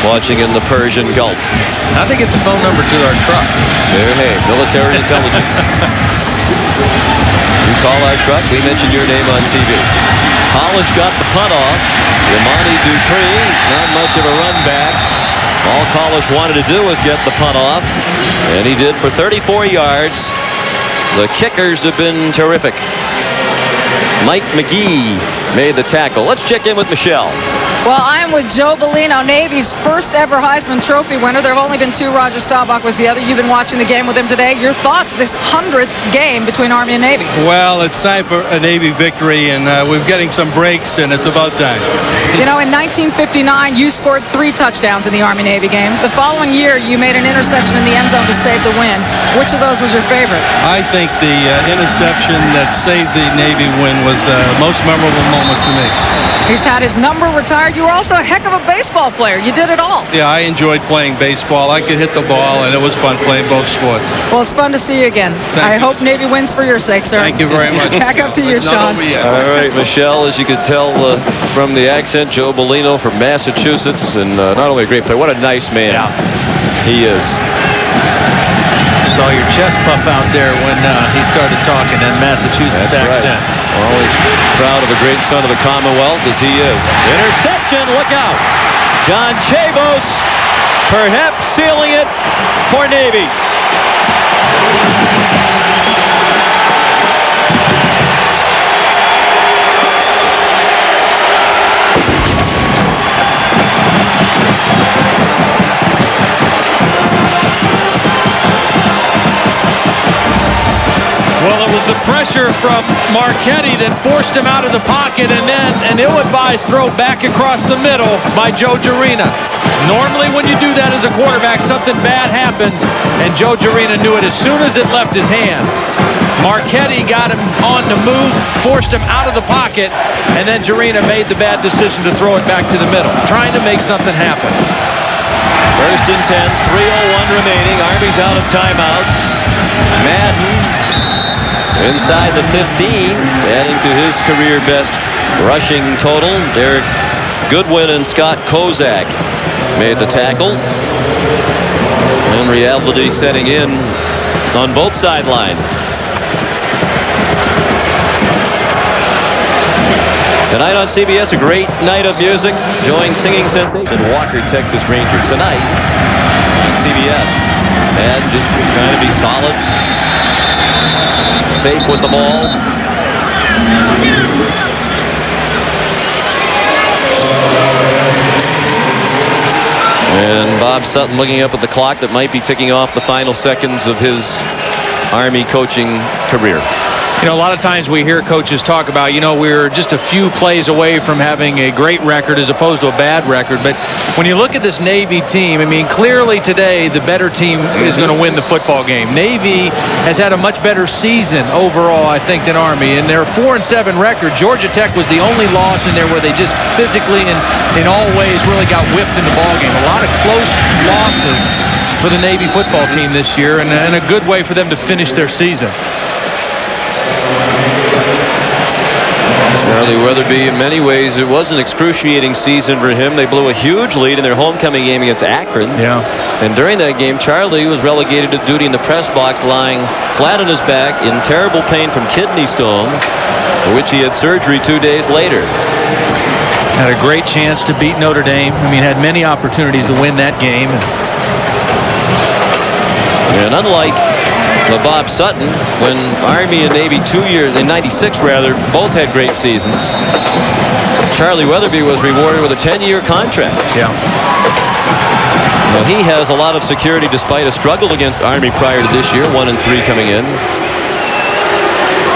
watching in the Persian Gulf. How'd they get the phone number to our truck? Hey, military intelligence. You call our truck, we mentioned your name on TV. College got the punt off. Yamani Dupree, not much of a run back. All College wanted to do was get the punt off, and he did for 34 yards. The kickers have been terrific. Mike McGee made the tackle. Let's check in with Michelle. Well, I am with Joe Bellino, Navy's first ever Heisman Trophy winner. There have only been 2. Roger Staubach was the other. You've been watching the game with him today. Your thoughts, this 100th game between Army and Navy? Well, it's time for a Navy victory, and we're getting some breaks, and it's about time. You know, in 1959, you scored 3 touchdowns in the Army-Navy game. The following year, you made an interception in the end zone to save the win. Which of those was your favorite? I think the interception that saved the Navy win was the most memorable moment for me. He's had his number retired. You were also a heck of a baseball player. You did it all. Yeah, I enjoyed playing baseball. I could hit the ball, and it was fun playing both sports. Well, it's fun to see you again. I hope Navy wins for your sake, sir. Thank you very much. Back up to you, Sean. All right, Michelle, as you could tell from the accent, Joe Bellino from Massachusetts, and not only a great player, what a nice man he is. Saw your chest puff out there when he started talking in Massachusetts accent. Right. Always proud of a great son of the Commonwealth as he is. Interception, look out. John Chavos perhaps sealing it for Navy. Well, it was the pressure from Marchetti that forced him out of the pocket, and then an ill-advised throw back across the middle by Joe Jarena. Normally when you do that as a quarterback, something bad happens, and Joe Jarena knew it as soon as it left his hand. Marchetti got him on the move, forced him out of the pocket, and then Jarena made the bad decision to throw it back to the middle, trying to make something happen. First and 10, 3:01 remaining. Army's out of timeouts. Madden inside the 15, adding to his career best rushing total. Derek Goodwin and Scott Kozak made the tackle. And reality setting in on both sidelines. Tonight on CBS, a great night of music. Join singing sensation Walker, Texas Ranger tonight on CBS. And just trying to be solid, safe with the ball. And Bob Sutton looking up at the clock that might be ticking off the final seconds of his Army coaching career. You know, a lot of times we hear coaches talk about, you know, we're just a few plays away from having a great record as opposed to a bad record. But when you look at this Navy team, I mean, clearly today the better team is going to win the football game. Navy has had a much better season overall, I think, than Army. And their 4-7 record, Georgia Tech was the only loss in there where they just physically and in all ways really got whipped in the ball game. A lot of close losses for the Navy football team this year, and a good way for them to finish their season. Charlie Weatherby, in many ways, it was an excruciating season for him. They blew a huge lead in their homecoming game against Akron. Yeah. And during that game, Charlie was relegated to duty in the press box, lying flat on his back in terrible pain from kidney stones, for which he had surgery 2 days later. Had a great chance to beat Notre Dame. I mean, had many opportunities to win that game. And unlike Bob Sutton, when Army and Navy 2 years, in '96 rather, both had great seasons, Charlie Weatherby was rewarded with a 10-year contract. Yeah. Now, he has a lot of security despite a struggle against Army prior to this year, 1-3 coming in.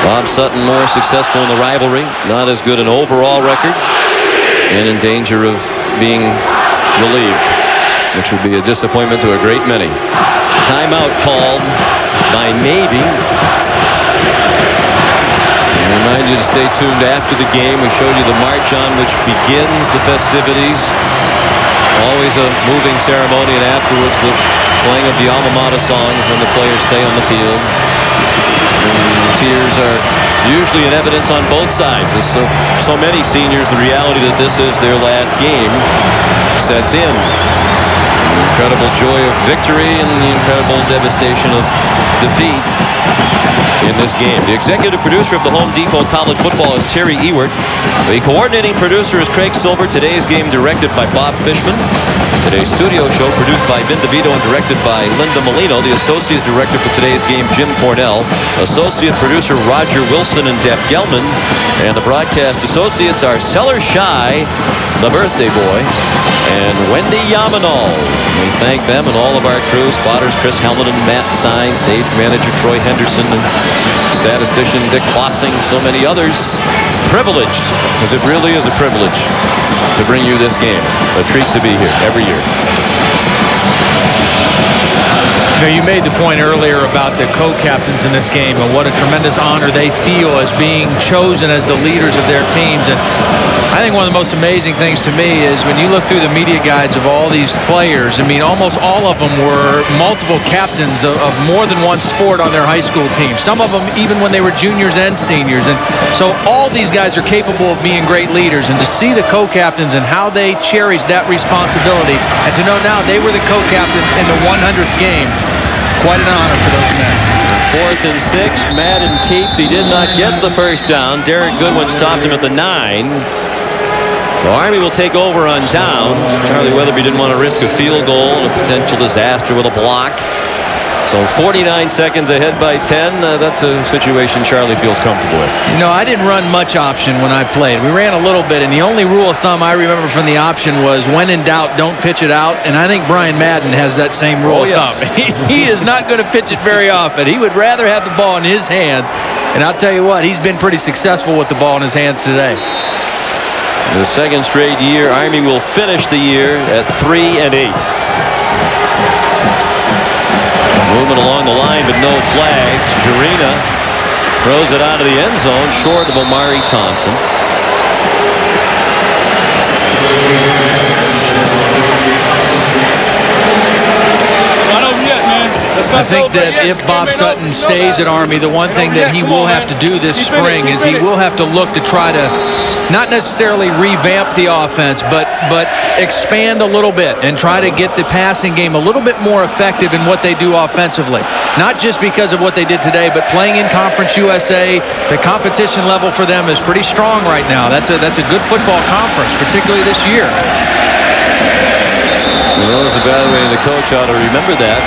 Bob Sutton more successful in the rivalry, not as good an overall record, and in danger of being relieved, which would be a disappointment to a great many. Timeout called by Navy. I remind you to stay tuned after the game. We showed you the march on which begins the festivities. Always a moving ceremony, and afterwards the playing of the alma mater songs when the players stay on the field. And tears are usually in evidence on both sides. As so many seniors, the reality that this is their last game sets in. The incredible joy of victory and the incredible devastation of defeat in this game. The executive producer of the Home Depot College Football is Terry Ewert. The coordinating producer is Craig Silver. Today's game directed by Bob Fishman. Today's studio show produced by Vin DeVito and directed by Linda Molino. The associate director for today's game, Jim Cornell. Associate producer Roger Wilson and Deb Gelman. And the broadcast associates are Seller Shy, the birthday boy, and Wendy Yamanol. We thank them and all of our crew, spotters Chris Hellman and Matt Sine, stage manager Troy Henderson, and statistician Dick Fossing, so many others. Privileged, because it really is a privilege to bring you this game. A treat to be here every year. You know, you made the point earlier about the co-captains in this game and what a tremendous honor they feel as being chosen as the leaders of their teams. And I think one of the most amazing things to me is when you look through the media guides of all these players, I mean, almost all of them were multiple captains of more than one sport on their high school team. Some of them even when they were juniors and seniors. And so all these guys are capable of being great leaders. And to see the co-captains and how they cherish that responsibility, and to know now they were the co-captain in the 100th game, quite an honor for those men. 4th and 6, Madden keeps. He did not get the first down. Derek Goodwin stopped him at the 9. So Army will take over on downs. Charlie Weatherby didn't want to risk a field goal and a potential disaster with a block. So 49 seconds ahead by 10. That's a situation Charlie feels comfortable with. No, I didn't run much option when I played. We ran a little bit, and the only rule of thumb I remember from the option was when in doubt, don't pitch it out. And I think Brian Madden has that same rule of thumb. He is not going to pitch it very often. He would rather have the ball in his hands. And I'll tell you what, he's been pretty successful with the ball in his hands today. The second straight year, Army will finish the year at 3-8. Moving along the line, but no flags. Jarena throws it out of the end zone, short of Omari Thompson. Not over yet, man. Let's go. I think that if Bob Sutton stays at Army, the one thing that he will have to do this spring is he will have to look to try to not necessarily revamp the offense, but expand a little bit and try to get the passing game a little bit more effective in what they do offensively. Not just because of what they did today, but playing in Conference USA, the competition level for them is pretty strong right now. That's a good football conference, particularly this year. Well, as evaluating the coach ought to remember that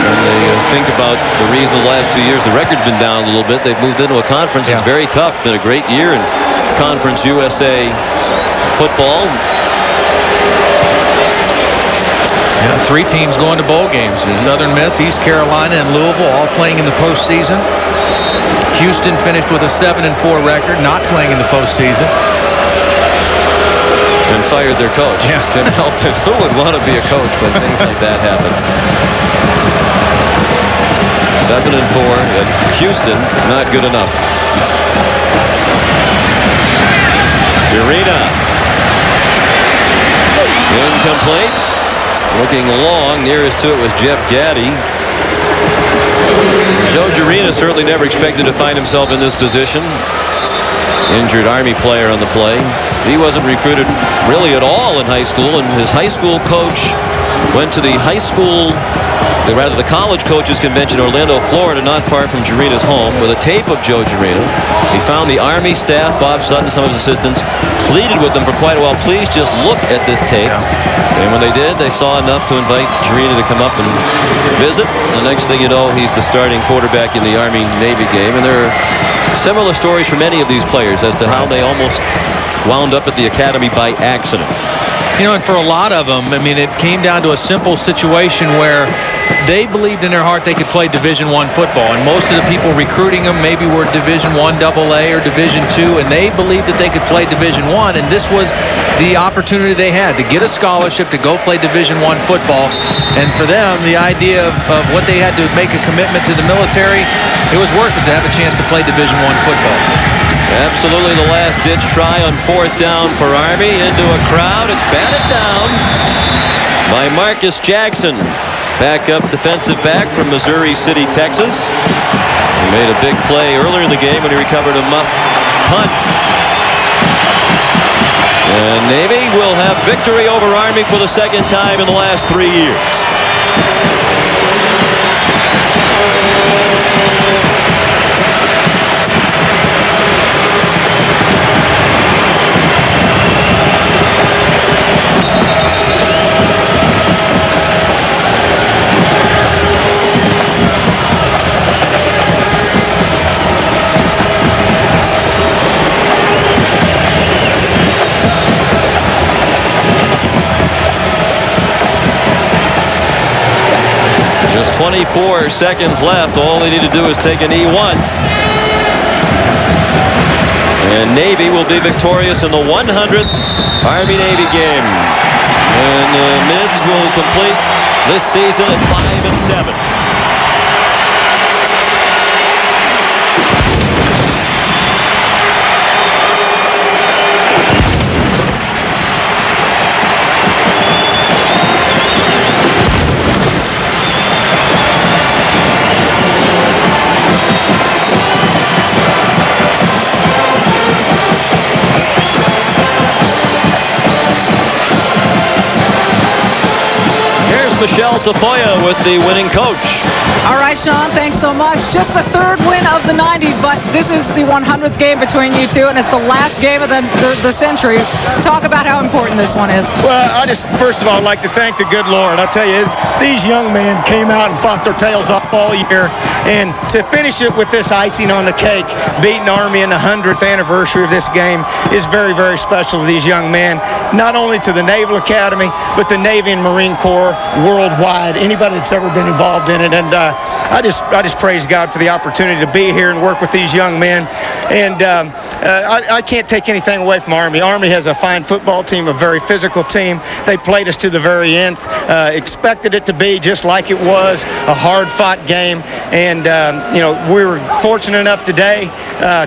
when they think about the reason the last 2 years the record's been down a little bit. They've moved into a conference. It's very tough. Been a great year in Conference USA football. Yeah, 3 teams going to bowl games. Southern Miss, East Carolina, and Louisville all playing in the postseason. Houston finished with a 7-4 record, not playing in the postseason. And fired their coach. Yeah. Tim Helton. Who would want to be a coach when things like that happen? 7-4 at Houston, not good enough. Jurina. Incomplete. Looking long. Nearest to it was Jeff Gaddy. Joe Jurina certainly never expected to find himself in this position. Injured Army player on the play. He wasn't recruited really at all in high school, and his high school coach went to the college coaches convention in Orlando, Florida, not far from Jurina's home, with a tape of Joe Jurina. He found the Army staff, Bob Sutton, some of his assistants, pleaded with them for quite a while, please just look at this tape. And when they did, they saw enough to invite Jurina to come up and visit. The next thing you know, he's the starting quarterback in the Army-Navy game. And there are similar stories from many of these players as to how they almost wound up at the academy by accident. You know, and for a lot of them, I mean, it came down to a simple situation where they believed in their heart they could play Division I football, and most of the people recruiting them maybe were Division I AA or Division II, and they believed that they could play Division I, and this was the opportunity they had to get a scholarship to go play Division I football. And for them, the idea of what they had to make a commitment to the military, it was worth it to have a chance to play Division I football. Absolutely the last-ditch try on 4th down for Army. Into a crowd. It's batted down by Marcus Jackson. Backup defensive back from Missouri City, Texas. He made a big play earlier in the game when he recovered a muff punt. And Navy will have victory over Army for the second time in the last 3 years. Just 24 seconds left. All they need to do is take a knee once. And Navy will be victorious in the 100th Army-Navy game. And the Mids will complete this season at 5-7. Michelle Tafoya with the winning coach. All right, Sean, thanks so much. Just the 3rd win of the 90s, but this is the 100th game between you two, and it's the last game of the century. Talk about how important this one is. Well, I just, first of all, like to thank the good Lord. I tell you, these young men came out and fought their tails off all year, and to finish it with this icing on the cake, beating Army in the 100th anniversary of this game is very, very special to these young men, not only to the Naval Academy, but the Navy and Marine Corps worldwide, anybody that's ever been involved in it. And I just praise God for the opportunity to be here and work with these young men. And I can't take anything away from Army. Army has a fine football team, a very physical team. They played us to the very end, expected it to be just like it was, a hard-fought game. And, you know, we were fortunate enough today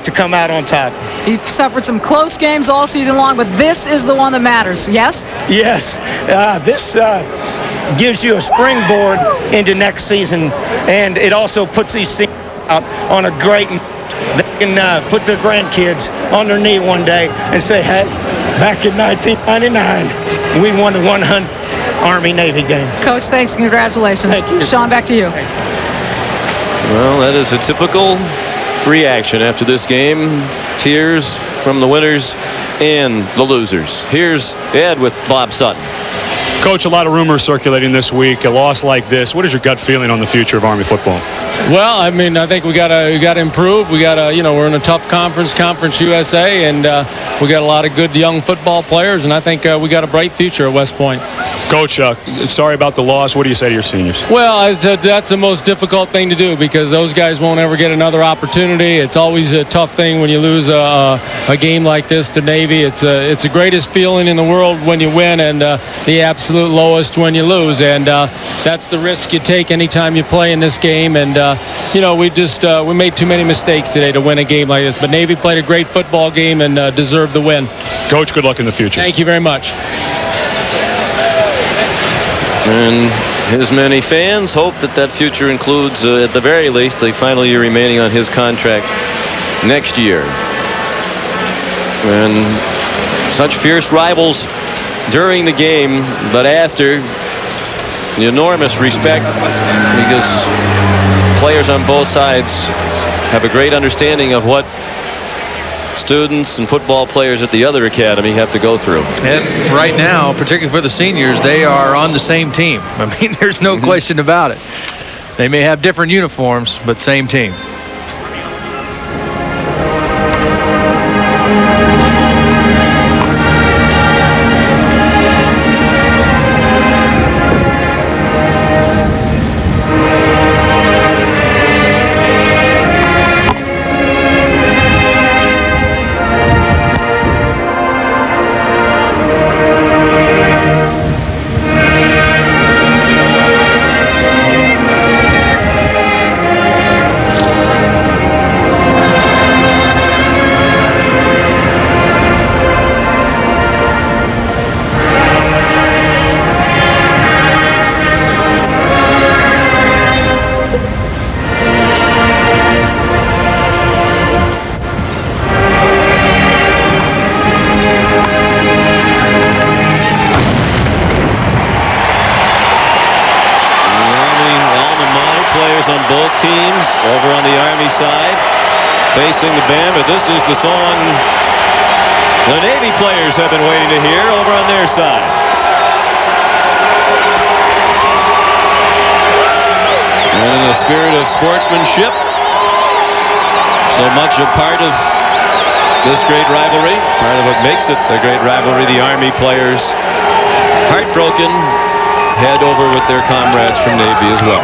to come out on top. You've suffered some close games all season long, but this is the one that matters, yes? Yes. gives you a springboard into next season, and it also puts these seniors out on a great. They can put their grandkids on their knee one day and say, hey, back in 1999, we won the 100th Army-Navy game. Coach, thanks and congratulations. Thank you. Sean, back to you. Well, that is a typical reaction after this game. Tears from the winners and the losers. Here's Ed with Bob Sutton. Coach, a lot of rumors circulating this week. A loss like this, what is your gut feeling on the future of Army football? Well, I mean, I think we gotta improve. We gotta, we're in a tough conference, Conference USA, and we got a lot of good young football players, and I think we got a bright future at West Point. Coach, sorry about the loss. What do you say to your seniors? Well, that's the most difficult thing to do because those guys won't ever get another opportunity. It's always a tough thing when you lose a game like this to Navy. It's the greatest feeling in the world when you win, and the absolute lowest when you lose. And that's the risk you take anytime you play in this game. And we made too many mistakes today to win a game like this. But Navy played a great football game and deserved the win. Coach, good luck in the future. Thank you very much. And his many fans hope that future includes, at the very least, the final year remaining on his contract next year. And such fierce rivals during the game, but after, the enormous respect because players on both sides have a great understanding of what students and football players at the other academy have to go through. And right now, particularly for the seniors, they are on the same team. I mean, there's no question about it. They may have different uniforms, but same team. On both teams over on the Army side facing the band, but this is the song the Navy players have been waiting to hear over on their side. And in the spirit of sportsmanship, so much a part of this great rivalry, part of what makes it a great rivalry, the Army players, heartbroken, head over with their comrades from Navy as well.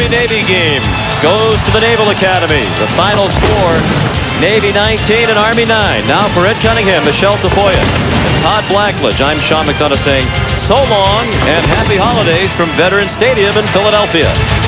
Navy game goes to the Naval Academy. The final score, Navy 19 and Army 9. Now for Ed Cunningham, Michelle Tafoya, and Todd Blackledge, I'm Sean McDonough saying so long and happy holidays from Veterans Stadium in Philadelphia.